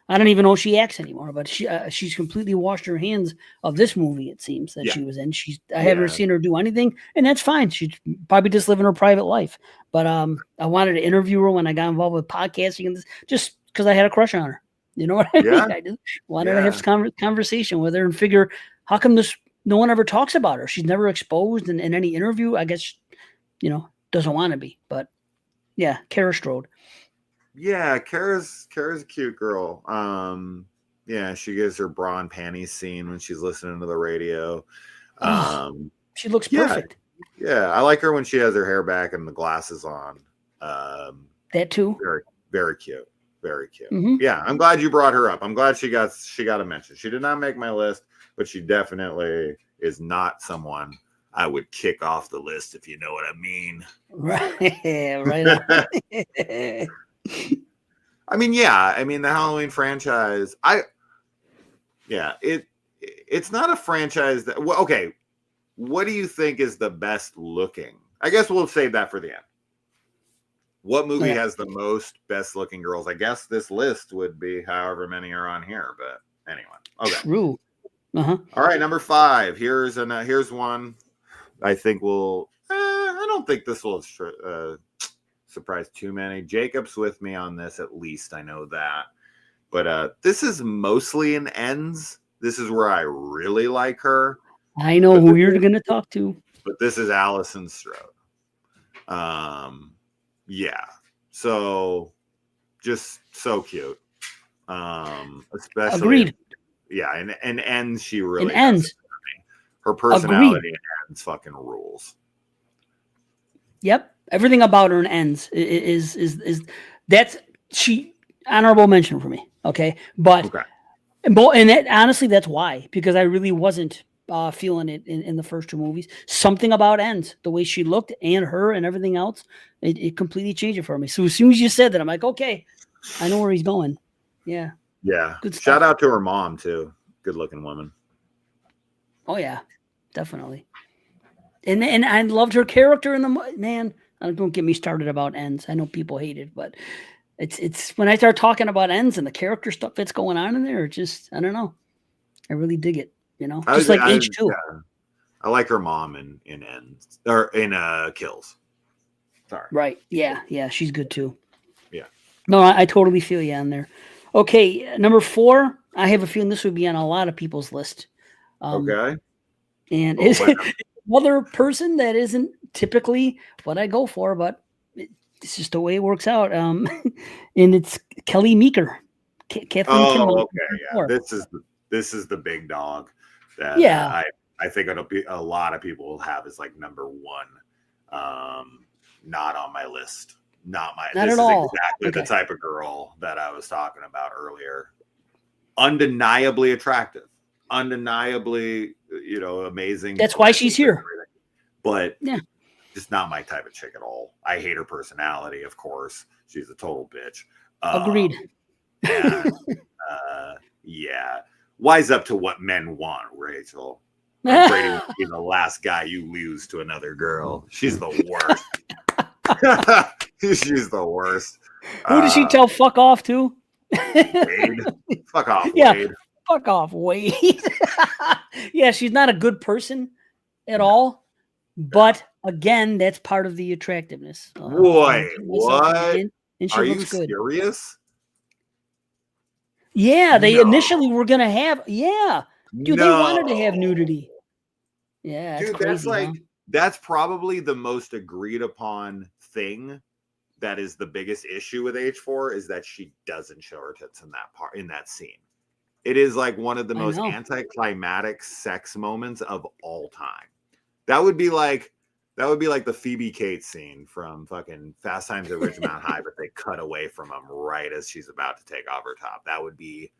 I don't even know if she acts anymore, but she's completely washed her hands of this movie. It seems that Yeah. she was in. I haven't seen her do anything, and that's fine. She's probably just living her private life. But I wanted to interview her when I got involved with podcasting, and just because I had a crush on her. You know what I mean? I just wanted to have this conversation with her and figure how come no one ever talks about her. She's never exposed in any interview. I guess, doesn't want to be. But yeah, Kara Strode. Yeah, Kara's a cute girl. Yeah, she gives her bra and panties scene when she's listening to the radio. She looks perfect. Yeah, I like her when she has her hair back and the glasses on. That too. Very, very cute. Very cute. Mm-hmm. Yeah, I'm glad you brought her up. I'm glad she got a mention. She did not make my list, but she definitely is not someone I would kick off the list, if you know what I mean. Right. I mean, the Halloween franchise. It's not a franchise that. Well, okay, what do you think is the best looking? I guess we'll save that for the end. What movie has the most best looking girls? I guess this list would be however many are on here, but anyway. Okay. True. All right, number 5. Here's one. I think I don't think this will surprise too many. Jacob's with me on this, at least I know that. But this is mostly in ends. This is where I really like her. I know who you're going to talk to. But this is Allison Strode. Yeah. So just so cute. Especially Agreed. And ends she really ends. Her personality in ends fucking rules. Yep. Everything about her in ends is that's honorable mention for me. Okay. But and that, honestly, that's why, because I really wasn't feeling it in the first 2 movies. Something about ends, the way she looked and her and everything else, it completely changed it for me. So as soon as you said that, I'm like, okay, I know where he's going. Yeah. Yeah. Good stuff. Shout out to her mom too. Good looking woman. Oh yeah, definitely. And I loved her character in don't get me started about ends. I know people hate it, but it's when I start talking about ends and the character stuff that's going on in there, I don't know. I really dig it. Just like H2. Yeah. I like her mom in ends or in Kills. Sorry. Right. Yeah. She's good too. Yeah. No, I totally feel you on there. Okay, number 4. I have a feeling this would be on a lot of people's list. Okay. And is another person that isn't typically what I go for, but it's just the way it works out. And it's Kelly Meeker. Kathleen Kimmel. Okay. Yeah. This is the big dog that I think it'll be a lot of people will have as like number 1. Not on my list. Not at all. Exactly the type of girl that I was talking about earlier. Undeniably attractive. Undeniably, amazing. That's why she's here. But just not my type of chick at all. I hate her personality, of course. She's a total bitch. Agreed. And, yeah. Wise up to what men want, Rachel. Brady will be the last guy you lose to another girl. She's the worst. She's the worst. Who does she tell fuck off to? Wade. Fuck off, Wade. Fuck off, Wade. Yeah, she's not a good person at all. But again, that's part of the attractiveness. Boy, what? And she Are looks you good. serious? Yeah, they initially were gonna have. Yeah, dude, they wanted to have nudity. Yeah, dude, crazy, that's probably the most agreed upon thing. That is the biggest issue with H4 is that she doesn't show her tits in that scene. It is like one of the most anticlimactic sex moments of all time. That would be like the Phoebe Cates scene from fucking Fast Times at Ridgemont High, but they cut away from him right as she's about to take off her top. That would be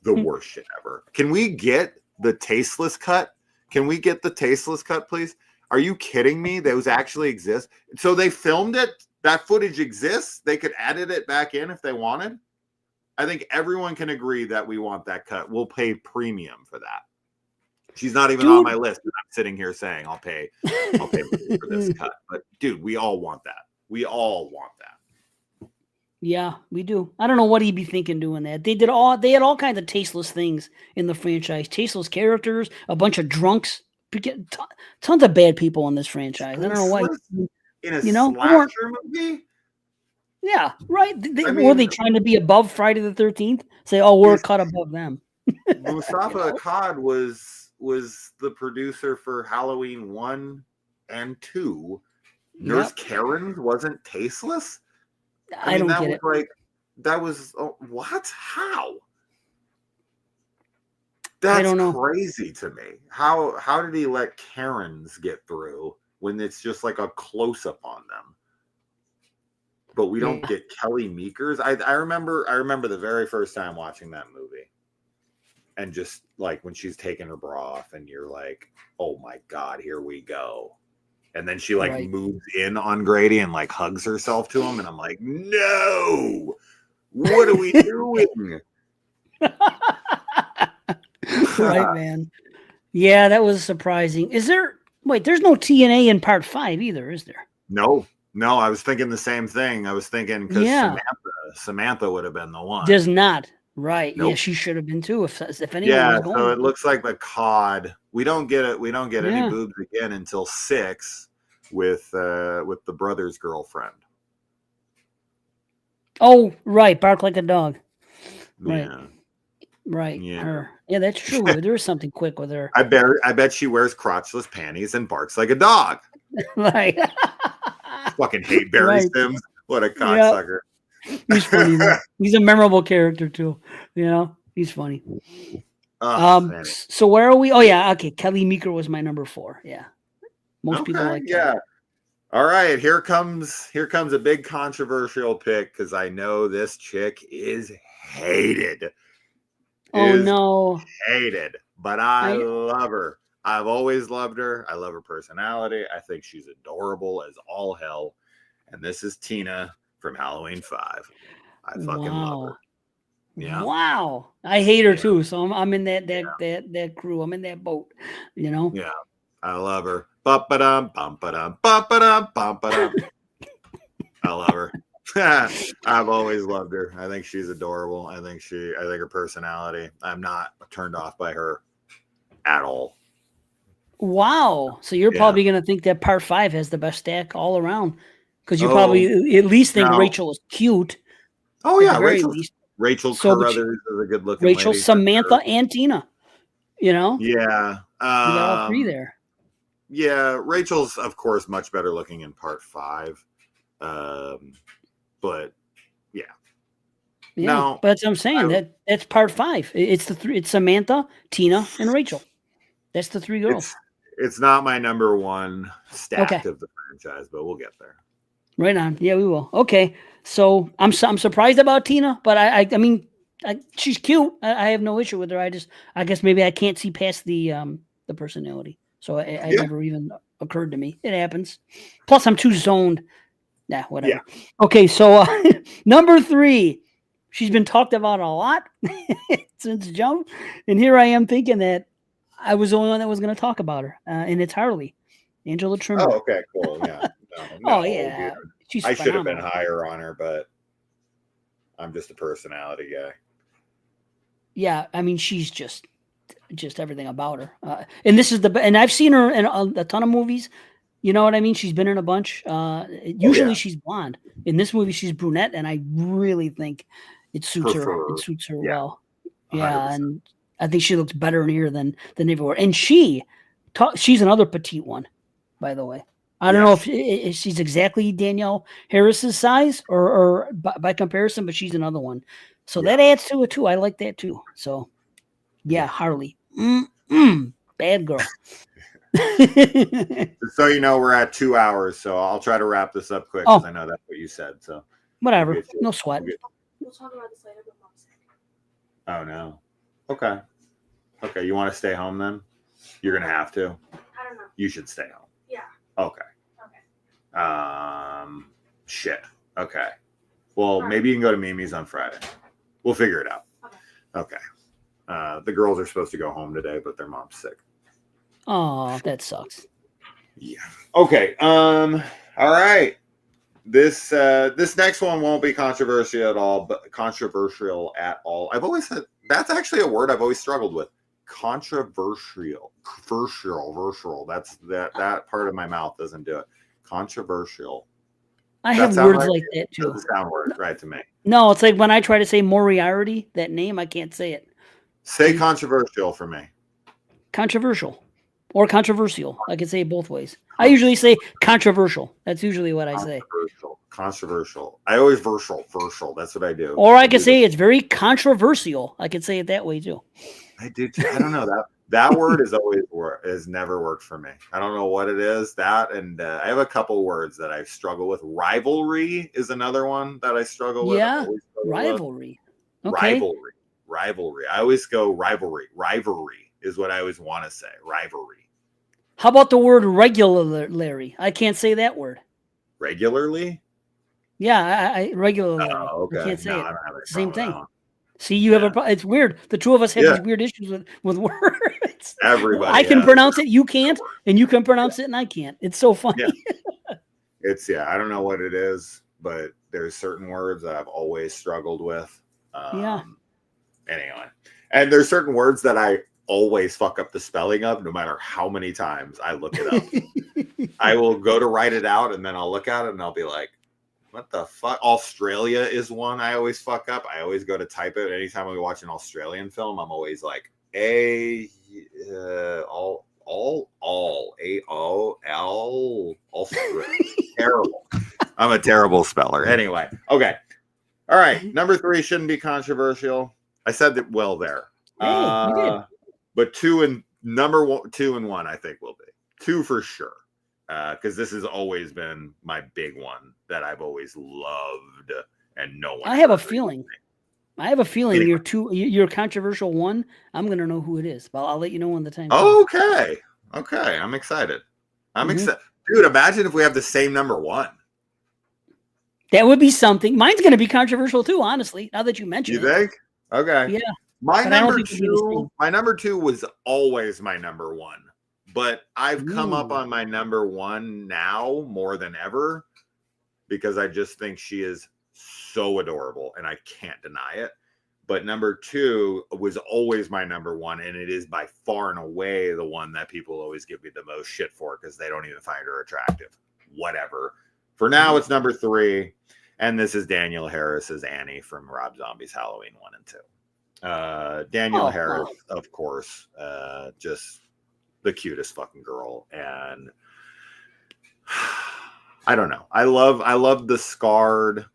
the worst shit ever. Can we get the tasteless cut? Can we get the tasteless cut, please? Are you kidding me? Those actually exist. So they filmed it. That footage exists. They could edit it back in if they wanted. I think everyone can agree that we want that cut. We'll pay premium for that. She's not even on my list. I'm sitting here saying I'll pay for this cut. But dude, we all want that. We all want that. Yeah, we do. I don't know what he'd be thinking doing that. They had all kinds of tasteless things in the franchise. Tasteless characters, a bunch of drunks, tons of bad people in this franchise. I don't know why. In a slasher movie? Yeah, right. Were they trying to be above Friday the 13th? Say, oh, we're cut above them. Mustafa Akkad was the producer for Halloween 1 and 2. Nurse Karen's wasn't tasteless? I don't get it. What? How? That's crazy to me. How did he let Karen's get through when it's just like a close-up on them? But we don't get Kelly Meekers. I remember the very first time watching that movie. And just like when she's taking her bra off and you're like, oh my God, here we go. And then she moves in on Grady and like hugs herself to him. And I'm like, no, what are we doing? Right, man. Yeah, that was surprising. There's no TNA in part 5 either, is there? No, I was thinking the same thing. I was thinking because Samantha would have been the one. Does not. Right. Nope. Yeah, she should have been too if anyone was going. So it looks like the COD. We don't get any boobs again until 6 with the brother's girlfriend. Oh, right. Bark like a dog. Right. Yeah. Right. Yeah. Her. Yeah, that's true. There is something quick with her. I bet she wears crotchless panties and barks like a dog. Right. Fucking hate Barry Sims. What a cocksucker. He's funny. He's a memorable character too. You know, he's funny. So where are we? Oh yeah, okay. Kelly Meeker was my number 4. Yeah. Most people like that. Yeah. All right, here comes a big controversial pick because I know this chick is hated. Hated, but I love her. I've always loved her. I love her personality. I think she's adorable as all hell. And this is Tina from Halloween 5. I fucking love her. Yeah. Wow. I hate her too. So I'm in that crew. I'm in that boat. You know. Yeah. I love her. Bum-ba-dum, bum-ba-dum, bum-ba-dum, bum-ba-dum. I love her. I've always loved her. I think she's adorable. I think her personality. I'm not turned off by her at all. Wow. So you're probably going to think that part 5 has the best stack all around because you probably at least think Rachel is cute. Oh yeah, Rachel Carruthers is a good looking Rachel, lady. Samantha, and Tina. You know? Yeah. You got all 3 there. Yeah, Rachel's of course much better looking in part 5. But yeah. No, but that's what I'm saying. That's part 5. It's the 3. It's Samantha, Tina, and Rachel. That's the 3 girls. It's not my number 1 stacked of the franchise, but we'll get there. Right on. Yeah, we will. Okay. So I'm surprised about Tina, but I mean, she's cute. I have no issue with her. I guess maybe I can't see past the personality. So it never even occurred to me. It happens. Plus, I'm too zoned. Nah, whatever. Yeah. Okay, so number 3. She's been talked about a lot since jump. And here I am thinking that I was the only one that was going to talk about her. And it's Harley. Angela Trimmer. Oh, okay, cool. Yeah. No, yeah. She's I should have been higher on her, but I'm just a personality guy. Yeah, I mean, she's just everything about her. And this is and I've seen her in a ton of movies. You know what I mean? She's been in a bunch. Usually she's blonde. In this movie, she's brunette, and I really think it suits her. It suits her well. 100%. Yeah, and I think she looks better in here than everywhere. And she's another petite one, by the way. I don't know if she's exactly Danielle Harris's size or by comparison, but she's another one. So that adds to it too. I like that too. So Harley, bad girl. So you know we're at 2 hours, so I'll try to wrap this up quick because I know that's what you said. So whatever, no sweat. We'll talk about this later, but Mom's sick. Oh no. Okay. You want to stay home then? You're gonna have to. I don't know. You should stay home. Yeah. Okay. Okay. Shit. Okay. Well, maybe you can go to Mimi's on Friday. We'll figure it out. Okay. The girls are supposed to go home today, but their mom's sick. Oh, that sucks. Yeah. Okay. All right. This next one won't be controversial at all, but controversial at all. I've always said that's actually a word I've always struggled with. Controversial. That's that part of my mouth doesn't do it. Controversial. I have words like that too. Doesn't sound right to me. No, it's like when I try to say Moriarty, that name, I can't say it. Say controversial for me. Controversial or controversial. I can say it both ways. I usually say controversial. That's usually what I say. Controversial. I always versal. That's what I do. Or I can say it's very controversial. I can say it that way too. I do too. I don't know that word has never worked for me. I don't know what it is. That and I have a couple words that I struggle with. Rivalry is another one that I struggle with. Yeah, rivalry. Okay. Rivalry. I always go rivalry. Rivalry is what I always want to say. Rivalry. How about the word regularly? I can't say that word. Regularly? Yeah, I regularly. Oh, okay. I can't say it. I don't have Same thing. See, you have a. It's weird. The two of us have these weird issues with words. Everybody. I can pronounce it, you can't, and you can pronounce it, and I can't. It's so funny. Yeah. I don't know what it is, but there's certain words that I've always struggled with. Anyway, and there's certain words that I always fuck up the spelling of, no matter how many times I look it up. I will go to write it out, and then I'll look at it, and I'll be like, what the fuck? Australia is one I always fuck up. I always go to type it. Anytime we watch an Australian film, I'm always like, terrible. I'm a terrible speller. Anyway, okay. All right. Number 3 shouldn't be controversial. I said that well there. Hey, you did. But number 2 and 1, I think will be 2 for sure. Because this has always been my big one that I've always loved, and no one. I have a feeling you're a controversial one. I'm gonna know who it is, but I'll let you know when the time comes. Okay. I'm excited. Excited, dude. Imagine if we have the same number 1. That would be something. Mine's gonna be controversial too, honestly. Now that you mention it. You think? Okay. Yeah. My number 2 was always my number 1. But I've come up on my number 1 now more than ever because I just think she is so adorable and I can't deny it. But number 2 was always my number 1, and it is by far and away the one that people always give me the most shit for because they don't even find her attractive. Whatever. For now, it's number 3, and this is Danielle Harris's Annie from Rob Zombie's Halloween 1 and 2. Danielle Harris, of course, just the cutest fucking girl, and I don't know. I love the scarred,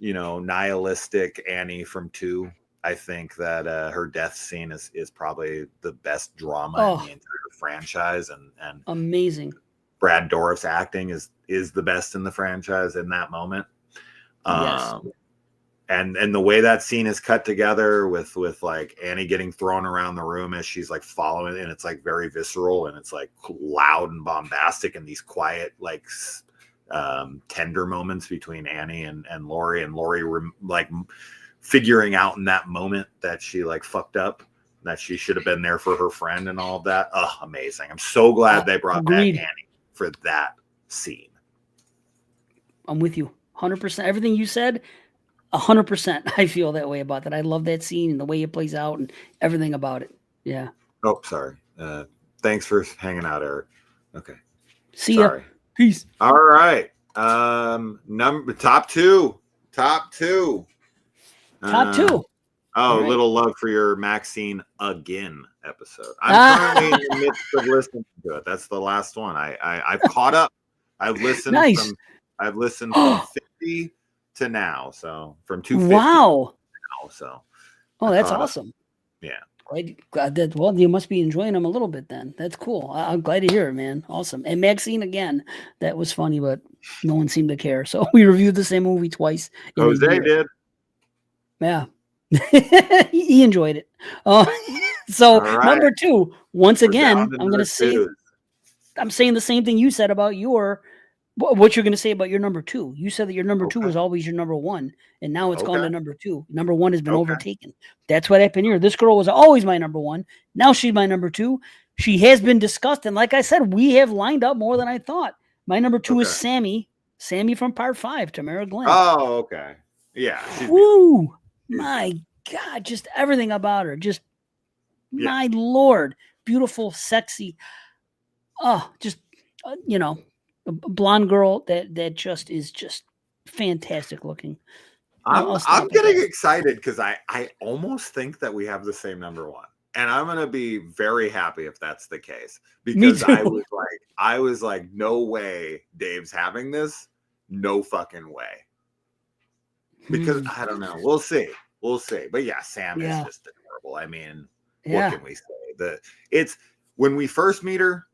nihilistic Annie from 2. I think that her death scene is probably the best drama in the entire franchise, and amazing. Brad Dourif's acting is the best in the franchise in that moment. Yes. And the way that scene is cut together with like Annie getting thrown around the room as she's like following, and it's like very visceral and it's like loud and bombastic, and these quiet like tender moments between Annie and Laurie, and Laurie like figuring out in that moment that she like fucked up, that she should have been there for her friend and all of that. Oh, amazing. I'm so glad they brought back Annie for that scene. I'm with you 100%. Everything you said, 100%. I feel that way about that. I love that scene and the way it plays out and everything about it. Yeah. Oh, sorry. Thanks for hanging out, Eric. Okay. See ya. Peace. All right. Top two. Right. Little love for your Maxine again episode. I'm currently in the midst of listening to it. That's the last one. I've caught up. I've listened from 50 to now. So from 250 wow. to now. So that's awesome. Yeah. Glad that. Well, you must be enjoying them a little bit then. That's cool. I'm glad to hear it, man. Awesome. And Maxine again, that was funny, but no one seemed to care. So we reviewed the same movie twice. Jose did. Yeah. He enjoyed it. So right. Number 2, Once again, We're down to I'm going to say, twos. I'm saying the same thing you said about what you're going to say about your number 2. You said that your number 2 Okay. was always your number 1, and now it's gone to Okay. number 2. Number 1 has been Okay. overtaken. That's what happened here. This girl was always my number 1. Now she's my number 2. She has been discussed, and like I said, we have lined up more than I thought. My number 2 is Okay. Sammy from Part 5, Tamara Glenn. Oh, okay. Yeah. She's beautiful. Woo! She's My God, just everything about her. Just, Yeah. my Lord, beautiful, sexy. Oh, just you know, a blonde girl that just is just fantastic looking. I'll I'm stop at getting that. excited because I almost think that we have the same number 1. And I'm gonna be very happy if that's the case. Me Because I too. was like, no way Dave's having this. No fucking way. Because Hmm. I don't know. We'll see. We'll see. But yeah, Sam is Yeah. just adorable. I mean, what Yeah. can we say? It's when we first meet her,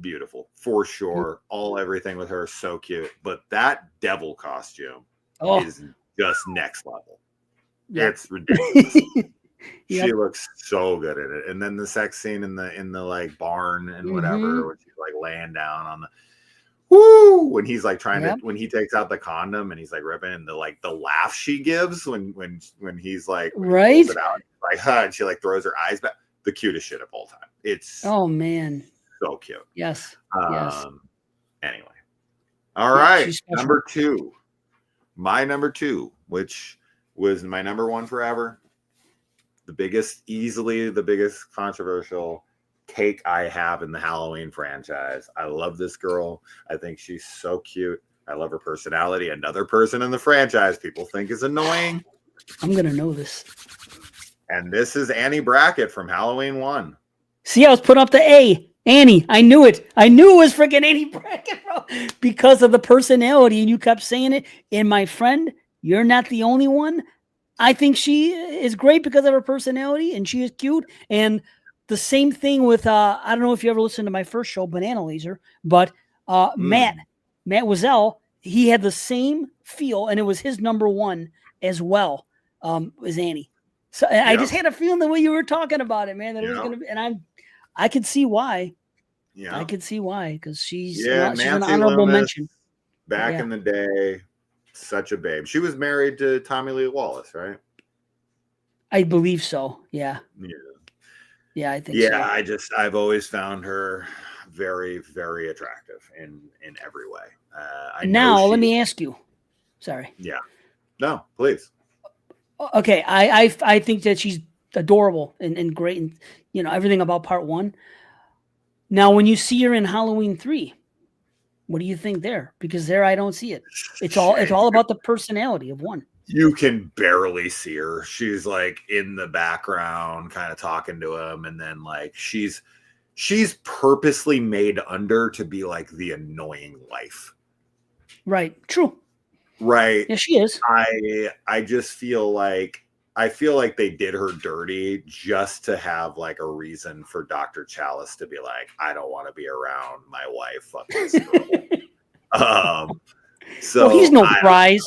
beautiful for sure. Everything with her is so cute. But that devil costume Oh, is just next level. yeah. It's ridiculous. She Yep. looks so good at it. And then the sex scene in the like barn and Mhm. whatever, when she's like laying down on the woo, when he's like trying Yep. to when he takes out the condom and he's like ripping, and the laugh she gives when he's like when he Right? pulls it out, like and she like throws her eyes back. The cutest shit of all time. It's Oh man. so cute. Yes. Yes. Anyway. All Yeah, right. she's special. Number 2. My number 2, which was my number 1 forever. Easily the biggest controversial take I have in the Halloween franchise. I love this girl. I think she's so cute. I love her personality. Another person in the franchise people think is annoying. I'm gonna know this. And this is Annie Brackett from Halloween 1. See, I was putting up the A. Annie. I knew it. I knew it was freaking Annie Brackett, bro. Because of the personality, and you kept saying it. And my friend, you're not the only one. I think she is great because of her personality, and she is cute. And the same thing with I don't know if you ever listened to my first show, Banana Laser, but Matt Wazell, he had the same feel, and it was his number 1 as well, as Annie. So I Yep. just had a feeling the way you were talking about it, man, that it was Yep. gonna be, and I could see why. Yeah. I could see why, because she's she's an Nancy honorable Loomis, mention. back Yeah. in the day. Such a babe. She was married to Tommy Lee Wallace, right? I believe so. Yeah. Yeah. Yeah, I think Yeah, so. I've always found her very, very attractive in every way. Now, let me ask you. Sorry. Yeah. No, please. Okay, I think that she's adorable and great, and everything about Part 1. Now, when you see her in Halloween 3, what do you think there? Because there I don't see it. It's all about the personality of 1. You can barely see her. She's like in the background, kind of talking to him, and then like she's purposely made under to be like the annoying wife. Right. True. Right. Yeah, she is. I just feel like they did her dirty just to have like a reason for Dr. Chalice to be like, I don't want to be around my wife. Fuck this girl. So Well, he's no prize.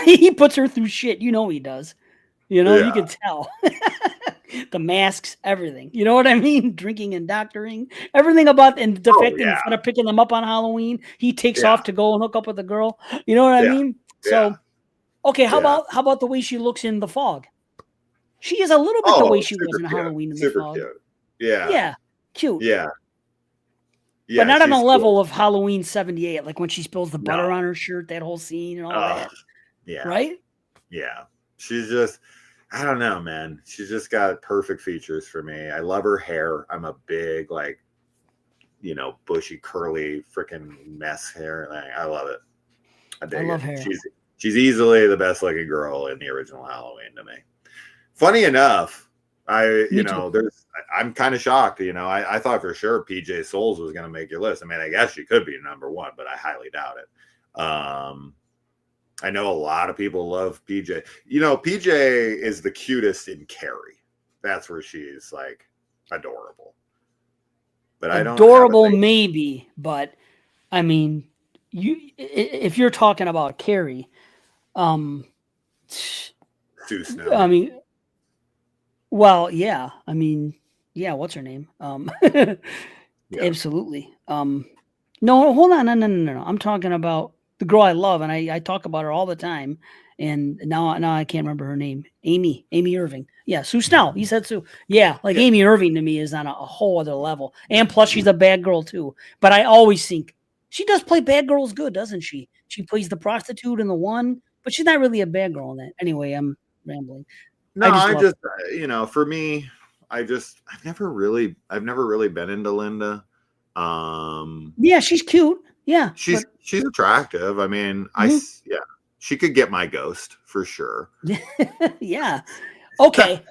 He puts her through shit. He does. You can tell. The masks, everything. You know what I mean? Drinking and doctoring. Everything about, and the fact that instead of picking them up on Halloween, he takes off to go and hook up with a girl. You know what I mean? So, okay, how about the way she looks in The Fog? She is a little bit the way she was in Halloween in The Fog. Cute. Yeah. Yeah. Cute. Yeah. But not on the level of Halloween 78, like when she spills the butter on her shirt, that whole scene and all that. Yeah. Right? Yeah. She's just, I don't know, man. She's just got perfect features for me. I love her hair. I'm a big, like, bushy, curly, freaking mess hair. Like, I love it. I love hair. She's easily the best looking girl in the original Halloween to me. Funny enough, I'm kind of shocked. I thought for sure PJ Souls was going to make your list. I mean, I guess she could be number 1, but I highly doubt it. I know a lot of people love PJ. PJ is the cutest in Carrie. That's where she's like adorable. But I don't. Adorable, maybe, but I mean, if you're talking about Carrie, Sue Snow. I mean, well, yeah. I mean, Yeah, what's her name? Yeah. Absolutely. No, hold on, no. I'm talking about the girl I love, and I talk about her all the time. And now I can't remember her name. Amy Irving. Yeah, Sue Snell. You said Sue. Yeah, like Yeah. Amy Irving to me is on a whole other level. And plus, she's a bad girl too. But I always think she does play bad girls good, doesn't she? She plays the prostitute in the one, but she's not really a bad girl in that. Anyway, I'm rambling. No, I just I love. just for me, I've never really been into Linda. Yeah, she's cute. Yeah, She's attractive. I mean, Mhm. yeah, she could get my ghost for sure. Yeah. Okay.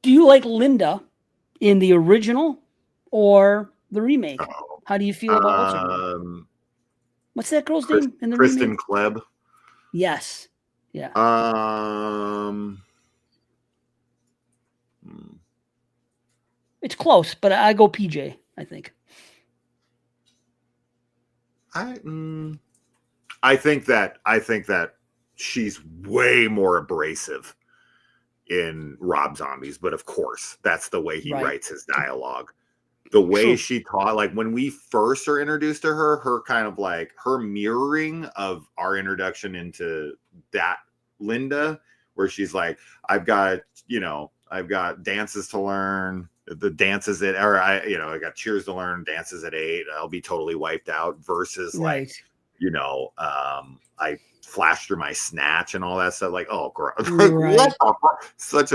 Do you like Linda in the original or the remake? Oh. How do you feel about what's her name? What's that girl's name in the Kristen remake? Klebb. Yes. Yeah. It's close, but I go PJ, I think. I think that she's way more abrasive in Rob Zombie's, but of course, that's the way he Right. writes his dialogue. The way True. she taught, like when we first are introduced to her kind of like her mirroring of our introduction into that Linda, where she's like, I've got dances to learn. The dances I got cheers to learn, dances at 8. I'll be totally wiped out. Versus Right. I flashed through my snatch and all that stuff. Like, oh, gross. Right. What the fuck? Such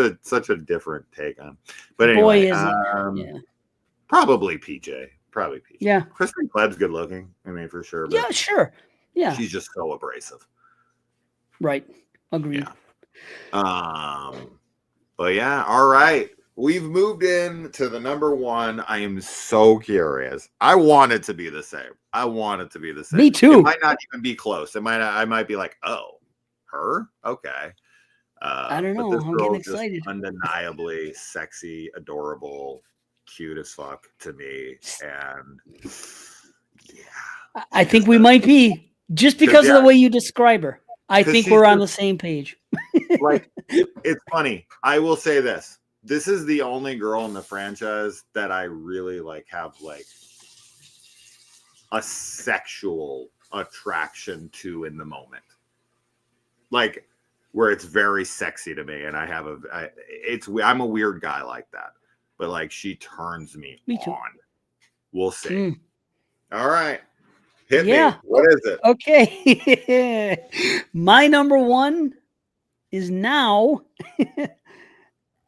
a different take on. But Boy, anyway, is it. Yeah. probably PJ. Probably PJ. Yeah. Kristen Klebb's good looking. I mean, for sure. But Yeah, sure. Yeah. she's just so abrasive. Right. Agreed. Yeah. But yeah, all right. We've moved in to the number 1. I am so curious. I want it to be the same. Me too. It might not even be close. I might be like, oh, her? Okay. I don't know. But this I'm girl getting is just excited. undeniably sexy, adorable, cute as fuck to me. And yeah. I think we might be just because of the way you describe her. I think we're on the same page. Like, it's funny. I will say this. This is the only girl in the franchise that I really have a sexual attraction to in the moment. Like, where it's very sexy to me, and I'm a weird guy like that. But like, she turns me too. on. We'll see. All right. Hit me. Yeah. What is it? Okay. My number 1 is now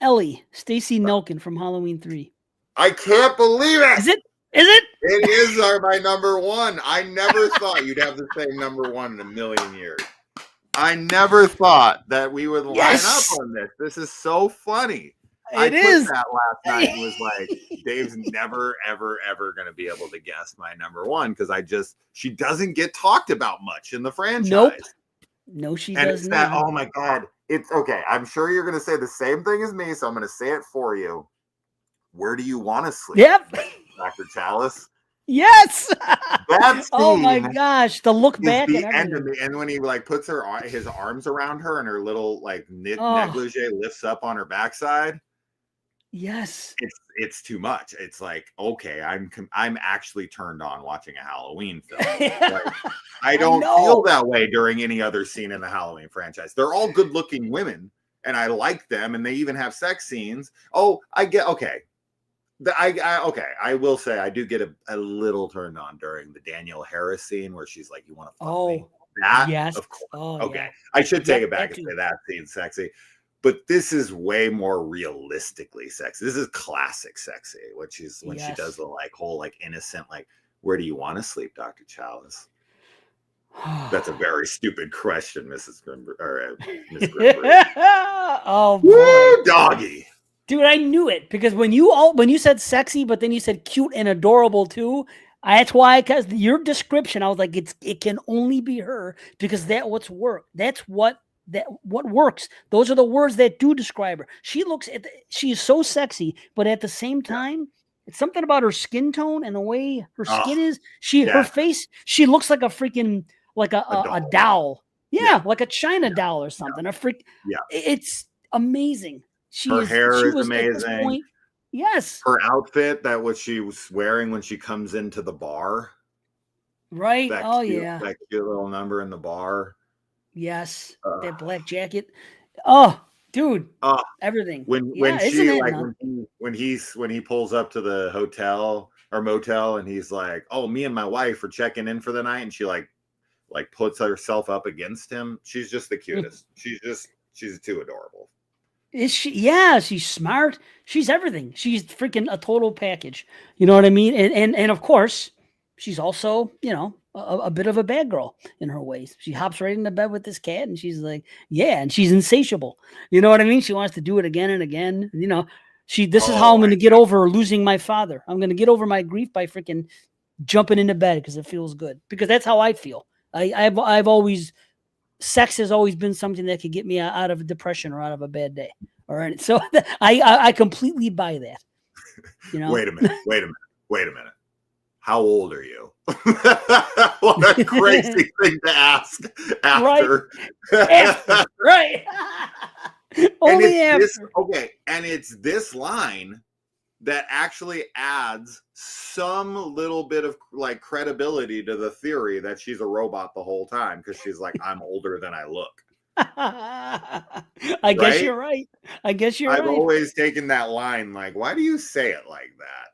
Ellie, Stacey Nelkin from Halloween 3. I can't believe it. Is it? Is it? It is my number 1. I never thought you'd have the same number 1 in a million years. I never thought that we would line up on this. This is so funny. I put that last night and was like, Dave's never, ever, ever going to be able to guess my number 1 because she doesn't get talked about much in the franchise. Nope. No, she does it's not. That, oh my God. It's okay. I'm sure you're going to say the same thing as me, so I'm going to say it for you. Where do you want to sleep? Yep. Dr. Chalice. Yes. That's oh my gosh. The look back the end of me. And when he puts his arms around her and her little negligee lifts up on her backside. Yes. It's too much. It's like, okay, I'm actually turned on watching a Halloween film. I don't feel that way during any other scene in the Halloween franchise. They're all good-looking women, and I like them, and they even have sex scenes. Oh, I get okay. I will say I do get a little turned on during the Danielle Harris scene where she's like, "You want to fuck me?" That, yes. Of course. Oh, okay. Yeah. I should take it back and say that scene's sexy. But this is way more realistically sexy. This is classic sexy when she does the whole innocent where do you want to sleep, Dr. Chalice? That's a very stupid question, Mrs. Grimber or Miss Grimber. Oh boy. Woo, doggy. Dude, I knew it because when you said sexy, but then you said cute and adorable too. That's why, because your description, I was like, it can only be her because that's what works. Those are the words that do describe her. She is so sexy, but at the same time, it's something about her skin tone and the way her skin is. Her face, she looks like a freaking a doll. Yeah, like a China doll or something. A freak. Yeah, it's amazing. Her hair is amazing. Yes. Her outfit, that what she was wearing when she comes into the bar. Right. Oh, Cute, yeah. that cute little number in the bar. Yes. Uh, That black jacket. Oh, dude. uh, Everything. when Yeah. Isn't she that like nuts? when he pulls up to the hotel or motel and he's like, "Oh, me and my wife are checking in for the night," and she like puts herself up against him. She's just the cutest. She's too adorable. Is she? Yeah, she's smart. She's everything. She's freaking a total package. You know what I mean? And of course, she's also, a bit of a bad girl in her ways. She hops right into bed with this cat and she's like, yeah, and she's insatiable. You know what I mean? She wants to do it again and again. This is how I'm Oh, going to get over losing my father. I'm going to get over my grief by freaking jumping into bed because it feels good. Because that's how I feel. I've always sex has always been something that could get me out of depression or out of a bad day. All right. So I completely buy that. Wait a minute. How old are you? What a crazy thing to ask after. Right. Only after. And it's this line that actually adds some little bit of like credibility to the theory that she's a robot the whole time because she's like, I'm older than I look. I guess you're right. I've always taken that line like, why do you say it like that?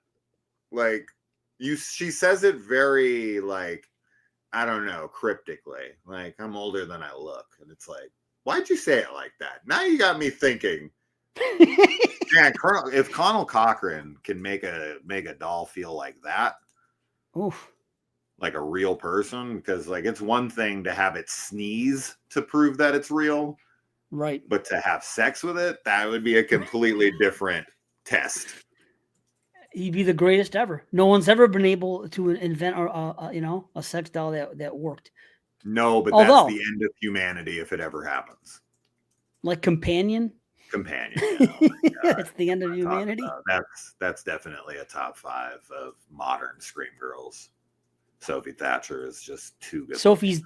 Like she says it very like, I don't know, cryptically. Like, I'm older than I look. And it's like, why'd you say it like that? Now you got me thinking. Man, if Connell Cochran can make a doll feel like that, oof, like a real person, because like it's one thing to have it sneeze to prove that it's real, right? But to have sex with it, that would be a completely different test. He'd be the greatest ever. No one's ever been able to invent a sex doll that worked. No, but that's the end of humanity if it ever happens. Like Companion. Yeah. It's the end of humanity. That's definitely a top 5 of modern scream girls. Sophie Thatcher is just too good. Sophie's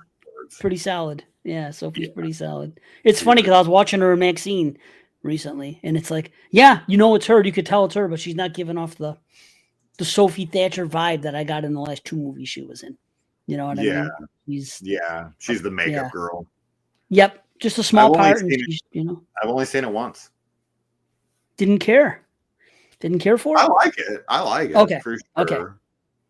pretty solid. Yeah, Sophie's pretty solid. It's funny because I was watching her in Maxine recently, and it's like, yeah, it's her. You could tell it's her, but she's not giving off the Sophie Thatcher vibe that I got in the last 2 movies she was in. You know what I mean? She's the makeup girl. Yep. Just a small part. I've only seen it once. Didn't care for it? I like it. Okay. For sure. Okay.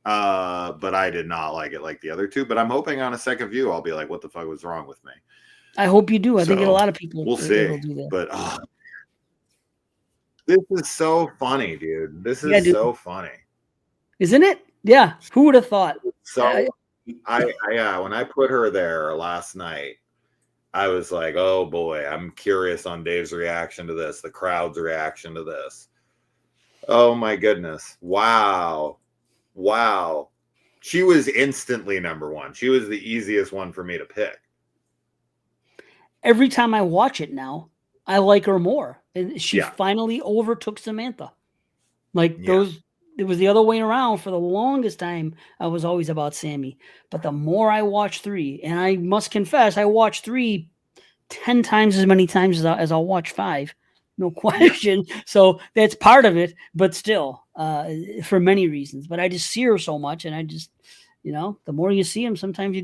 But I did not like it like the other 2. But I'm hoping on a second view, I'll be like, what the fuck was wrong with me? I hope you do. I think a lot of people will see. Do that. But this is so funny, dude. This is so funny. Isn't it? Yeah. Who would have thought? So when I put her there last night, I was like, oh boy, I'm curious on Dave's reaction to this, the crowd's reaction to this. Oh my goodness. Wow. She was instantly number 1. She was the easiest one for me to pick. Every time I watch it now, I like her more. And she finally overtook Samantha. It was the other way around for the longest time. I was always about Sammy. But the more I watch 3, and I must confess, I watch 3 10 times as many times as I'll watch 5. No question. So that's part of it, but still, for many reasons. But I just see her so much, and I just, the more you see him, sometimes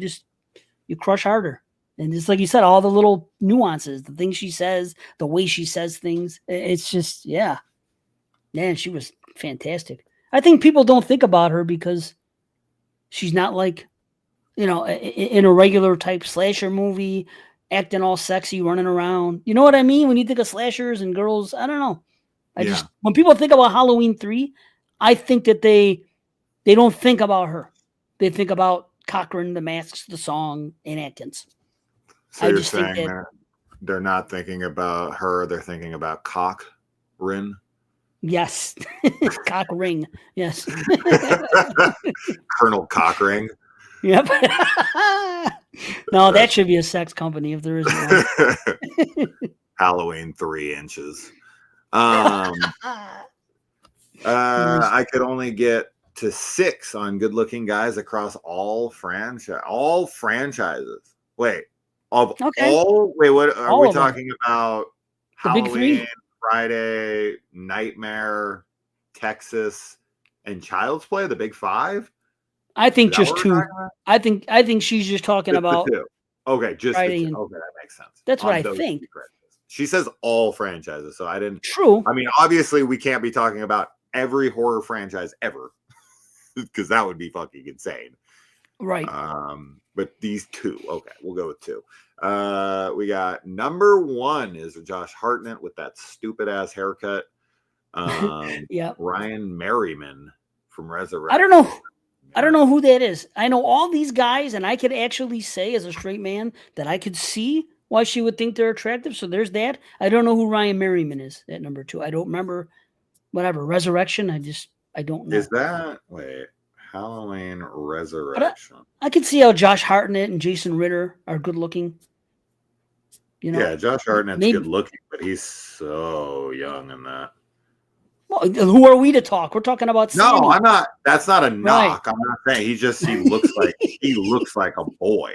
you crush harder. And just like you said, all the little nuances, the things she says, the way she says things, it's just, man, she was fantastic. I think people don't think about her because she's not like, in a regular type slasher movie, acting all sexy, running around. You know what I mean? When you think of slashers and girls, I don't know. When people think about Halloween 3, I think that they don't think about her. They think about Cochran, the masks, the song, and Atkins. So you're saying they're not thinking about her, they're thinking about Cochran? Yes. Cock ring. Yes. Colonel Cockring. Yep. No, that should be a sex company if there is one. Halloween 3 inches. I could only get to 6 on good looking guys across all franchises. Wait. What are we talking about? The Halloween, big 3? Friday, Nightmare, Texas, and Child's Play, the big five. I think Is that just what we're two. talking about? I think she's just talking Just the about two. Okay, just the Friday two. and Okay, that makes sense. that's what On I those think. two franchises. She says all franchises, so I didn't. True. I mean, obviously, we can't be talking about every horror franchise ever because that would be fucking insane. Right. But these two, okay, we'll go with two. We got number one is Josh Hartnett with that stupid ass haircut. Yeah. Ryan Merriman from Resurrection. I don't know who that is. I know all these guys, and I could actually say as a straight man that I could see why she would think they're attractive. So there's that. I don't know who Ryan Merriman is at number two. I don't remember whatever. Resurrection. I don't know. Is that Halloween Resurrection? I could see how Josh Hartnett and Jason Ritter are good looking. You know? Yeah, Josh Hartnett's good looking, but he's so young in that. Well, who are we to talk? We're talking about No, Sammy. I'm not. That's not a knock. Right. I'm not saying he looks like a boy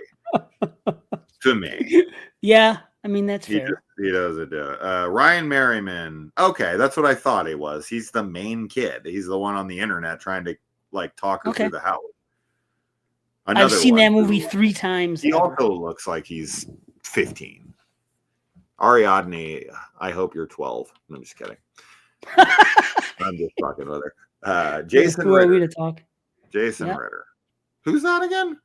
to me. Yeah, I mean that's fair. He doesn't do it. Ryan Merriman. Okay, that's what I thought he was. He's the main kid. He's the one on the internet trying to like talk her through the house. I've seen that movie 3 times. He also looks like he's 15. Ariadne, I hope you're 12. I'm just kidding. I'm just talking with her. Jason Ritter. Who are we to talk? Jason Ritter. Who's that again?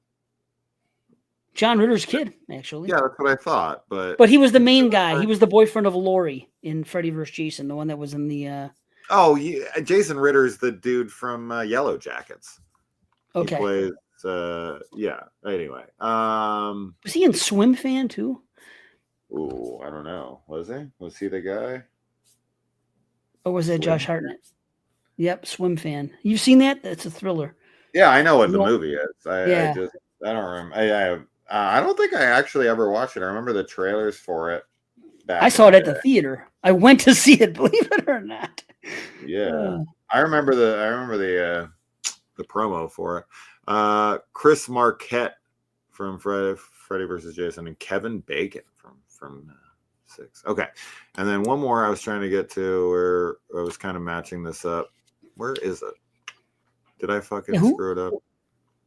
John Ritter's kid, actually. Yeah, that's what I thought. But he was the main guy. He was the boyfriend of Laurie in Freddy vs. Jason, the one that was in the. Oh, yeah. Jason Ritter is the dude from Yellow Jackets. Okay. He plays. Yeah. Anyway. Was he in Swim Fan too? Ooh, I don't know. Was he? Was he the guy? Or was that Josh Hartnett? Yep, Swim Fan. You've seen that? That's a thriller. Yeah, I know what the movie is. I don't remember. I don't think I actually ever watched it. I remember the trailers for it. I saw it at the theater. I went to see it, believe it or not. Yeah, I remember the promo for it. Chris Marquette from Freddy vs. Jason and Kevin Bacon from 6. Okay, and then one more I was trying to get to where I was kind of matching this up. Where is it? Did I fucking screw it up?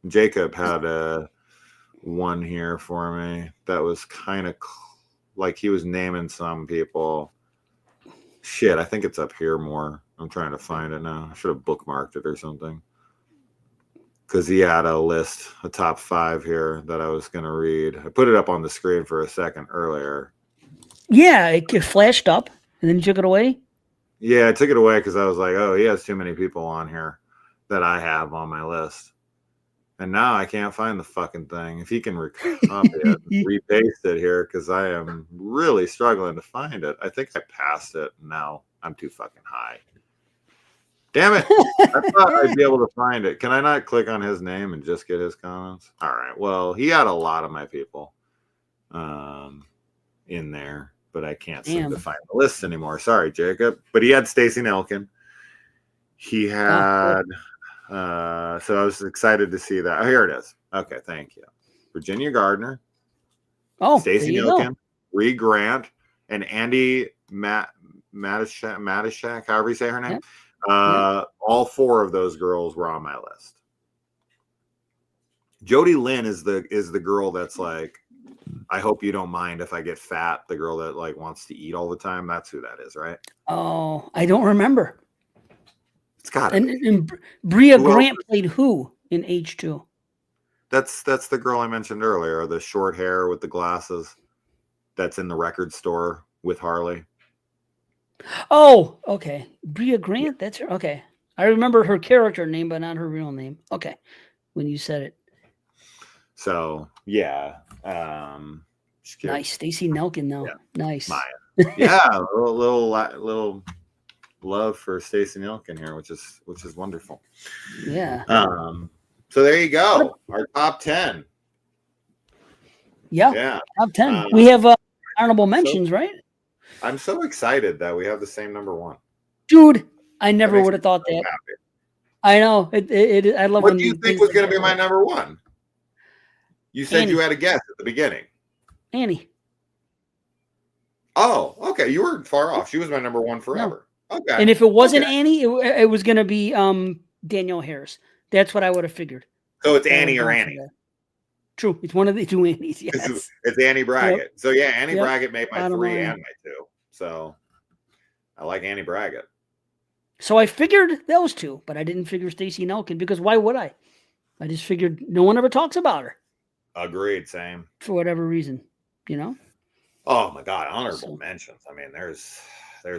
Jacob had one here for me that was kind of like he was naming some people. Shit, I think it's up here more. I'm trying to find it now. I should have bookmarked it or something. Because he had a list, a top 5 here that I was going to read. I put it up on the screen for a second earlier. Yeah, it flashed up and then you took it away? Yeah, I took it away because I was like, oh, he has too many people on here that I have on my list. And now I can't find the fucking thing. If he can copy it, repaste it here because I am really struggling to find it. I think I passed it. Now I'm too fucking high. Damn it. I thought I'd be able to find it. Can I not click on his name and just get his comments? All right. Well, he had a lot of my people in there, but I can't seem to find the list anymore. Sorry, Jacob. But he had Stacey Nelkin. He had, so I was excited to see that. Oh, here it is. Okay, thank you. Virginia Gardner. Oh, Stacey Nelkin, Ree Grant, and Andy Matishak, however you say her name. Yep. All 4 of those girls were on my list. Jodie Lynn is the girl that's like, I hope you don't mind if I get fat. The girl that like wants to eat all the time. That's who that is, right? Oh, I don't remember. It's got it. And Bria Grant played who in H2? That's the girl I mentioned earlier, the short hair with the glasses. That's in the record store with Harley. Oh, okay. Bria Grant, that's her. Okay. I remember her character name, but not her real name. Okay. When you said it. So, yeah. Nice. Stacey Nelkin, though. Yeah. Nice. Maya. Yeah, a little love for Stacey Nelkin here, which is wonderful. Yeah. So there you go. Our top 10. Yeah. Top 10. We have honorable mentions, right? I'm so excited that we have the same number 1. Dude, I never would have thought that. Happy. I know. I love what do you think was going to be my number 1? You said Annie. You had a guess at the beginning. Annie. Oh, okay. You weren't far off. She was my number 1 forever. Okay. And if it wasn't Okay. Annie, it was going to be Danielle Harris. That's what I would have figured. So it's I Annie would've or gone for Annie. that. True. It's one of the two Annies. Yes. It's Annie Yep. Braggett. So yeah, Annie Yep. Braggett made my Bottom 3 line. and my 2. So I like Annie Braggett. So I figured those two, but I didn't figure Stacey Nelkin because why would I? I just figured no one ever talks about her Agreed. Same. for whatever reason, you know? Oh my God. Honorable So- mentions. I mean, there's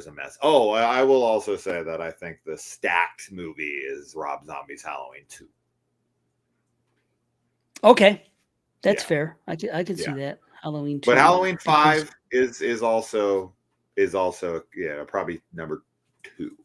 a mess. Oh, I will also say that I think the stacked movie is Rob Zombie's Halloween 2. Okay. That's Yeah. fair. I could see Yeah. that. Halloween 2. But Halloween because- 5 is also probably number 2.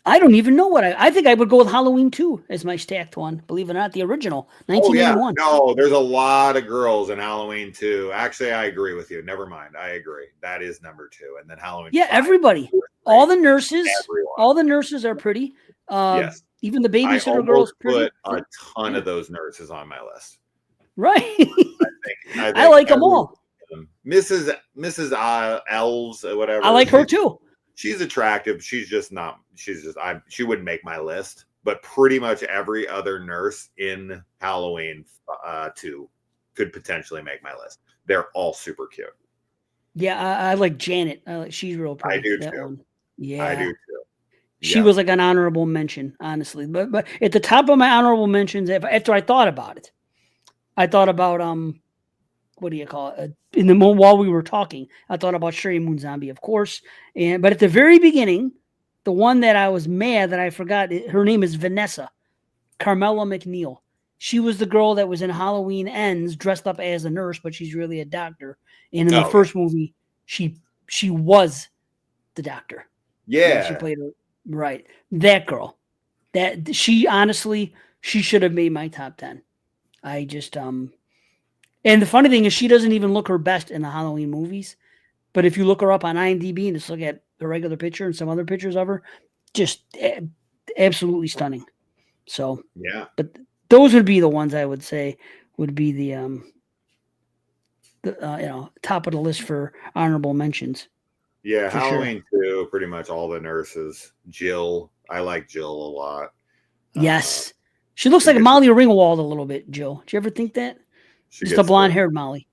I don't even know what I think I would go with Halloween 2 as my stacked one. Believe it or not, the original, Oh yeah, 1981. no, there's a lot of girls in Halloween 2. Actually, I agree with you. Never mind, I agree. That is number 2, and then Halloween. Yeah, 5, everybody, all the nurses, everyone. all the nurses are pretty. Yes, Even the I babysitter girl's almost pretty. put a ton Yeah. of those nurses on my list. Right. I I like them every- all. Mrs. Elves, whatever. I like her too. She's attractive. She's just not. She wouldn't make my list. But pretty much every other nurse in Halloween 2 could potentially make my list. They're all super cute. Yeah, I like Janet. She's real pretty. I do that too. one. Yeah, I do too. She Yeah. was like an honorable mention, honestly. But at the top of my honorable mentions, after I thought about it, I thought about what do you call it? In the moment while we were talking, I thought about Sherry Moon Zombie, of course. But at the very beginning, the one that I was mad that I forgot, her name is Vanessa Carmela McNeil. She was the girl that was in Halloween Ends, dressed up as a nurse, but she's really a doctor. And in the first movie, she was the doctor. Yeah. She played her right. That girl. That she honestly, she should have made my top 10. I just and the funny thing is she doesn't even look her best in the Halloween movies. But if you look her up on IMDb and just look at the regular picture and some other pictures of her, just absolutely stunning. So Yeah. but those would be the ones I would say would be the top of the list for honorable mentions. Yeah, For Halloween 2, pretty much all the nurses. Jill, I like Jill a lot. Yes. She looks like Molly Ringwald a little bit, Jill. Did you ever think that? Just a blonde-haired Molly.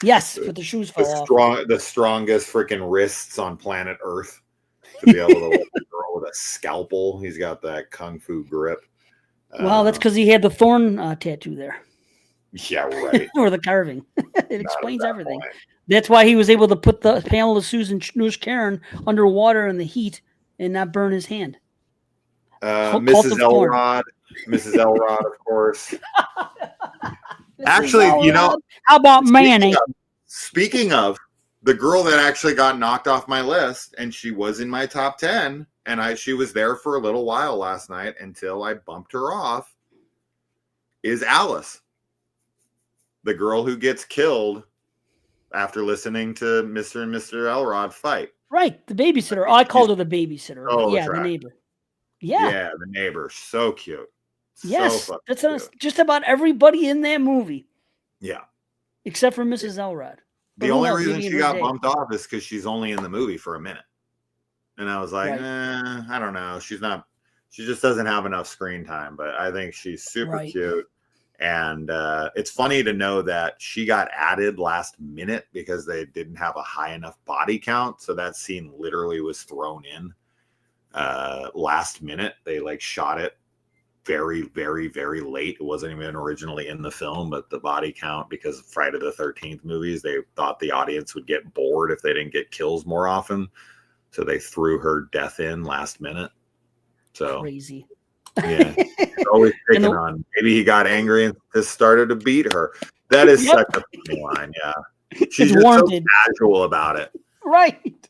Yes, but the shoes fell off. The strongest freaking wrists on planet Earth to be able to look at a girl with a scalpel. He's got that kung fu grip. Well, that's because he had the thorn tattoo there. Yeah, right. Or the carving. It explains everything. Point. That's why he was able to put the Pamela Susan Nurse Karen underwater in the heat and not burn his hand. Mrs. Elrod. Mrs. Elrod, of course. Actually, you know, how about Manny? Speaking of the girl that actually got knocked off my list, and she was in my top 10, and she was there for a little while last night until I bumped her off, is Alice. The girl who gets killed after listening to Mr. and Mr. Elrod fight. Right, the babysitter. Oh, I called her the babysitter. Oh, yeah, the neighbor. Yeah, the neighbor. So cute. Yes, so that's just about everybody in that movie. Yeah, except for Mrs. Elrod. The only reason she got bumped off is because she's only in the movie for a minute, and I was like, I don't know. She just doesn't have enough screen time, but I think she's super cute. And it's funny to know that she got added last minute because they didn't have a high enough body count. So that scene literally was thrown in last minute. They shot it very, very, very late. It wasn't even originally in the film, but the body count, because of Friday the 13th movies, they thought the audience would get bored if they didn't get kills more often. So they threw her death in last minute. So crazy. Yeah, always picking on. Maybe he got angry and just started to beat her. That is such a funny line. Yeah, she's just warranted. So casual about it. Right.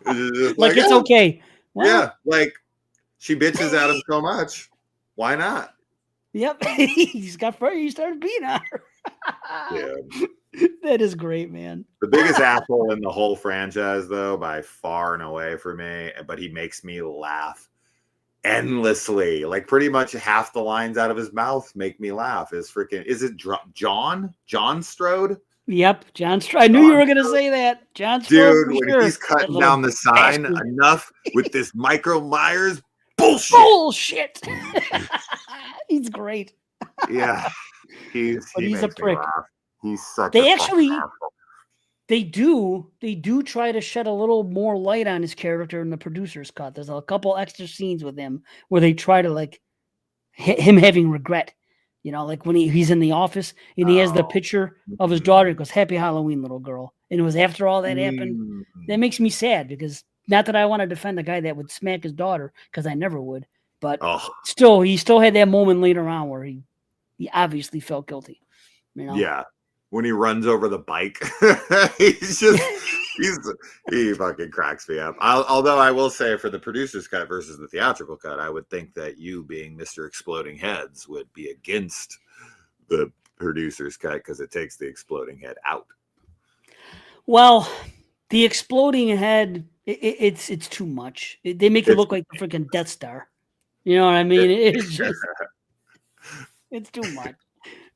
It's okay. Wow. Yeah, she bitches at him so much. Why not? Yep, he started beating on her. Yeah, that is great, man. The biggest asshole in the whole franchise, though, by far and away for me, but he makes me laugh endlessly. Pretty much half the lines out of his mouth make me laugh. Is it John Strode? Yep, I knew you were going to say that. John Strode, Dude, for when sure. he's That cutting little down the sign, bastard. enough with this Micro Myers bullshit. Bullshit. He's great. Yeah, he He's a makes me prick. laugh. He's such They a actually, fucking asshole. they do try to shed a little more light on his character in the producer's cut. There's a couple extra scenes with him where they try to like him having regret. You know, like when he's in the office and he has the picture of his daughter. He goes, "Happy Halloween, little girl." And it was after all that happened. Mm. That makes me sad because not that I want to defend a guy that would smack his daughter, because I never would. But Oh, he still had that moment later on where he obviously felt guilty. You know? yeah. When he runs over the bike, he fucking cracks me up. Although I will say, for the producer's cut versus the theatrical cut, I would think that you, being Mr. Exploding Heads, would be against the producer's cut because it takes the exploding head out. Well, the exploding head, it's too much. They make it look like the freaking Death Star. You know what I mean? It's just, it's too much.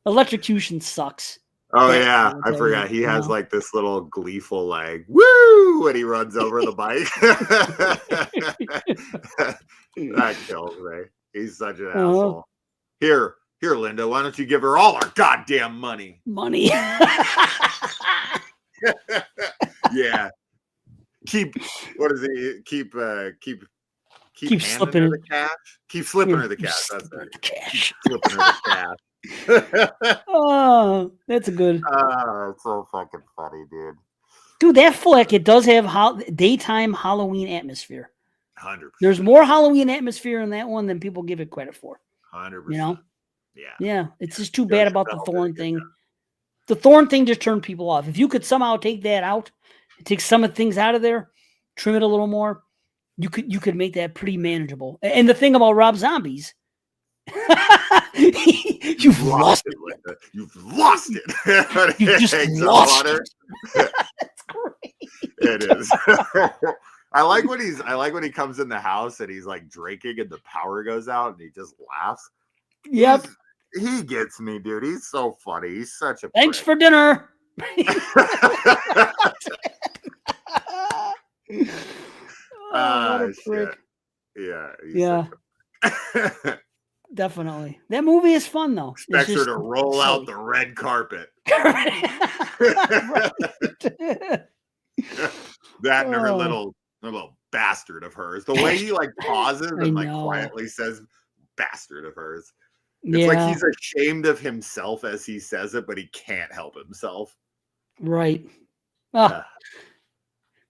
Electrocution sucks. Oh That, yeah, will I tell forgot. you, He you has know? like this little gleeful like woo when he runs over the bike. That kills me. He's such an asshole. Here, Linda, why don't you give her all our goddamn money? Money. Yeah. What is it? Keep Keep handing slipping her it. the cash. Keep slipping her the cash. That's Slipping it. the cash. Slipping her the cash. Oh, that's a good. Oh, it's so fucking funny, dude. Dude, that flick, it does have daytime Halloween atmosphere. 100%. There's more Halloween atmosphere in that one than people give it credit for. 100%. You know? Yeah. Yeah. It's just too Joe bad about the Chappelle did a Thorn good thing. job. The Thorn thing just turned people off. If you could somehow take that out, take some of the things out of there, trim it a little more, you could make that pretty manageable. And the thing about Rob Zombies, you've lost it. Linda. You've lost it. You've just lost it. That's great. It is. I like when he comes in the house and he's like drinking and the power goes out and he just laughs. Yep. He gets me, dude. He's so funny. He's such a Thanks prick. for dinner. Oh, prick. shit. Yeah. Definitely. That movie is fun though. Expects her to roll out the red carpet. That and her little bastard of hers. The way he like pauses and like quietly says bastard of hers. It's like he's ashamed of himself as he says it, but he can't help himself. Right. Oh,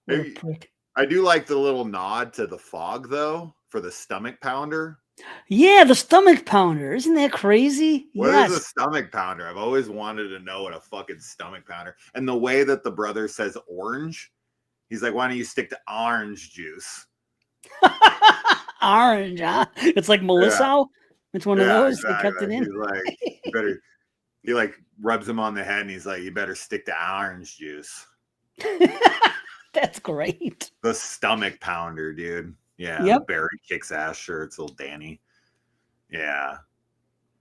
what a prick. I do like the little nod to the fog though, for the stomach pounder. Yeah, the stomach pounder. Isn't that crazy? What is a stomach pounder? I've always wanted to know what a fucking stomach pounder. And the way that the brother says orange, he's like, why don't you stick to orange juice? Orange, huh? It's like Melissa. Yeah. It's one of those. Exactly. They kept it in. He's like, you better. He like rubs him on the head and he's like, you better stick to orange juice. That's great. The stomach pounder, dude. Yeah. Yep. Barry kicks ass shirts, little Danny. Yeah.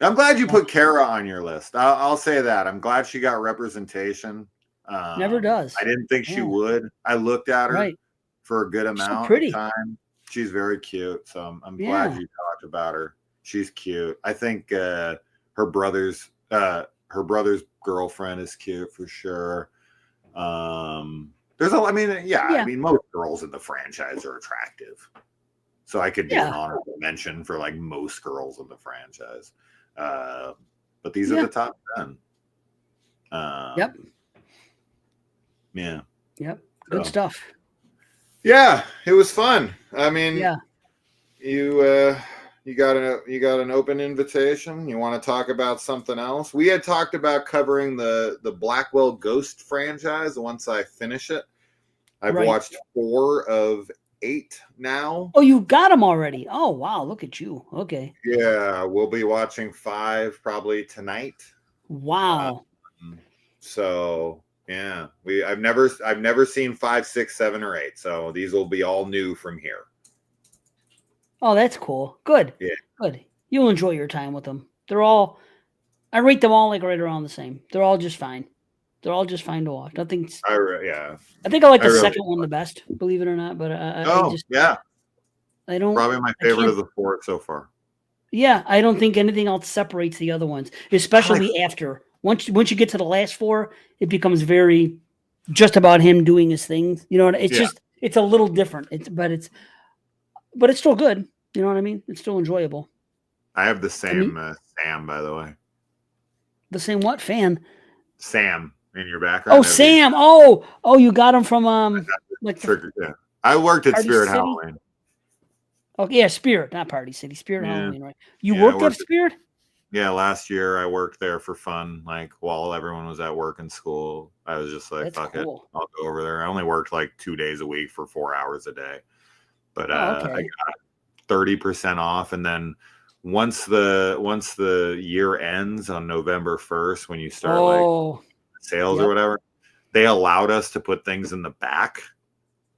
I'm glad you put Kara on your list. I'll say that. I'm glad she got representation. Never does. I didn't think she would. I looked at her for a good amount of time. She's very cute. So I'm glad you talked about her. She's cute. I think her brother's girlfriend is cute for sure. I mean, most girls in the franchise are attractive. So I could do an honorable mention for like most girls in the franchise. But these are the top 10. Yep. Yeah. Yep. Good stuff. Yeah, it was fun. I mean, you got an open invitation. You want to talk about something else? We had talked about covering the Blackwell Ghost franchise once I finish it. I've watched 4 of 8 now. Oh, you got them already. Oh, wow. Look at you. Okay. Yeah, we'll be watching 5 probably tonight. Wow. So yeah, I've never seen 5, 6, 7, or 8. So these will be all new from here. Oh, that's cool. Good. Yeah. Good. You'll enjoy your time with them. I rate them all like right around the same. They're all just fine. They're all just fine to watch. Nothing's. Yeah. I think I like I the really second one the best, believe it or not. But I Oh, just yeah. I don't. Probably my I favorite can't. of the 4 so far. Yeah, I don't think anything else separates the other ones, especially after. Once you get to the last 4, it becomes very just about him doing his things. You know, it's Yeah. just it's a little different. But it's still good. You know what I mean? It's still enjoyable. I have the I mean, same Sam, by the way. the same what fan? Sam in your background. Oh, Sam. Oh, you got him from like the Trigger. Yeah. I worked at Party Spirit City. Halloween. Oh yeah, Spirit, not Party City. Spirit Yeah. Halloween, right? You Yeah, I worked at worked Spirit? Yeah, last year I worked there for fun, like while everyone was at work and school. I was just like, That's fuck it, cool. I'll go over there. I only worked like 2 days a week for 4 hours a day, but Oh, I okay. got 30% off. And then once the year ends on November 1st, when you start like Oh, sales or yep. whatever, they allowed us to put things in the back.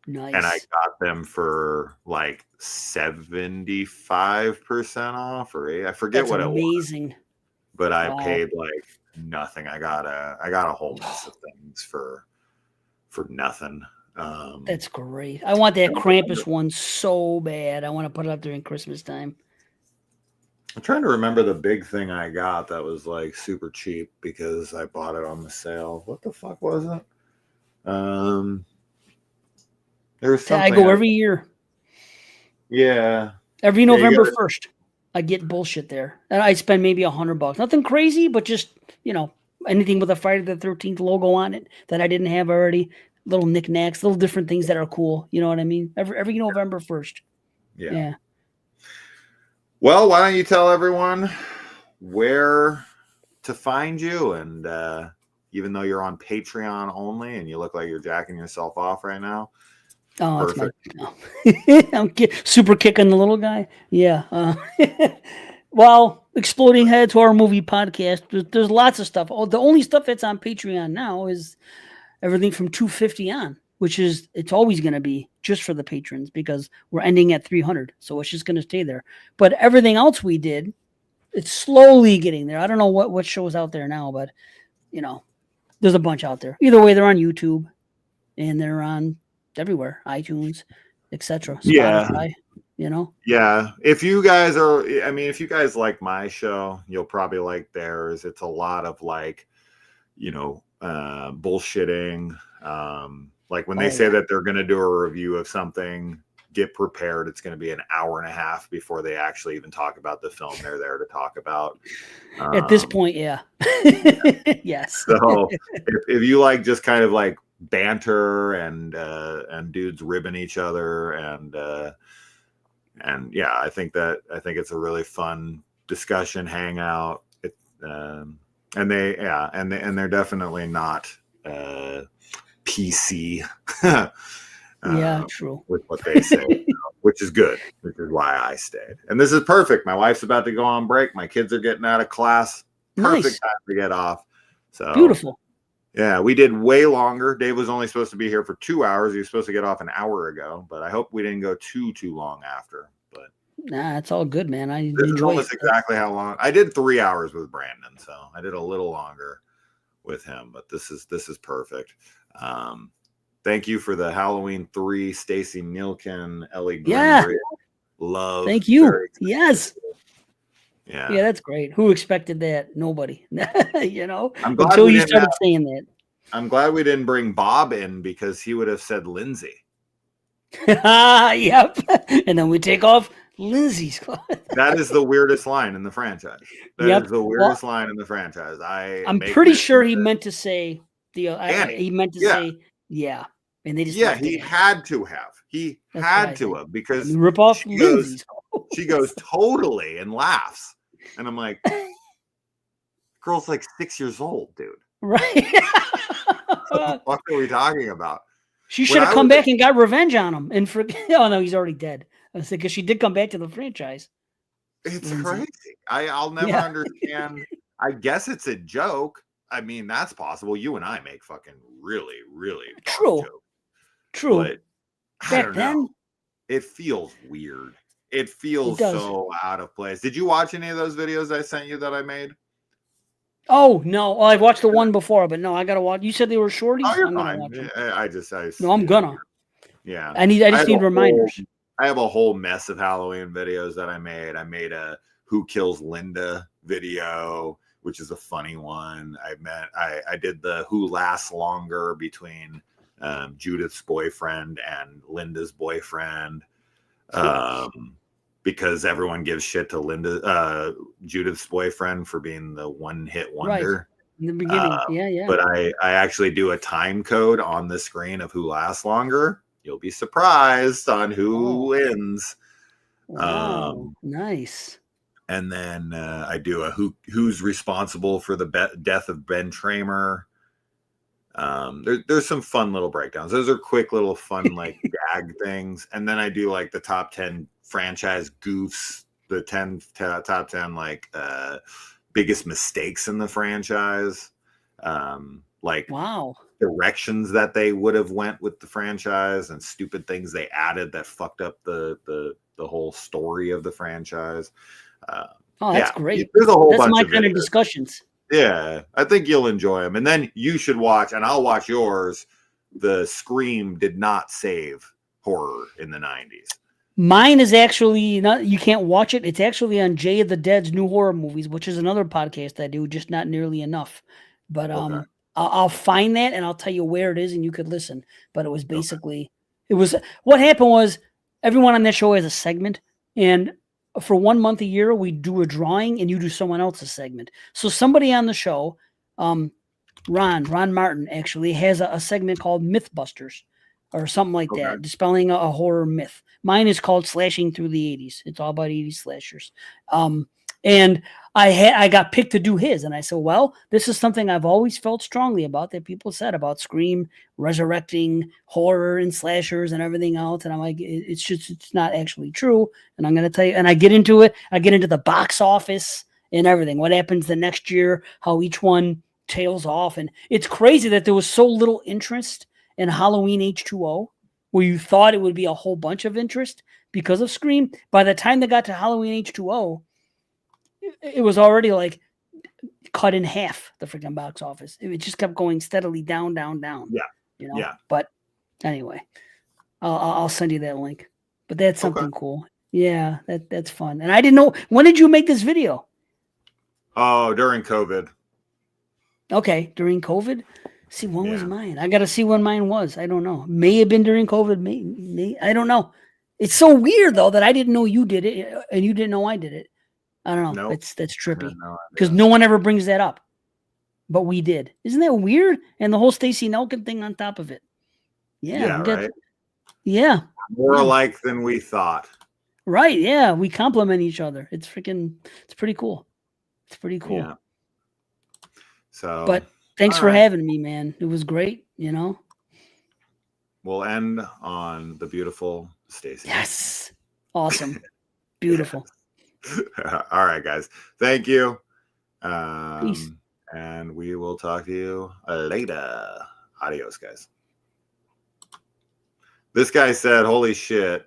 Nice. And I got them for like 75% off, or I forget That's what it was, amazing. but I Wow. paid like nothing. I got a whole mess of things for nothing. That's great. I want that Krampus one so bad. I want to put it up during Christmas time. I'm trying to remember the big thing I got that was like super cheap because I bought it on the sale. What the fuck was it? There was something. I go every year. Yeah. Every you November gotta- 1st, I get bullshit there, and I spend maybe $100. Nothing crazy, but just anything with a Friday the 13th logo on it that I didn't have already. Little knickknacks, little different things that are cool. You know what I mean? Every November 1st. Yeah. Well, why don't you tell everyone where to find you? And even though you're on Patreon only and you look like you're jacking yourself off right now. Oh, Perfect. I'm super kicking the little guy. Yeah. Well, Exploding Heads Horror Movie Podcast. There's lots of stuff. Oh, the only stuff that's on Patreon now is everything from $250 on, which is it's always going to be just for the patrons because we're ending at 300, so it's just going to stay there. But everything else we did, it's slowly getting there. I don't know what shows out there now, but there's a bunch out there. Either way, they're on YouTube and they're on everywhere, iTunes, etc. Spotify. Yeah. If you guys like my show, you'll probably like theirs. It's a lot of like, bullshitting. Like when they say that they're going to do a review of something, get prepared. It's going to be an hour and a half before they actually even talk about the film they're there to talk about. At this point, yeah. Yes. So if you like just kind of like banter and dudes ribbing each other and yeah, I think it's a really fun discussion hangout. And they're definitely not PC. Yeah, true. With what they say, which is good, which is why I stayed. And this is perfect. My wife's about to go on break. My kids are getting out of class. Perfect time to get off. So beautiful. Yeah, we did way longer. Dave was only supposed to be here for 2 hours. He was supposed to get off an hour ago, but I hope we didn't go too long after. But nah, it's all good, man. This is almost exactly how long. I did 3 hours with Brandon, so I did a little longer with him, but this is perfect. Thank you for the Halloween 3, Stacy Nielkin, Ellie Grimbrick. Love. Thank you. Yes. Yeah. Yeah, that's great. Who expected that? Nobody. I'm glad until you started saying that. I'm glad we didn't bring Bob in because he would have said Lindsay. Yep. And then we take off Lindsay's clothes. That is the weirdest line in the franchise. That is the weirdest line in the franchise. I'm pretty sure he meant to say he meant to say yeah. And they just he had to have. He had to have because rip off Lindsay's. She goes totally and laughs. And I'm like, girl's like 6 years old, dude. Right. What the fuck are we talking about? She should have come back and got revenge on him. And oh no, he's already dead. I was because she did come back to the franchise. It's crazy. I'll never understand. I guess it's a joke. I mean, that's possible. You and I make fucking really, really true jokes. True. But I don't know. It feels weird. It feels so out of place. Did you watch any of those videos I sent you that I made? Oh no, well, I've watched the one before, but no, I gotta watch. You said they were shorties. Oh, you're I'm gonna fine. watch them. I No, I'm you know, gonna. yeah. I I just have a need reminders. I have a whole mess of Halloween videos that I made. I made a Who Kills Linda video, which is a funny one. I did the Who Lasts Longer between Judith's boyfriend and Linda's boyfriend. Because everyone gives shit to Judith's boyfriend for being the one-hit wonder. In the beginning. Yeah. But I actually do a time code on the screen of who lasts longer. You'll be surprised on who wins. Wow. Nice. And then I do a who's responsible for the death of Ben Tramer. There's some fun little breakdowns. Those are quick little fun like gag things. And then I do like the top 10 franchise goofs, the top 10 like biggest mistakes in the franchise. Like wow, directions that they would have went with the franchise and stupid things they added that fucked up the whole story of the franchise. Oh, that's great. There's a whole That's bunch my of kind of videos. discussions. Yeah, I think you'll enjoy them. And then you should watch, and I'll watch yours. The Scream did not save horror in the 90s. Mine is actually not, you can't watch it. It's actually on Jay of the Dead's New Horror Movies, which is another podcast I do, just not nearly enough. But Okay. I'll find that and I'll tell you where it is and you could listen. But it was basically, it was, what happened was everyone on that show has a segment, and for 1 month a year, we do a drawing and you do someone else's segment. So somebody on the show, Ron Martin actually has a segment called Mythbusters or something like that, dispelling a horror myth. Mine is called Slashing Through the 80s. It's all about 80s slashers. And I got picked to do his, and I said, well, this is something I've always felt strongly about, that people said about Scream resurrecting horror and slashers and everything else. And I'm like, it's not actually true. And I'm going to tell you, and I get into it. I get into the box office and everything. What happens the next year, how each one tails off. And it's crazy that there was so little interest in Halloween H2O, where you thought it would be a whole bunch of interest because of Scream. By the time they got to Halloween H2O, it was already like cut in half, the freaking box office. It just kept going steadily down. Yeah. You know? Yeah. But anyway, I'll send you that link. But that's something cool. Yeah, that's fun. And I didn't know, when did you make this video? Oh, during COVID. Okay, during COVID. See, when was mine? I got to see when mine was. I don't know. May have been during COVID. May I don't know. It's so weird though that I didn't know you did it and you didn't know I did it. I don't know. Nope. That's trippy because no one ever brings that up, but we did. Isn't that weird? And the whole Stacey Nelkin thing on top of it. Yeah. Right. Yeah. More alike than we thought. Right. Yeah. We compliment each other. It's pretty cool. It's pretty cool. Yeah. So, but thanks for having me, man. It was great. You know, we'll end on the beautiful Stacey. Yes. Awesome. Beautiful. All right, guys. Thank you. Peace. And we will talk to you later. Adios, guys. This guy said, holy shit.